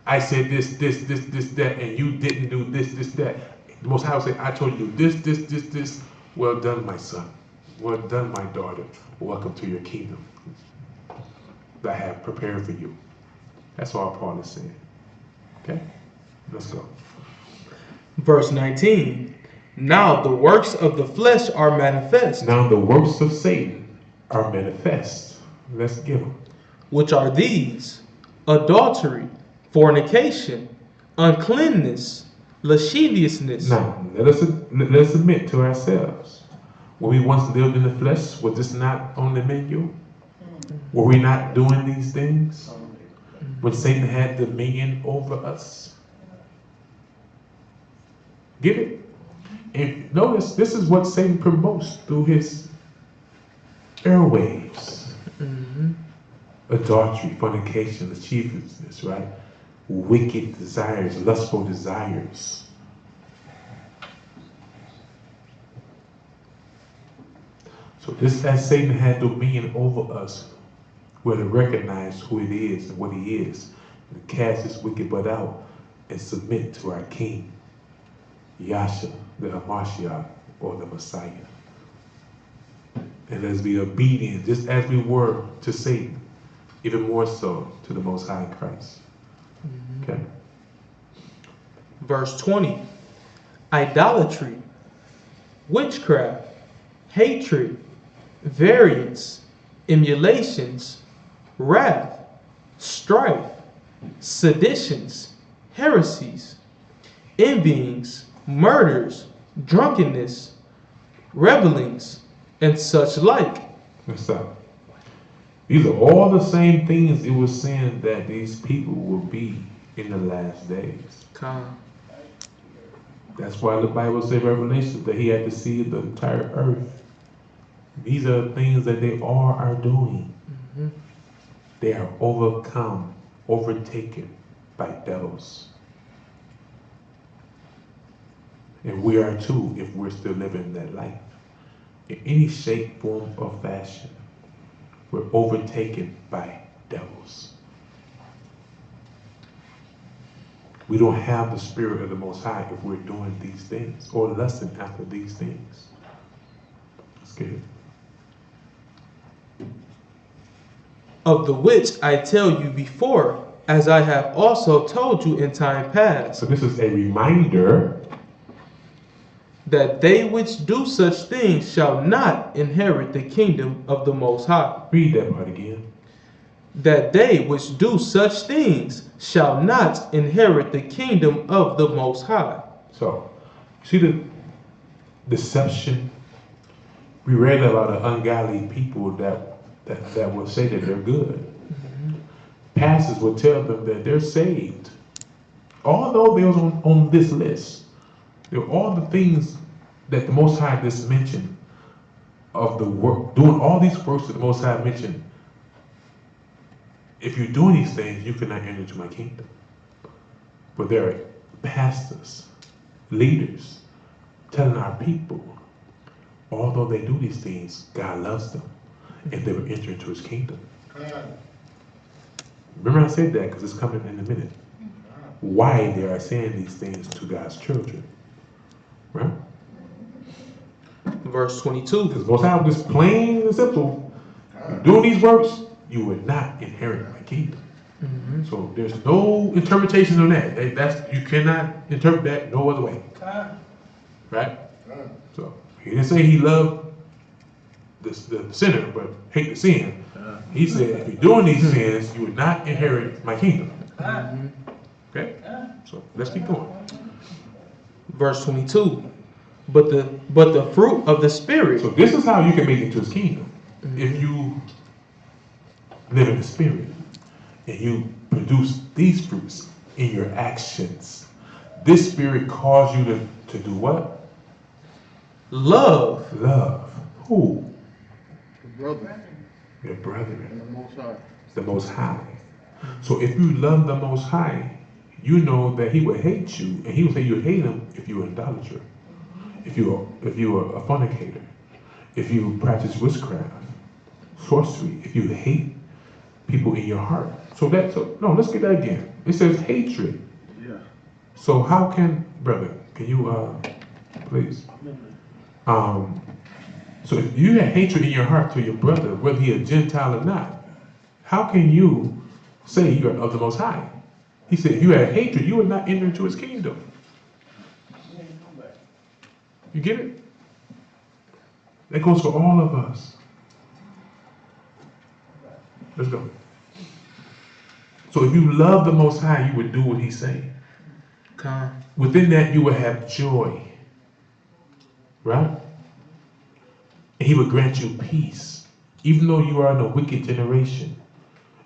I said this, that, and you didn't do this, that. The Most High will say, I told you this. Well done, my son. Well done, my daughter. Welcome to your kingdom that I have prepared for you. That's all Paul is saying. Okay? Let's go. Verse 19. Now the works of the flesh are manifest. Now the works of Satan are manifest. Let's give them. Which are these: adultery, fornication, uncleanness, lasciviousness. Now, let us admit to ourselves. When we once lived in the flesh, was this not on the menu? Were we not doing these things? When Satan had dominion over us? Get it? And notice, this is what Satan promotes through his airwaves. Adultery, fornication, lasciviousness, right? Wicked desires, lustful desires. So just as Satan had dominion over us, we're to recognize who it is and what he is, and cast his wicked butt out and submit to our King, Yasha, the Hamashiach, or the Messiah. And let's be obedient, just as we were to Satan, even more so to the Most High in Christ. Okay? Verse 20. Idolatry, witchcraft, hatred, variance, emulations, wrath, strife, seditions, heresies, envyings, murders, drunkenness, revelings, and such like. Let's stop. These are all the same things it was saying that these people will be in the last days. Come. That's why the Bible says in Revelation that he had to see the entire earth. These are the things that they are doing. Mm-hmm. They are overcome, overtaken by devils. And we are too, if we're still living that life. In any shape, form, or fashion, we're overtaken by devils. We don't have the Spirit of the Most High if we're doing these things or lusting after these things. Let's get it. Of the which I tell you before, as I have also told you in time past, So this is a reminder that they which do such things shall not inherit the kingdom of the Most High. Read that part again. That they which do such things shall not inherit the kingdom of the Most High. So, see the deception? We read about the ungodly people that will say that they're good. Mm-hmm. Pastors will tell them that they're saved. Although they was on this list, there are all the things that the Most High just mentioned of the work, doing all these works that the Most High mentioned. If you're doing these things, you cannot enter into my kingdom. But there are pastors, leaders, telling our people, although they do these things, God loves them, and they will enter into his kingdom. Remember I said that because it's coming in a minute. Why they are saying these things to God's children. Right? Verse 22. Because most time, just plain and simple, doing these works, you will not inherit my kingdom. Mm-hmm. So there's no interpretation on that. That's, you cannot interpret that no other way. Right? So he didn't say he loved the sinner, but hate the sin. He said, if you're doing these sins, you will not inherit my kingdom. Mm-hmm. Okay? So let's keep going. Verse 22. But the fruit of the Spirit. So this is how you can make it to his kingdom. If you live in the Spirit and you produce these fruits in your actions. This Spirit calls you to do what? Love. Love. Who? The brother Your brethren. and the Most High. The Most High. So if you love the Most High, you know that he will hate you, and he will say you hate him if you're an idolater, if you are a fornicator, if you practice witchcraft, sorcery, if you hate people in your heart. No, let's get that again. It says hatred. Yeah. So how can, brother, can you please? So if you have hatred in your heart to your brother, whether he a Gentile or not, how can you say you are of the Most High? He said, if you have hatred, you will not enter into his kingdom. You get it? That goes for all of us. Let's go. So if you love the Most High, you would do what he's saying. Come. Within that, you will have joy. Right? And he will grant you peace. Even though you are in a wicked generation,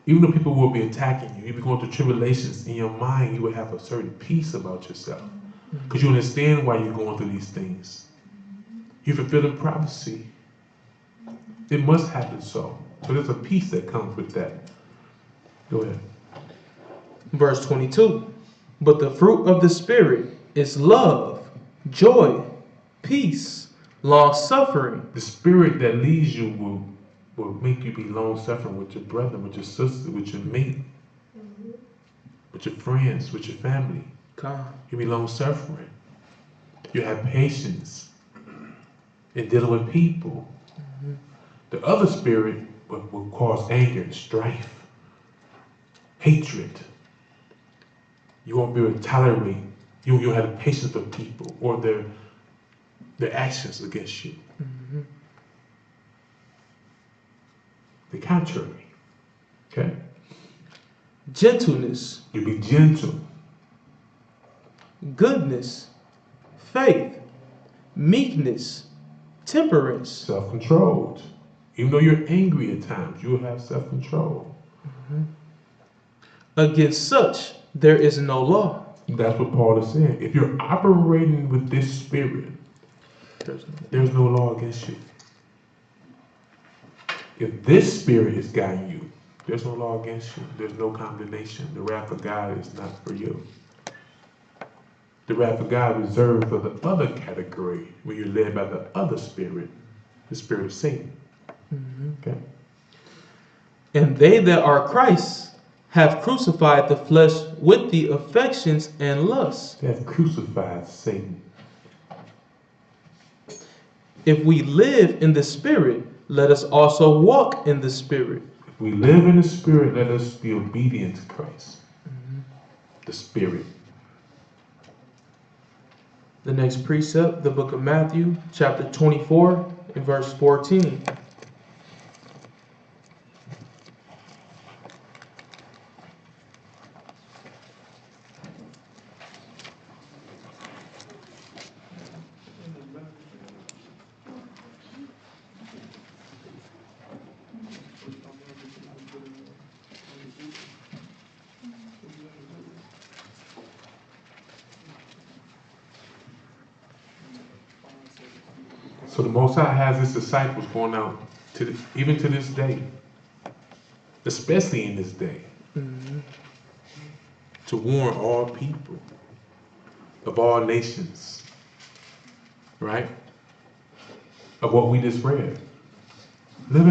even though people will be attacking you, you'll be going through tribulations, in your mind, you will have a certain peace about yourself. Because you understand why you're going through these things. You're fulfilling prophecy. It must happen so. So there's a peace that comes with that. Go ahead. Verse 22. But the fruit of the Spirit is love, joy, peace, long suffering, The spirit that leads you will make you be long suffering with your brother, with your sister, with your mate, with your friends, with your family. calm, You'll be long suffering. You have patience in dealing with people. The other spirit will cause anger, strife, hatred. You won't be able to tolerate. You won't have patience for people or their actions against you. The contrary. Okay? gentleness, You'll be gentle, goodness, faith, meekness, temperance. self-controlled. Even though you're angry at times, you'll have self-control. Against such there is no law. That's what Paul is saying. If you're operating with this spirit, there's no law against you. If this spirit is guiding you, there's no law against you. There's no condemnation. The wrath of God is not for you. The wrath of God is reserved for the other category when you're led by the other spirit, the spirit of Satan. Okay? And they that are Christ's have crucified the flesh with the affections and lusts. They have crucified Satan. If we live in the Spirit, let us also walk in the Spirit. If we live in the spirit, let us be obedient to Christ. The spirit. The next precept, the book of Matthew, chapter 24, and verse 14. So the Most High has his disciples going out even to this day, especially in this day, to warn all people of all nations, right? Of what we just read. Learn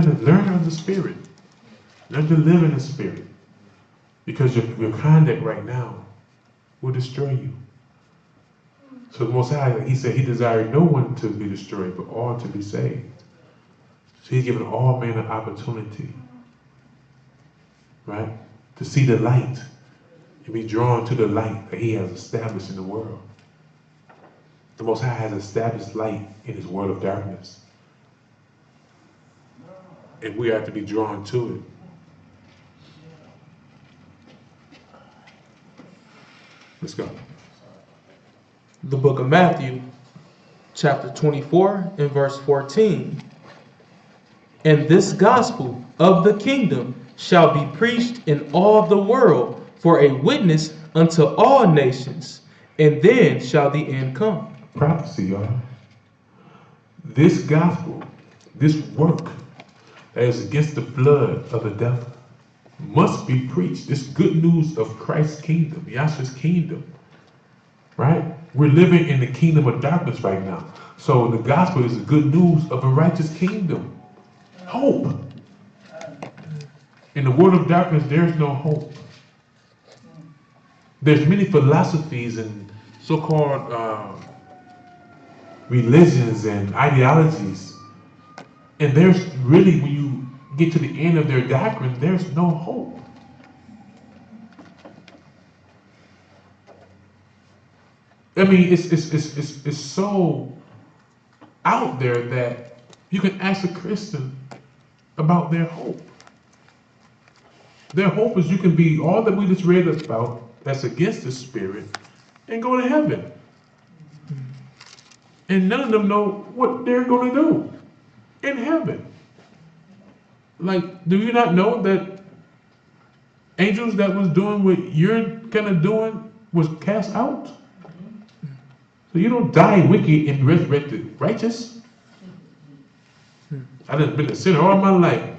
of the Spirit. Learn to live in the Spirit. Because your conduct right now will destroy you. So the Most High, he said he desired no one to be destroyed, but all to be saved. So he's given all men an opportunity, right? To see the light and be drawn to the light that he has established in the world. The Most High has established light in his world of darkness. And we have to be drawn to it. Let's go. The book of Matthew, chapter 24, and verse 14. And this gospel of the kingdom shall be preached in all the world for a witness unto all nations, and then shall the end come. Prophecy, y'all. This gospel, this work that is against the flood of the devil must be preached. This good news of Christ's kingdom, Yahshua's kingdom, right? We're living in the kingdom of darkness right now. So the gospel is the good news of a righteous kingdom. Hope. In the world of darkness, there's no hope. There's many philosophies and so-called religions and ideologies. And there's really, when you get to the end of their doctrine, there's no hope. I mean, it's so out there that you can ask a Christian about their hope. Their hope is you can be all that we just read about that's against the spirit and go to heaven. And none of them know what they're going to do in heaven. Like, do you not know that angels that was doing what you're kind of doing was cast out? So you don't die wicked and resurrected righteous. I done been a sinner all my life,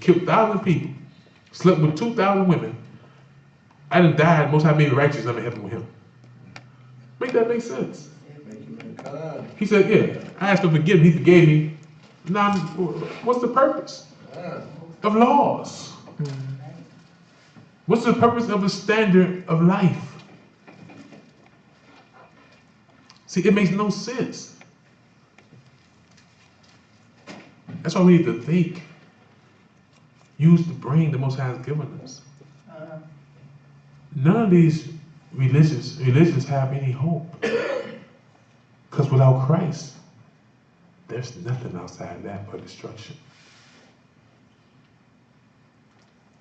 killed 1,000 people, slept with 2,000 women. I done died, most high made me righteous, I'm in heaven with him. Make that make sense? He said, yeah, I asked for forgiveness, he forgave me. Now, what's the purpose of laws? What's the purpose of a standard of life? See, it makes no sense. That's why we need to think. Use the brain the Most High has given us. None of these religions have any hope. Because without Christ, there's nothing outside that but destruction.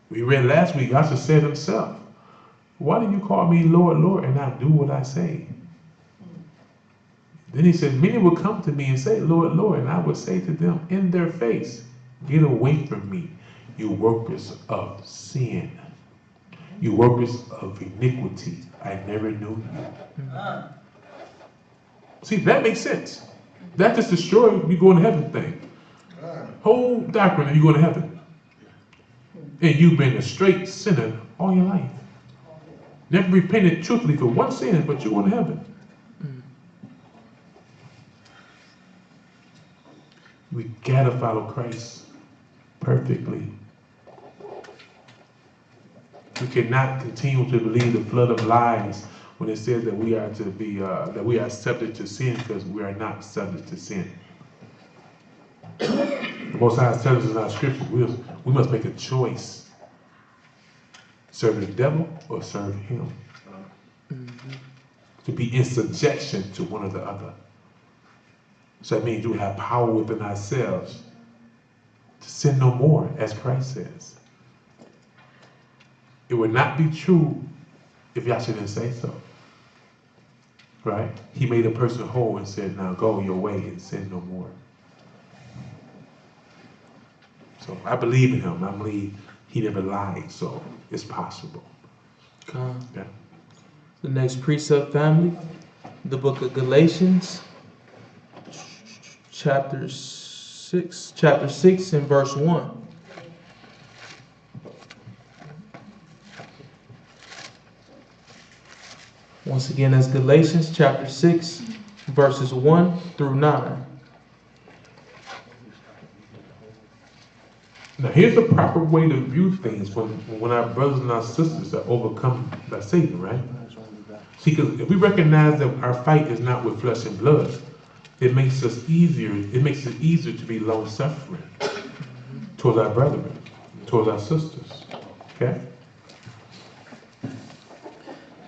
We read last week, God said himself, why do you call me Lord, Lord, and not do what I say? Then he said, many will come to me and say, Lord, Lord, and I would say to them in their face, get away from me, you workers of sin. You workers of iniquity. I never knew you. See, that makes sense. That just destroys you going to heaven thing. Whole doctrine of you going to heaven. And you've been a straight sinner all your life. Never repented truthfully for one sin, but you're going to heaven. We gotta follow Christ perfectly. We cannot continue to believe the flood of lies when it says that we are to be that we are subject to sin, because we are not subject to sin. The Most High tells us in our scripture, we must make a choice: serve the devil or serve him. To be in subjection to one or the other. So that means we have power within ourselves to sin no more, as Christ says. It would not be true if Yahshua didn't say so. Right? He made a person whole and said, now go your way and sin no more. So I believe in him. I believe he never lied, so it's possible. Okay. The next precept, family, the book of Galatians, chapter 6 and verse 1. Once again, that's Galatians chapter 6, verses 1 through 9. Now here's the proper way to view things when our brothers and our sisters are overcome by Satan, right? See, because if we recognize that our fight is not with flesh and blood, it makes it easier to be long-suffering towards our brethren, towards our sisters. Okay?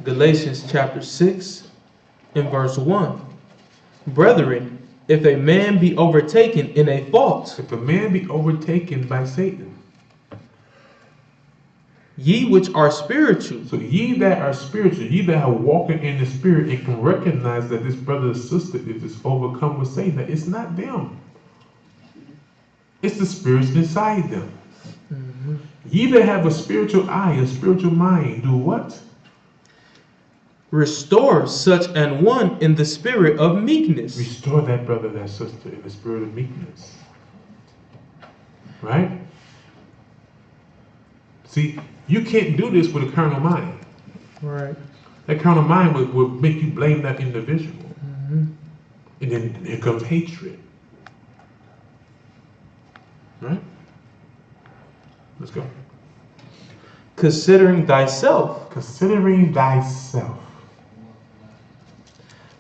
Galatians chapter 6 and verse 1. Brethren, if a man be overtaken in a fault, If a man be overtaken by Satan, ye which are spiritual, so ye that are spiritual, ye that are walking in the spirit and can recognize that this brother or sister is just overcome with Satan, that it's not them. It's the spirits inside them. Ye that have a spiritual eye, a spiritual mind, do what? restore such an one in the spirit of meekness. Restore that brother, that sister in the spirit of meekness. Right? See, you can't do this with a carnal mind. Right. That carnal mind will make you blame that individual. And then here comes hatred. Right? Let's go. Considering thyself, Considering thyself.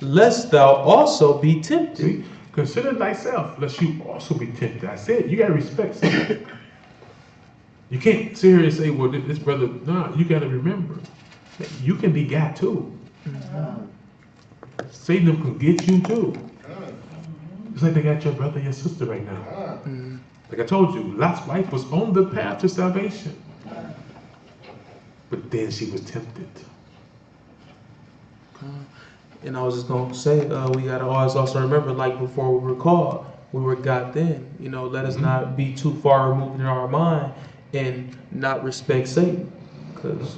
lest thou also be tempted. See? Consider thyself, lest you also be tempted. I said, you gotta respect something. You can't sit here and say, well, this brother, no, you gotta remember, that you can be got too. Satan can get you too. It's like they got your brother and your sister right now. Like I told you, Lot's wife was on the path to salvation. But then she was tempted. And I was just going to say, we got to always also remember, like before we were called, we were got then. You know, let us not be too far removed in our mind and not respect Satan. Because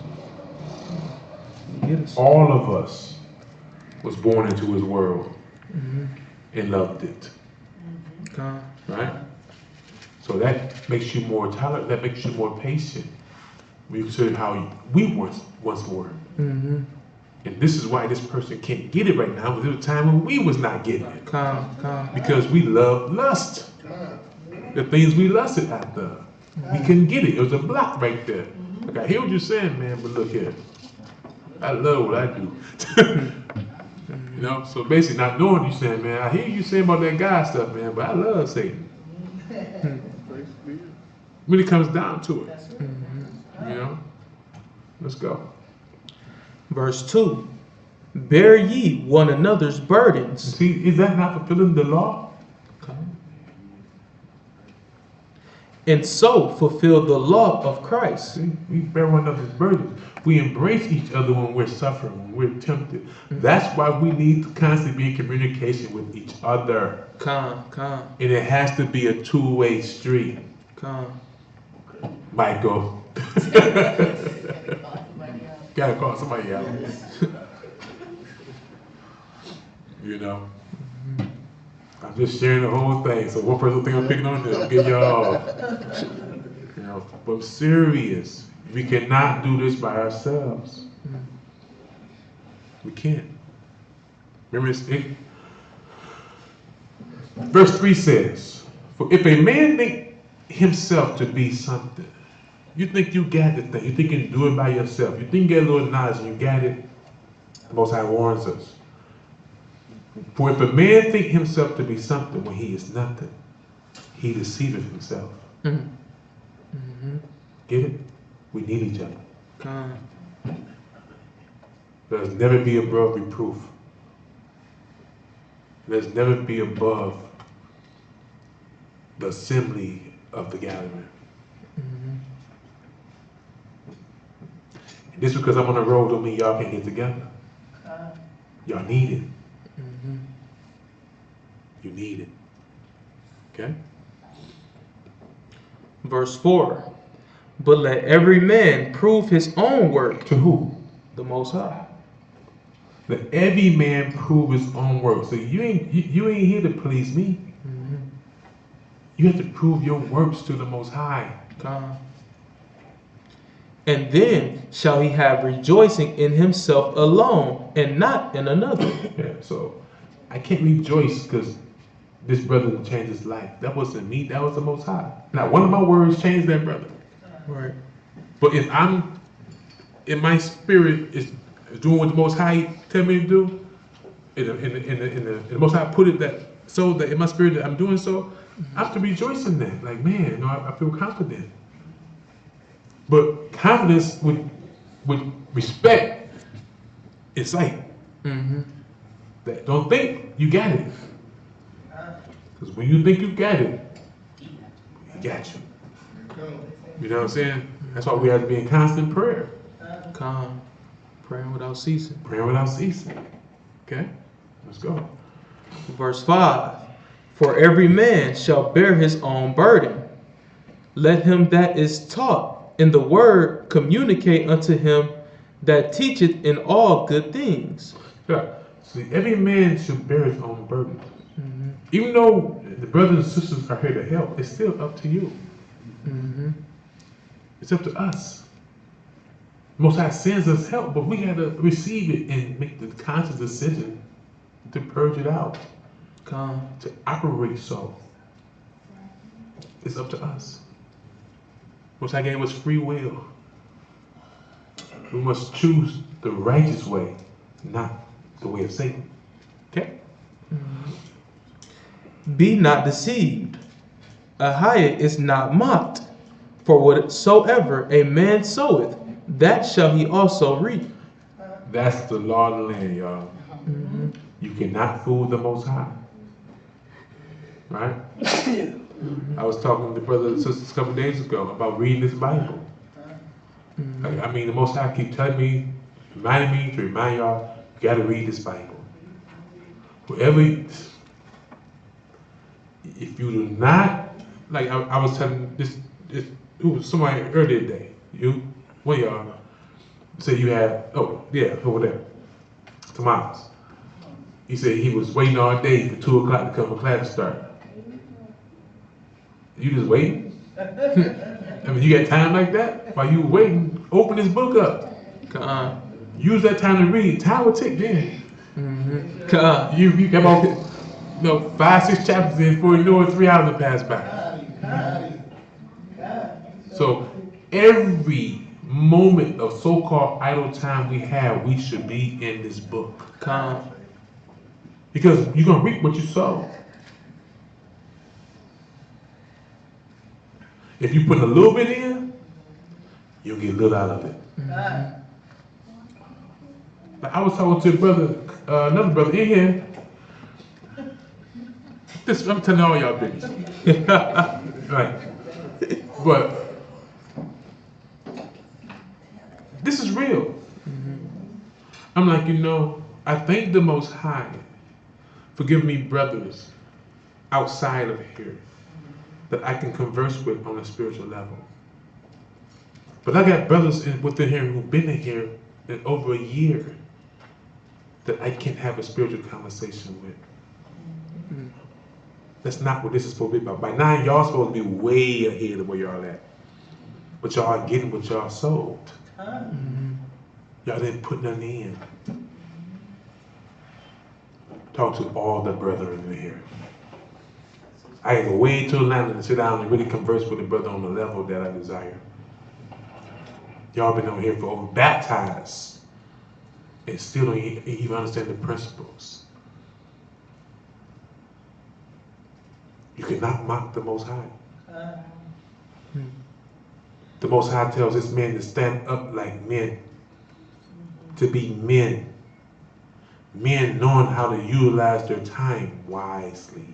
he get us. All of us was born into his world and loved it. Right? So that makes you more tolerant, that makes you more patient. We consider how we once were. And this is why this person can't get it right now, but there was a time when we was not getting it. Come. Because we love lust. The things we lusted after. We couldn't get it. It was a block right there. Like, I hear what you're saying, man, but look here. I love what I do. You know, so basically not knowing you saying, man, I hear you saying about that God stuff, man, but I love Satan. When it comes down to it. You know? Let's go. Verse 2. Bear ye one another's burdens. See, is that not fulfilling the law? And so fulfill the law of Christ. See, we bear one another's burdens. We embrace each other when we're suffering, when we're tempted. That's why we need to constantly be in communication with each other. Come. And it has to be a two-way street. Come. Michael. Gotta call somebody out. You know? I'm just sharing the whole thing. So one person think I'm picking on them, get y'all. You know, but I'm serious. We cannot do this by ourselves. We can't. Remember, verse 3 says, for if a man think himself to be something, you think you got the thing, you think you can do it by yourself, you think you get a little knowledge and you got it, the Most High warns us. For if a man think himself to be something when he is nothing, he deceiveth himself. Get it? We need each other. Come. Let us never be above reproof. Let us never be above the assembly of the gathering. And this because I'm on the road don't mean y'all can't get together. Y'all need it. You need it. Okay? Verse 4. But let every man prove his own work. To who? The Most High. Let every man prove his own work. So you ain't here to please me. You have to prove your works to the Most High. Come. And then shall he have rejoicing in himself alone and not in another. Yeah, so I can't rejoice because this brother changed his life. That wasn't me, that was the Most High. Now, one of my words changed that brother. Right. But if I'm, in my spirit, is doing what the Most High tell me to do, in the Most High put it that, so that in my spirit that I'm doing so, I have to rejoice in that. Like, man, you know, I feel confident. But confidence with respect, it's like, that don't think you got it. Because when you think you got it, he got you. You know what I'm saying? That's why we have to be in constant prayer. Come. Praying without ceasing. Praying without ceasing. Okay? Let's go. Verse 5. For every man shall bear his own burden. Let him that is taught in the word communicate unto him that teacheth in all good things. Yeah. See, every man should bear his own burden. Even though the brothers and sisters are here to help, it's still up to you. It's up to us. Most High sends us help, but we got to receive it and make the conscious decision to purge it out, Come. to operate so. It's up to us. Most High gave us free will. We must choose the righteous way, not the way of Satan. Okay? Be not deceived. Ahayah is not mocked. For whatsoever a man soweth, that shall he also reap. That's the law of the land, y'all. You cannot fool the Most High. Right? I was talking to brothers and sisters a couple days ago about reading this Bible. I mean, the Most High keep telling me, reminding me to remind y'all, you got to read this Bible. Whoever, if you do not, like I was telling this, it was somebody earlier today. One of y'all said you had, over there, Tomas. He said he was waiting all day for 2 o'clock to come for class to start. You just waiting? I mean, you got time like that? While you waiting, open this book up. use that time to read. Time will tick then. Con. You got about 5, 6 chapters in before you know it, 3 hours will pass by. So every moment of so-called idle time we have, we should be in this book. Con. Because you're going to reap what you sow. If you put a little bit in, you'll get a little out of it. Like I was talking to a brother, another brother in here. I'm telling all y'all business. Right. But this is real. I'm like, I thank the Most High for giving me brothers outside of here that I can converse with on a spiritual level. But I got brothers within here who've been in here in over a year that I can't have a spiritual conversation with. That's not what this is supposed to be about. By now, y'all supposed to be way ahead of where y'all at. But y'all are getting what y'all sold. Y'all didn't put nothing in. Talk to all the brethren in here. I can go way to Atlanta and sit down and really converse with a brother on the level that I desire. Y'all been over here for over baptized and still don't even understand the principles. You cannot mock the Most High. The Most High tells his men to stand up like men, to be men. Men knowing how to utilize their time wisely.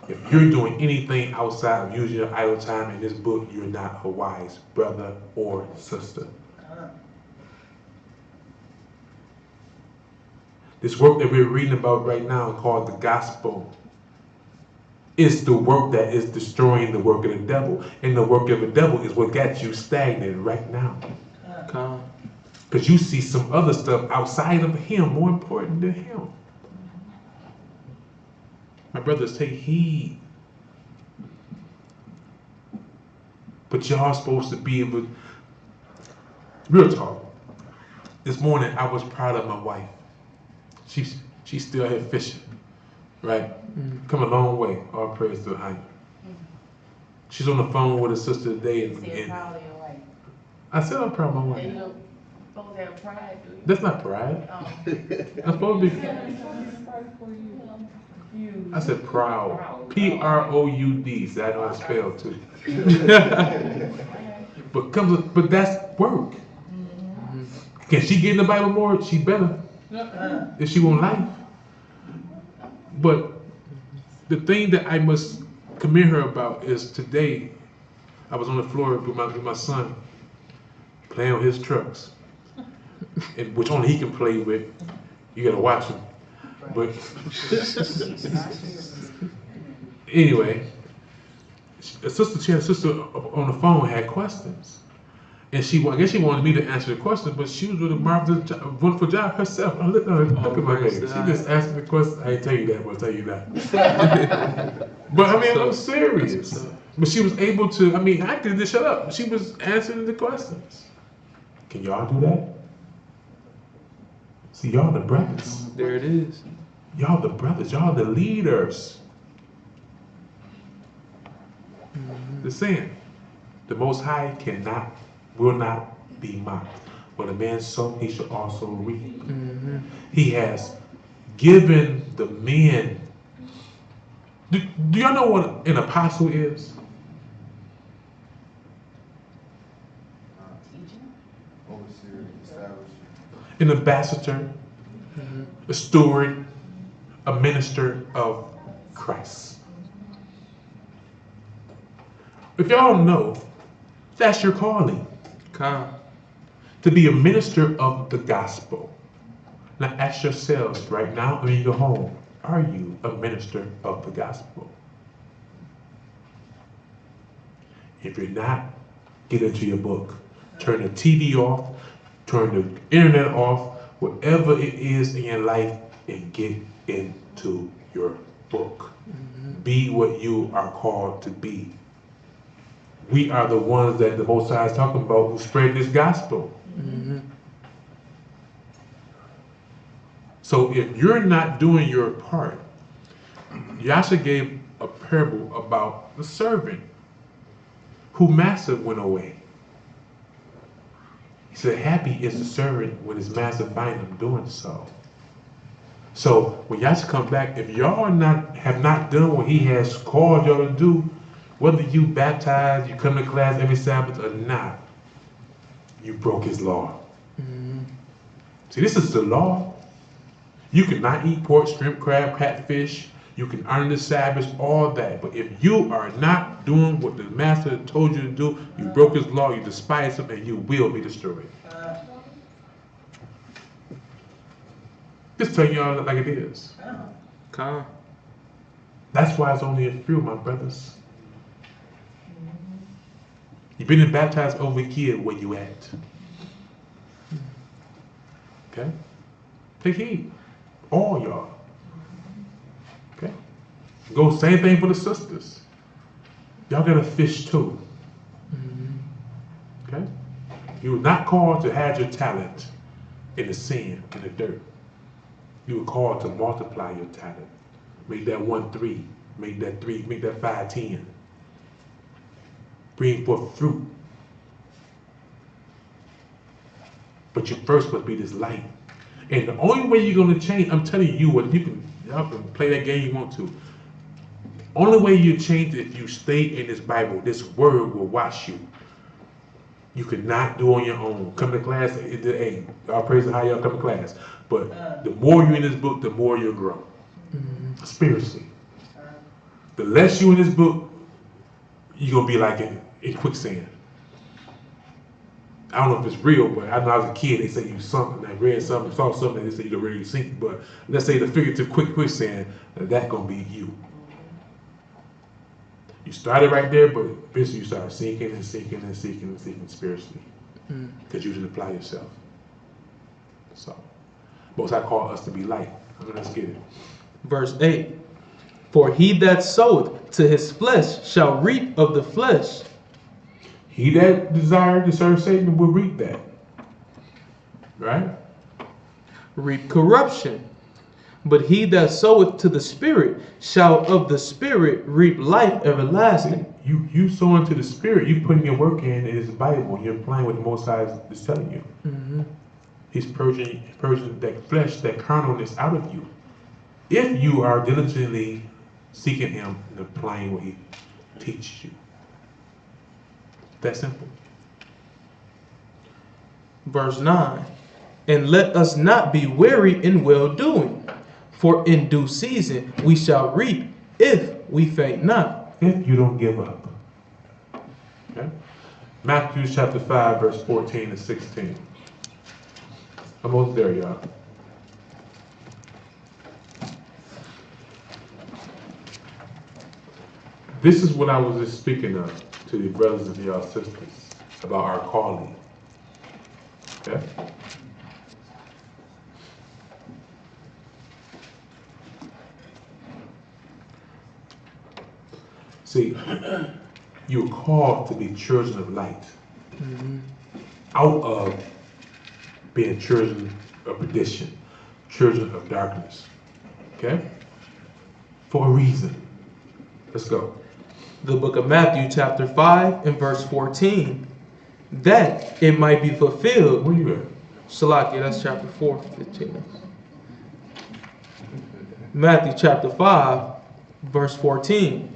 If you're doing anything outside of using your idle time in this book, you're not a wise brother or sister. This work that we're reading about right now called the gospel is the work that is destroying the work of the devil. And the work of the devil is what got you stagnant right now. Because you see some other stuff outside of him more important than him. My brothers, take heed. But y'all supposed to be able, real talk. This morning I was proud of my wife. She's still here fishing, right? Come a long way. All praise to Ahayah. She's on the phone with her sister today, and proud of your wife. I said I'm proud of my wife. And you don't supposed to have pride, do you? That's not pride. Oh. I'm supposed to be. I said proud. P-R-O-U-D. So I know how to spell too. But that's work. Can she get in the Bible more? She better. If she want life. But the thing that I must commend her about is today I was on the floor with my son playing with his trucks, and which only he can play with. You gotta watch him. But anyway, she had a sister on the phone had questions. And I guess she wanted me to answer the question, but she was doing a marvelous job, wonderful job herself. Look at my baby. She just asked me the question. I didn't tell you that, but I'll tell you that. But I mean, I'm serious. But she was able to, I could just shut up. She was answering the questions. Can y'all do that? See, y'all the brothers. There it is. Y'all the brothers. Y'all the leaders. The saying, the Most High will not be mocked. When a man sow, he should also reap. He has given the men. Do y'all know what an apostle is? Overseer, established. An ambassador, a steward, a minister of Christ. If y'all don't know, that's your calling. To be a minister of the gospel. Now ask yourselves right now when you go home, are you a minister of the gospel? If you're not, get into your book. Turn the TV off, turn the internet off, whatever it is in your life, and get into your book. Be what you are called to be. We are the ones that the Most High is talking about who spread this gospel. So if you're not doing your part, Yasha gave a parable about the servant who master went away. He said, happy is the servant when his master finds him doing so. So when Yasha come back, if y'all have not done what he has called y'all to do, whether you baptize, you come to class every Sabbath or not, you broke his law. See, this is the law. You cannot eat pork, shrimp, crab, catfish. You can honor the Sabbath, all that. But if you are not doing what the master told you to do, you broke his law, you despise him, and you will be destroyed. Just telling y'all like it is. Come. That's why it's only a few, my brothers. You've been baptized over here where you at. Okay? Take heed. All y'all. Okay? Go same thing for the sisters. Y'all gotta fish too. Okay? You were not called to have your talent in the sand, in the dirt. You were called to multiply your talent. Make that 1 3. Make that 3. Make that 5 10. Bring forth fruit. But you first must be this light. And the only way you're gonna change, I'm telling you what, y'all can play that game you want to. Only way you change it if you stay in this Bible. This word will wash you. You cannot do on your own. Come to class, hey, y'all praise the Ahayah, come to class. But the more you're in this book, the more you'll grow. Spiritually. The less you in this book, you're gonna be like in quicksand. I don't know if it's real, but I know I was a kid, they say you something, I read something, saw something, they say you can really sink. But let's say the figurative quicksand, that's gonna be you. You started right there, but eventually you start sinking and sinking and sinking and sinking spiritually. Because you didn't apply yourself. So, Most I call us to be light. Let's get it. Verse 8. For he that soweth to his flesh shall reap of the flesh. He that desire to serve Satan will reap that. Right? Reap corruption. But he that soweth to the Spirit shall of the Spirit reap life everlasting. You sow into the Spirit, you putting your work in, it is the Bible. You're applying what the Most High is telling you. He's purging that flesh, that carnalness out of you. If you are diligently seeking Him and applying what He teaches you. That simple. Verse 9. And let us not be weary in well-doing, for in due season we shall reap if we faint not. If you don't give up. Okay? Matthew chapter 5, verse 14 and 16. Almost there, y'all. This is what I was just speaking of to the brothers and y'all sisters about our calling. Okay? See, you're called to be children of light. Out of being children of perdition, children of darkness. Okay? For a reason. Let's go. The book of Matthew chapter 5 and verse 14. That it might be fulfilled. Where you at? Salakia, that's chapter 4, 15. Matthew chapter 5, verse 14.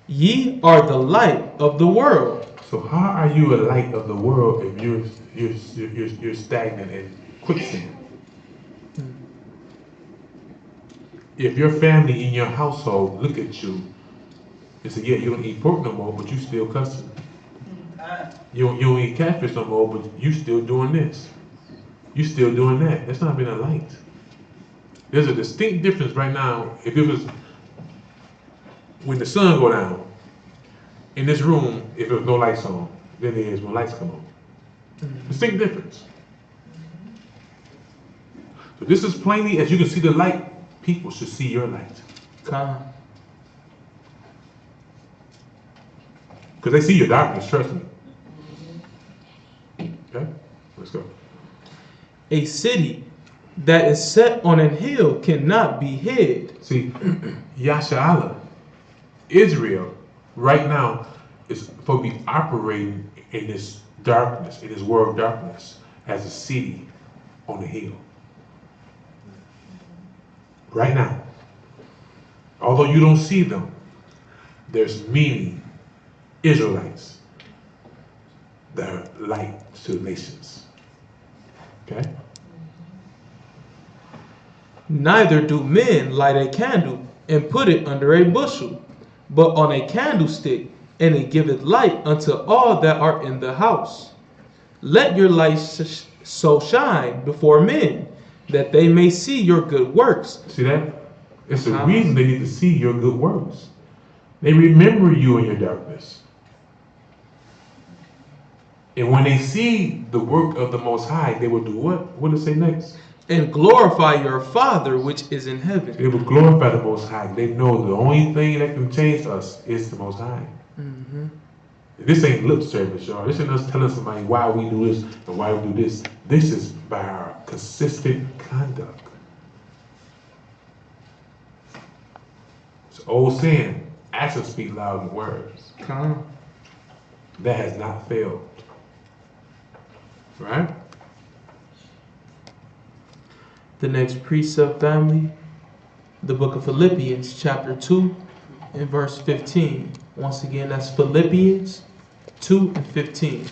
Ye are the light of the world. So how are you a light of the world if you're stagnant and quicksand? If your family in your household look at you and say, yeah, you don't eat pork no more, but you still cussing. You don't eat catfish no more, but you still doing this. You still doing that. That's not being a light. There's a distinct difference right now. If it was when the sun go down in this room, if there was no lights on, than there is when lights come on. Distinct difference. So this is plainly, as you can see the light, people should see your light. Come. Because they see your darkness, trust me. Okay? Let's go. A city that is set on an hill cannot be hid. See, Yasha'Allah, Israel, right now, is supposed to be operating in this darkness, in this world of darkness, as a city on the hill. Right now. Although you don't see them, there's many Israelites that are light to the nations. Okay? Neither do men light a candle and put it under a bushel, but on a candlestick, and it giveth light unto all that are in the house. Let your light so shine before men, that they may see your good works. See that? It's the reason they need to see your good works. They remember you in your darkness. And when they see the work of the Most High, they will do what? What does it say next? And glorify your Father which is in heaven. They will glorify the Most High. They know the only thing that can change us is the Most High. Mm-hmm. This ain't lip service, y'all. This ain't us telling somebody why we do this and why we do this. This is by our consistent conduct. It's an old saying, actions speak louder than words. That has not failed. Right? The next precept, family, the book of Philippians, chapter 2, and verse 15. Once again, that's Philippians 2 and 15.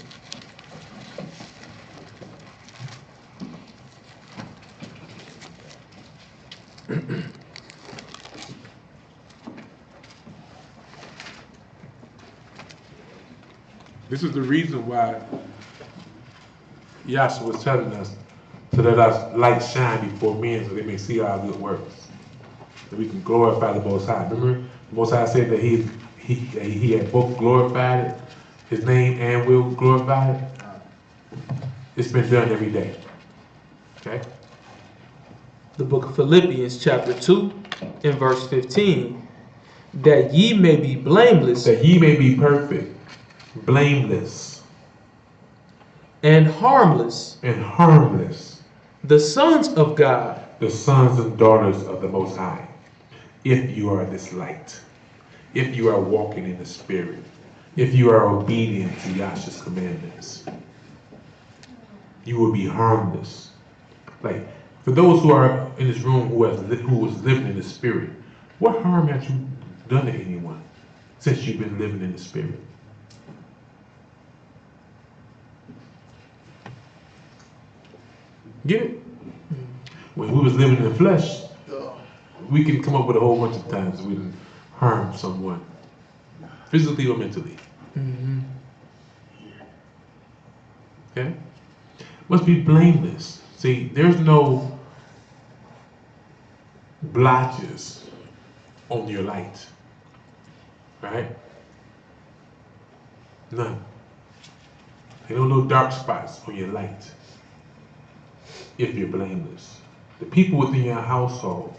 This is the reason why Yahshua was telling us to let our light shine before men so they may see our good works. So we can glorify the Most High. Remember, the Most High said that he had both glorified it, his name, and will glorify it. It's been done every day. Okay? The book of Philippians, chapter 2, and verse 15. That ye may be blameless. That ye may be perfect, blameless, and harmless. and harmless, The sons of God. the sons and daughters of the Most High, if you are this light, if you are walking in the Spirit, if you are obedient to Yahshua's commandments, you will be harmless. Like, for those who are in this room who was living in the Spirit, what harm have you done to anyone since you've been living in the Spirit? Get it? When we was living in the flesh, we can come up with a whole bunch of times we didn't harm someone, physically or mentally. Mm-hmm. Okay? Must be blameless. See, there's no blotches on your light. Right? None. There are no dark spots on your light if you're blameless. The people within your household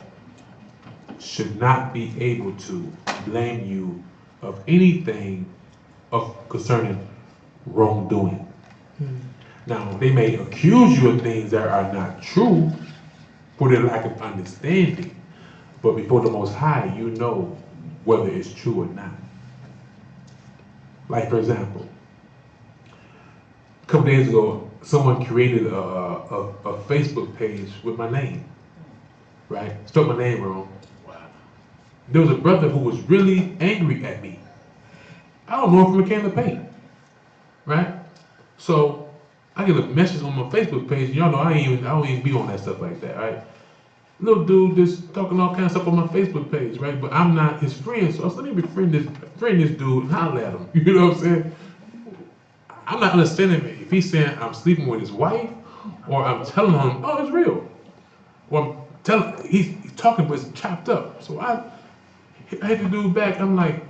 should not be able to blame you of anything concerning wrongdoing. Now, they may accuse you of things that are not true for their lack of understanding, but before the Most High, you know whether it's true or not. Like, for example, a couple days ago, someone created a Facebook page with my name, right? Spelled my name wrong. There was a brother who was really angry at me. I don't know if it came to paint, right? So I get a message on my Facebook page. Y'all know I don't even be on that stuff like that, right? Little dude just talking all kinds of stuff on my Facebook page, right? But I'm not his friend, so I said, let me befriend this dude and holler at him. You know what I'm saying? I'm not understanding if he's saying I'm sleeping with his wife, or I'm telling him, oh, it's real. Or I'm telling he's talking, but it's chopped up. So I hit the dude back. I'm like,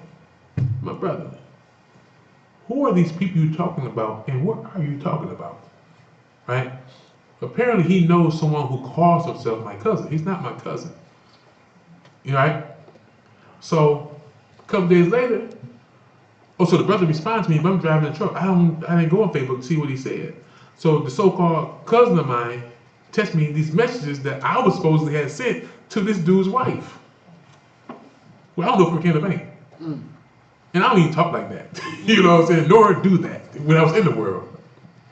my brother, who are these people you're talking about, and what are you talking about? Right? Apparently he knows someone who calls himself my cousin. He's not my cousin. You know, right? So a couple days later, so the brother responds to me, but I'm driving the truck. I didn't go on Facebook to see what he said. So the so-called cousin of mine text me these messages that I was supposedly had sent to this dude's wife. Well, I don't know if we came to bank. And I don't even talk like that. You know what I'm saying? Nor do that when I was in the world.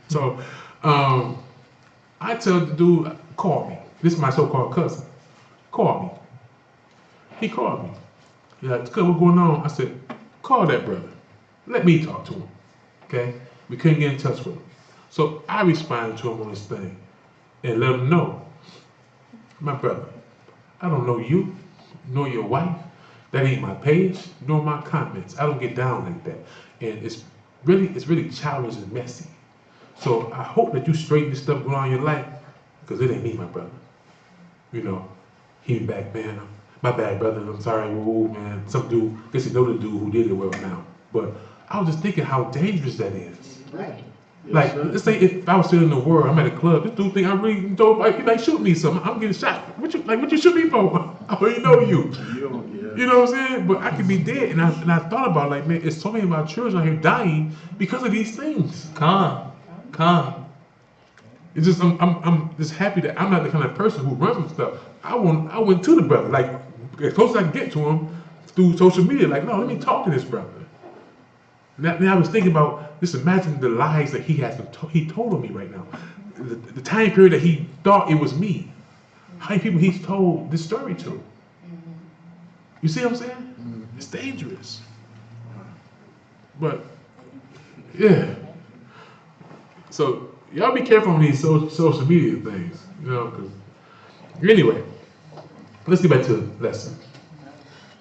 So I tell the dude, call me. This is my so-called cousin. Call me. He called me. He's like, what's going on? I said, call that brother. Let me talk to him. Okay? We couldn't get in touch with him. So I responded to him on his thing and let him know, my brother, I don't know you, nor your wife. That ain't my page, nor my comments. I don't get down like that. And it's really childish and messy. So I hope that you straighten this stuff going on in your life, because it ain't me, my brother. You know, he back, man. My bad, brother. I'm sorry, woo, man. Some dude, I guess you know the dude who did it well now. But I was just thinking how dangerous that is. Right. Like, let's say if I was sitting in the world, I'm at a club, this dude think I'm really dope, like shoot me something. I'm getting shot. What you shoot me for? I already know you. You know what I'm saying? But I could be dead. And I thought about, like, man, it's so many of our children out here dying because of these things. Calm. It's just I'm just happy that I'm not the kind of person who runs with stuff. I went to the brother, like as close as I can get to him through social media. Like, no, let me talk to this brother. Now I was thinking about just imagine the lies that he told on me right now. The time period that he thought it was me. How many people he's told this story to? You see what I'm saying? It's dangerous. But yeah. So y'all be careful on these social media things, you know. Cause anyway, let's get back to the lesson.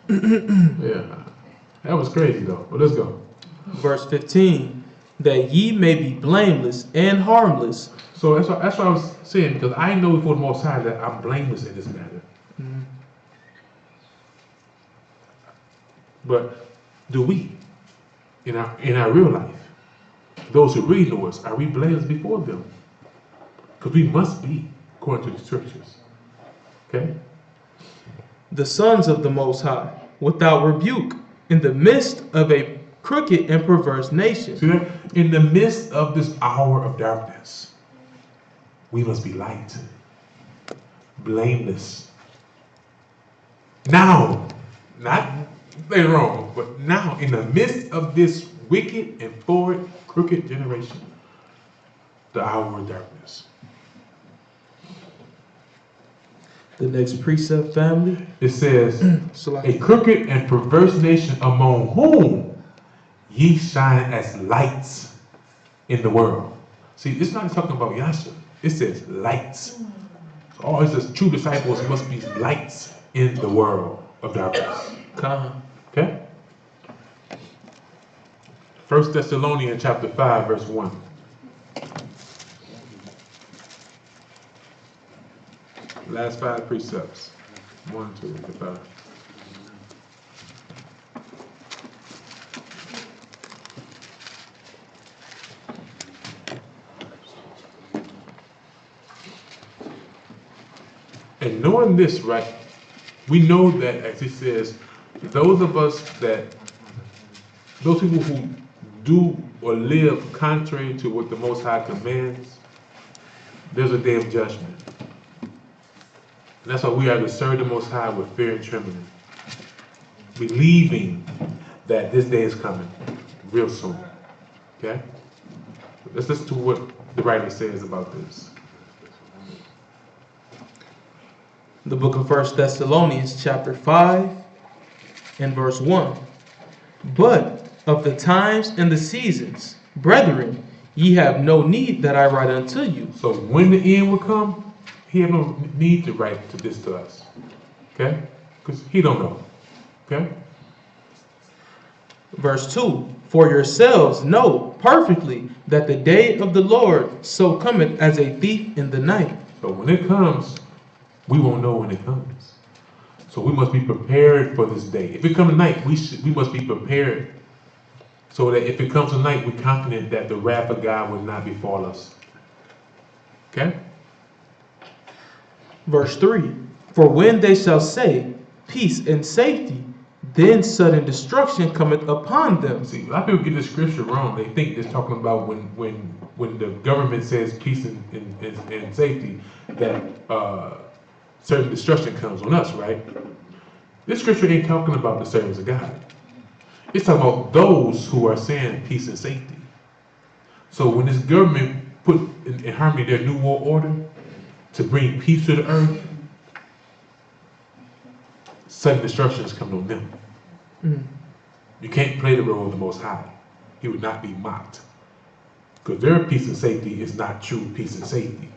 Yeah, that was crazy though. But let's go. Verse 15, that ye may be blameless and harmless. So that's what I was saying, because I know before the Most High that I'm blameless in this matter. But do we, in our real life, those who really know us, are we blameless before them? Because we must be, according to the scriptures. Okay? The sons of the Most High, without rebuke, in the midst of a crooked and perverse nation. See that? In the midst of this hour of darkness, we must be light, blameless. Now, not later on, but now, in the midst of this wicked and forward, crooked generation, the hour of darkness. The next precept, family. It says, a crooked and perverse nation among whom ye shine as lights in the world. See, it's not talking about Yasha. It says lights. So all it says true disciples must be lights in the world of darkness. Okay? 1 Thessalonians chapter 5, verse 1. Last 5 precepts. 1, 2, 3, 5. And knowing this, right, we know that, as he says, those people who do or live contrary to what the Most High commands, there's a day of judgment. And that's why we are to serve the Most High with fear and trembling, believing that this day is coming real soon. Okay? Let's listen to what the writer says about this. The book of 1 Thessalonians chapter 5 and verse 1. But of the times and the seasons, brethren, ye have no need that I write unto you. So when the end will come, he have no need to write this to us. Okay? Because he don't know. Okay? Verse 2. For yourselves know perfectly that the day of the Lord so cometh as a thief in the night. So when it comes, we won't know when it comes. So we must be prepared for this day. If it comes tonight, we must be prepared. So that if it comes tonight, we're confident that the wrath of God will not befall us. Okay? Verse 3. For when they shall say, peace and safety, then sudden destruction cometh upon them. See, a lot of people get this scripture wrong. They think it's talking about when the government says peace and safety, that certain destruction comes on us, right? This scripture ain't talking about the servants of God. It's talking about those who are saying peace and safety. So when this government put in harmony their new world order to bring peace to the earth, sudden destruction is coming on them. You can't play the role of the Most High. He would not be mocked. Because their peace and safety is not true peace and safety.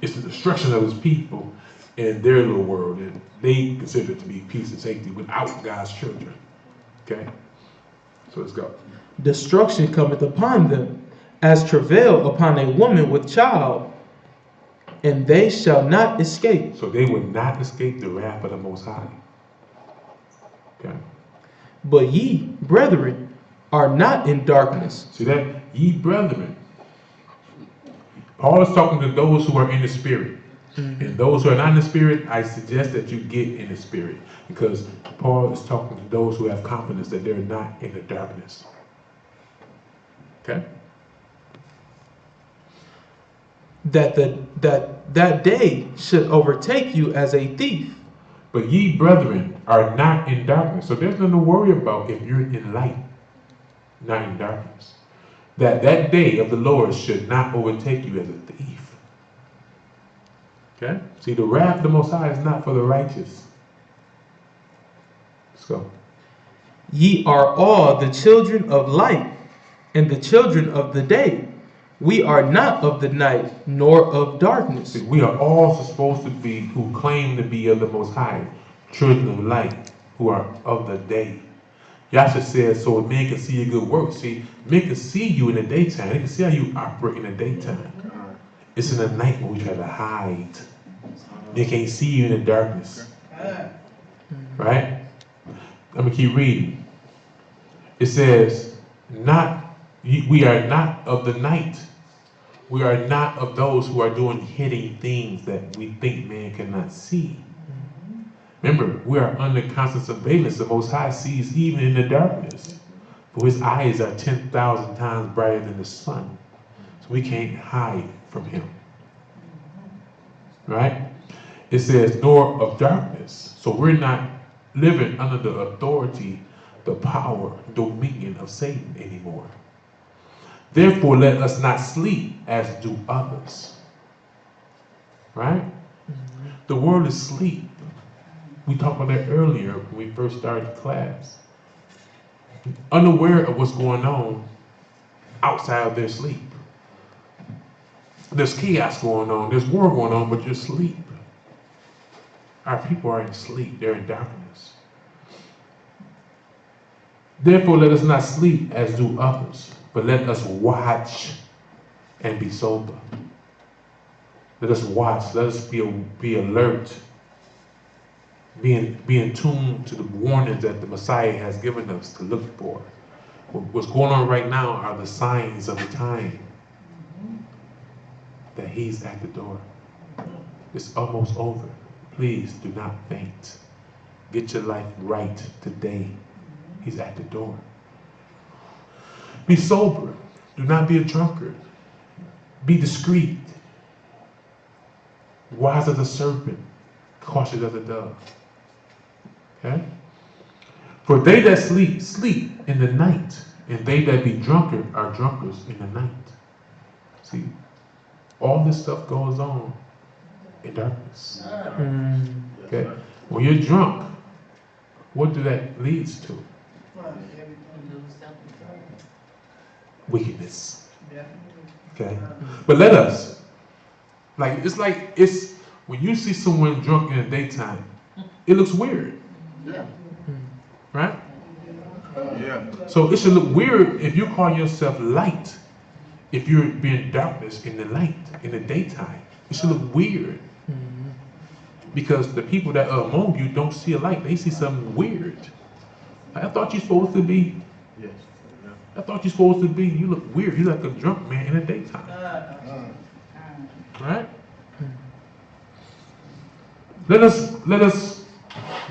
It's the destruction of his people and their little world that they consider to be peace and safety without God's children. Okay? So let's go. Destruction cometh upon them, as travail upon a woman with child, and they shall not escape. So they would not escape the wrath of the Most High. Okay? But ye, brethren, are not in darkness. See that? Ye brethren. Paul is talking to those who are in the spirit. And those who are not in the spirit, I suggest that you get in the spirit. Because Paul is talking to those who have confidence that they're not in the darkness. Okay? That day should overtake you as a thief. But ye brethren are not in darkness. So there's nothing to worry about if you're in light, not in darkness. That day of the Lord should not overtake you as a thief. Okay? See, the wrath of the Most High is not for the righteous. Let's go. Ye are all the children of light and the children of the day. We are not of the night nor of darkness. See, we are all supposed to be, who claim to be of the Most High, children of light, who are of the day. Yasha says, so men can see your good works. See, men can see you in the daytime. They can see how you operate in the daytime. It's in the night when we try to hide. They can't see you in the darkness. Right? Let me keep reading. It says, we are not of the night. We are not of those who are doing hidden things that we think man cannot see. Remember, we are under constant surveillance. The Most High sees even in the darkness. For his eyes are 10,000 times brighter than the sun. So we can't hide from him. Right? It says, nor of darkness. So we're not living under the authority, the power, dominion of Satan anymore. Therefore, let us not sleep as do others. Right? The world is asleep. We talked about that earlier when we first started class. Unaware of what's going on outside of their sleep. There's chaos going on. There's war going on, but you're asleep. Our people are in sleep. They're in darkness. Therefore, let us not sleep as do others, but let us watch and be sober. Let us watch. Let us be alert. Be in tune to the warnings that the Messiah has given us to look for. What's going on right now are the signs of the time that he's at the door. It's almost over. Please do not faint. Get your life right today. He's at the door. Be sober. Do not be a drunkard. Be discreet. Wise as a serpent. Cautious as a dove. Okay? For they that sleep, sleep in the night. And they that be drunkard are drunkards in the night. See, all this stuff goes on in darkness. Okay? When you're drunk, what do that leads to? Wickedness. Okay? But let us, it's when you see someone drunk in the daytime, it looks weird. Yeah. Right? Yeah. So it should look weird if you call yourself light. If you're being darkness in the light, in the daytime, it should look weird. Because the people that are among you don't see a light. They see something weird. I thought you're supposed to be. Yes. Yeah. I thought you're supposed to be. You look weird. You're like a drunk man in the daytime. Right? Let us,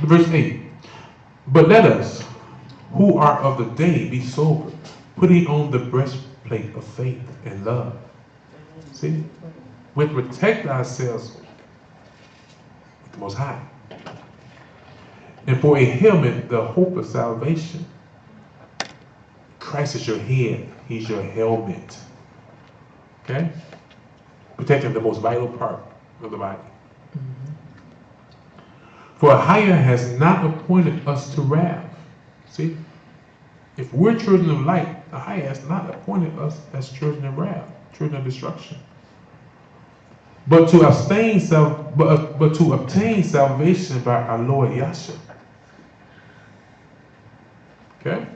verse 8. But let us, who are of the day, be sober, putting on the breastplate of faith and love. See? We protect ourselves with the Most High. And for a helmet, the hope of salvation. Christ is your head. He's your helmet. Okay? Protecting the most vital part of the body. For Ahayah has not appointed us to wrath. See? If we're children of light, Ahayah has not appointed us as children of wrath, children of destruction. But to abstain but to obtain salvation by our Lord Yahshua. Okay?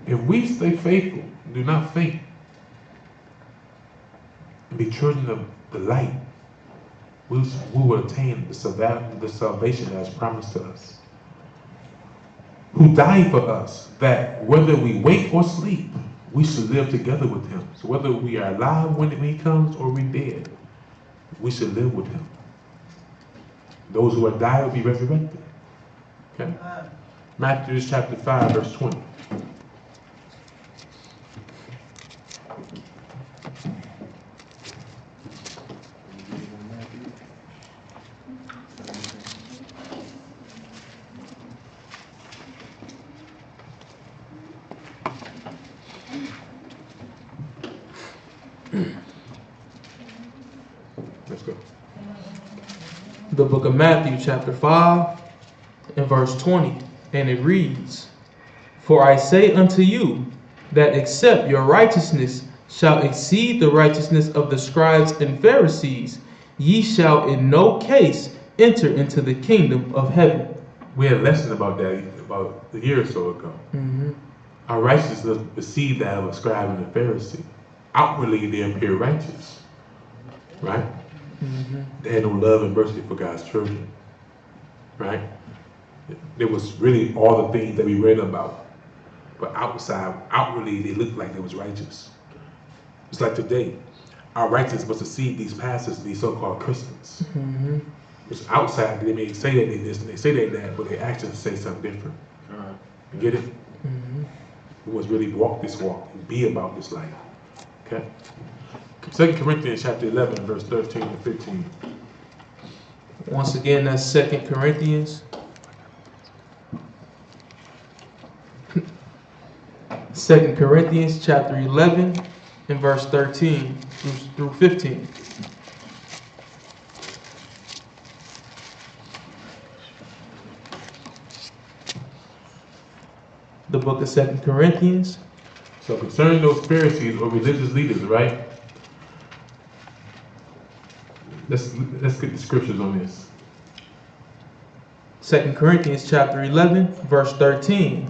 If we stay faithful, do not faint, and be children of the light, we will attain the salvation that is promised to us. Who died for us, that whether we wake or sleep, we should live together with him. So whether we are alive when he comes or we dead, we should live with him. Those who are died will be resurrected. Okay? Matthew chapter 5, verse 20. Let's go. The book of Matthew, chapter 5, and verse 20. And it reads, For I say unto you, that except your righteousness shall exceed the righteousness of the scribes and Pharisees, ye shall in no case enter into the kingdom of heaven. We had a lesson about that about a year or so ago. Our righteousness exceeds that of a scribe and a Pharisee. Outwardly, they appear righteous, right? They had no love and mercy for God's children, right? It was really all the things that we read about, but outwardly, they looked like they was righteous. It's like today, our righteousness must exceed these pastors, these so-called Christians. Which outside, they may say that they this and they say that, but their actions say something different. You get it? We must really walk this walk and be about this life. Okay? 2 Corinthians chapter 11, verse 13 and 15. Once again, that's 2 Corinthians. 2 Corinthians chapter 11 and verse 13 through 15. The book of 2 Corinthians. So concerning those Pharisees or religious leaders, right? Let's get the scriptures on this. 2 Corinthians chapter 11, verse 13.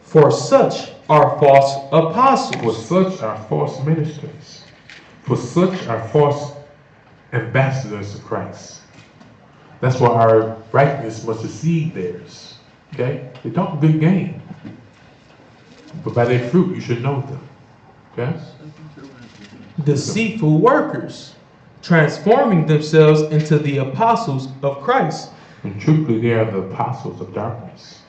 For such are false For apostles. such are false ministers. For such are false ambassadors of Christ. That's why our righteousness must exceed theirs. Okay? They talk a good game. But by their fruit you should know them. Okay? Deceitful workers, transforming themselves into the apostles of Christ. And truthfully they are the apostles of darkness.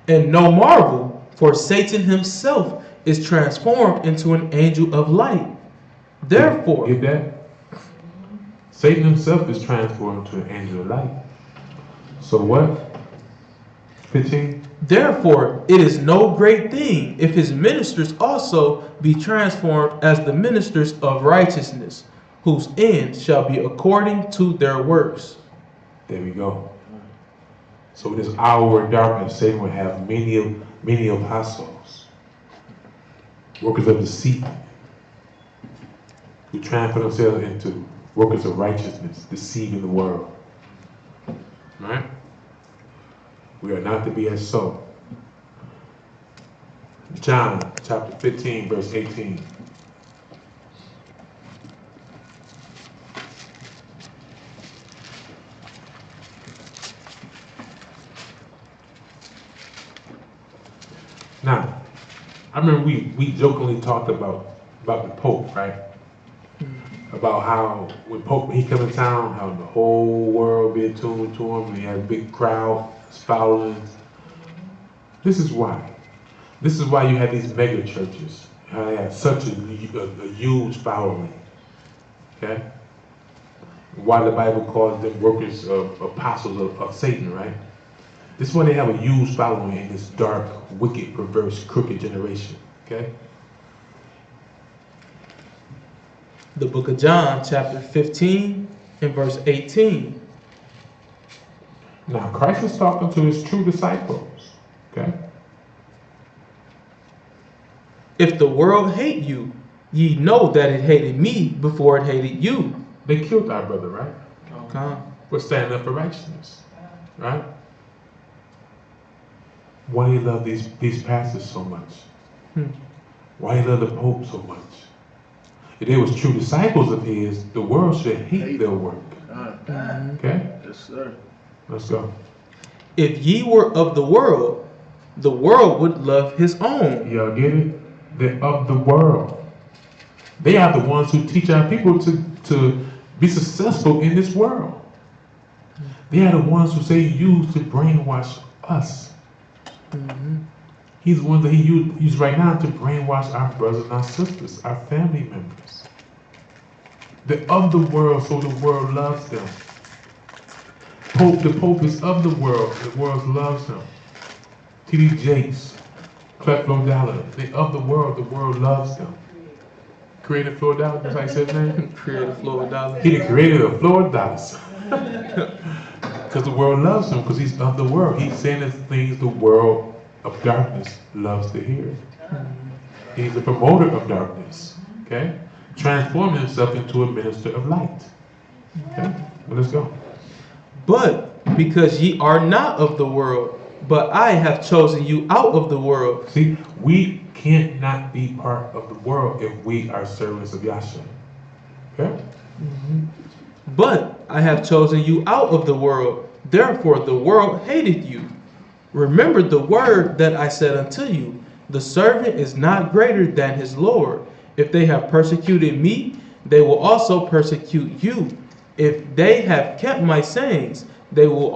And no marvel, for Satan himself is transformed into an angel of light. Therefore, Get that? Satan himself is transformed to an angel of light. So what? 15? therefore it is no great thing if his ministers also be transformed as the ministers of righteousness, whose end shall be according to their works. There we go. So in this hour of darkness, Satan will have many apostles, workers of deceit, who transfer themselves into workers of righteousness, deceiving the world. Right? We are not to be as so. John chapter 15, verse 18. Now, I remember we jokingly talked about the Pope, right? About how when he come in town, how the whole world be attuned to him, and he had a big crowd It's following. This is why. This is why you have these mega churches. How they have such a huge following. Okay? Why the Bible calls them workers of apostles of Satan, right? This is why they have a huge following in this dark, wicked, perverse, crooked generation. Okay? The book of John, chapter 15 and verse 18. Now Christ is talking to his true disciples. Okay? If the world hate you, ye know that it hated me before it hated you. They killed our brother, right? Okay. For standing up for righteousness. Right? Why do you love these pastors so much? Why do you love the Pope so much? If they was true disciples of his, the world should hate their work. Okay? Yes, sir. Let's go. If ye were of the world would love his own. Y'all get it? They're of the world. They are the ones who teach our people to be successful in this world. They are the ones who say use to brainwash us. He's the one that he used right now to brainwash our brothers and our sisters, our family members. They're of the world, so the world loves them. The Pope is of the world loves him. T.D. Jakes, Creflo Dollar, they're of the world loves them. Creator Floyd Dollar, that's how he says his name? Creator Floyd Dollar. He the creator of Floyd Dollars. Because the world loves him, because he's of the world. He's saying the things the world of darkness loves to hear. He's a promoter of darkness. Okay? Transforming himself into a minister of light. Okay? Well, let's go. But because ye are not of the world, but I have chosen you out of the world. See, we can't not be part of the world if we are servants of Yahshua. Okay? But I have chosen you out of the world, therefore the world hated you. Remember the word that I said unto you, the servant is not greater than his Lord. If they have persecuted me, they will also persecute you. If they have kept my sayings, they will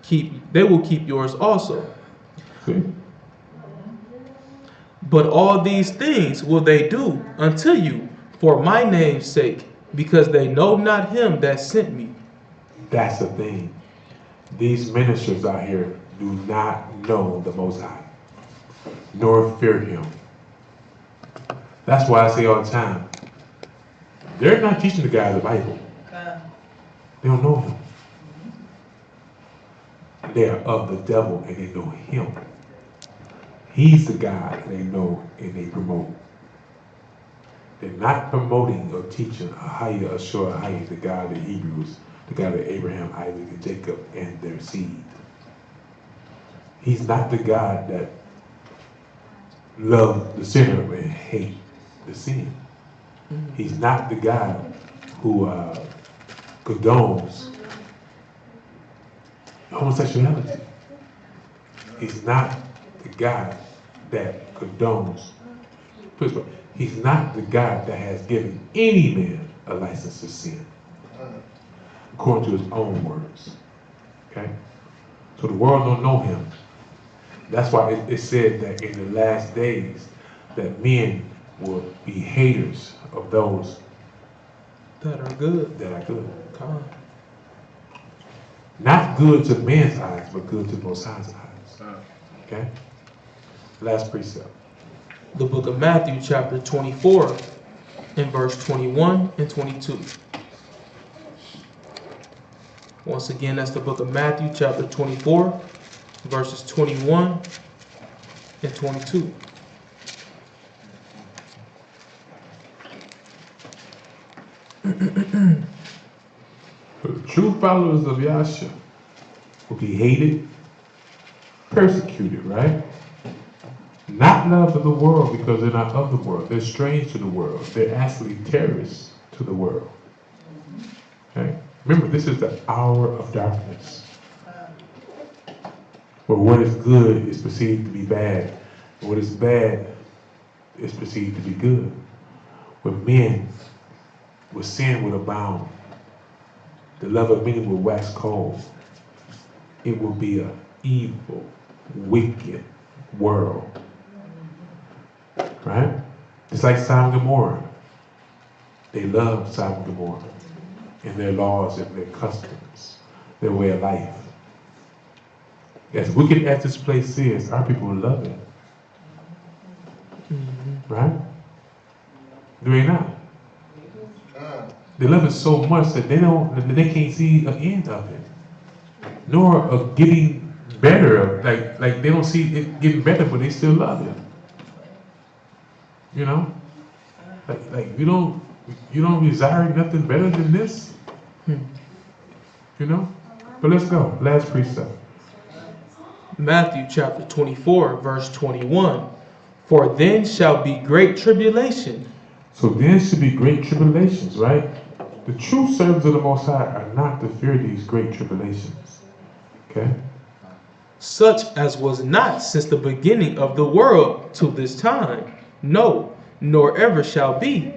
keep yours also. See? But all these things will they do unto you for my name's sake, because they know not him that sent me. That's the thing. These ministers out here do not know the Most High, nor fear him. That's why I say all the time, they're not teaching the guy the Bible. They don't know him. They are of the devil and they know him. He's the God they know and they promote. They're not promoting or teaching Ahayah, Ahayah, the God of the Hebrews, the God of Abraham, Isaac, and Jacob, and their seed. He's not the God that loves the sinner and hate the sin. He's not the God who condones homosexuality. He's not the God that condones. He's not the God that has given any man a license to sin, according to his own words. Okay? So the world don't know him. That's why it said that in the last days that men will be haters of those That are good. that are good. Come. Not good to man's eyes, but good to Most High's eyes. Okay? Last precept. The book of Matthew, chapter 24, and verse 21 and 22. Once again, that's the book of Matthew, chapter 24, verses 21 and 22. The true followers of Yahshua will be hated, persecuted, right? Not loved of the world because they're not of the world. They're strange to the world. They're actually terrorists to the world. Okay? Remember, this is the hour of darkness, where what is good is perceived to be bad, and what is bad is perceived to be good. Where men, where sin would abound, the love of many will wax cold. it will be an evil, wicked world. Right? It's like Sodom and Gomorrah. They love Sodom and Gomorrah and their laws and their customs, their way of life. As wicked as this place is, our people love it. Right? Do they not? They love it so much that they can't see an end of it, nor of getting better. Like they don't see it getting better, but they still love it. You know, like you don't desire nothing better than this. You know, but let's go. Last precept. Matthew chapter 24, verse 21. For then shall be great tribulation. So then should be great tribulations, right? The true servants of the Most High are not to fear these great tribulations. Okay? Such as was not since the beginning of the world to this time. No, nor ever shall be.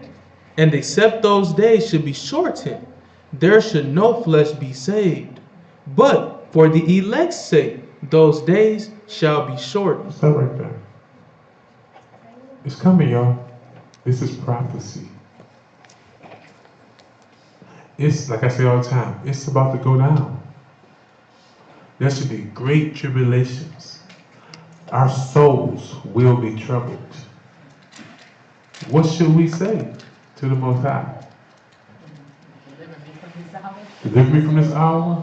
And except those days should be shortened, there should no flesh be saved. But for the elect's sake, those days shall be shortened. Stop right there. It's coming, y'all. This is prophecy. It's, like I say all the time, it's about to go down. There should be great tribulations. Our souls will be troubled. What should we say to the Most High? Deliver me from this hour?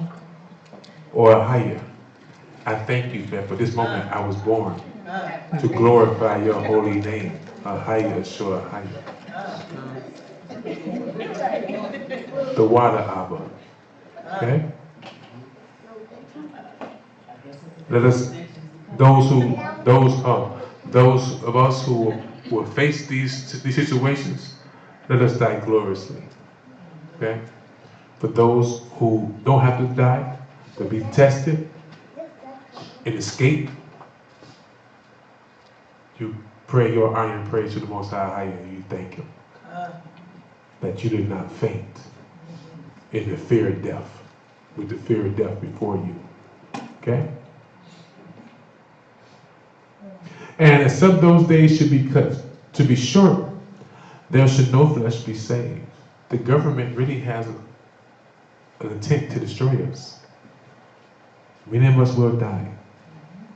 Or Ahayah? I thank you, man, for this moment I was born to glorify your holy name. Ahayah, sure Ahayah. The water Abba. Okay? Let us, those of us who will face these situations, let us die gloriously. Okay? For those who don't have to die, to be tested and escape, you pray your iron praise to the Most High, and you thank Him that you did not faint in the fear of death, with the fear of death before you. Okay? And except those days should be cut to be short, there should no flesh be saved. The government really has an intent to destroy us. Many of us will die.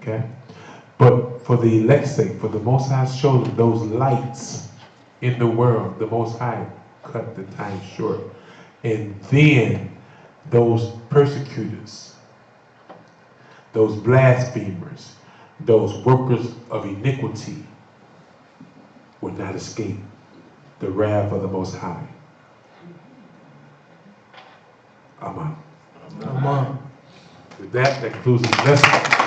Okay? But for the elect's sake, for the Most High's chosen, those lights in the world, the Most High cut the time short. And then those persecutors, those blasphemers, those workers of iniquity will not escape the wrath of the Most High. Amen. Amen. With that concludes the lesson.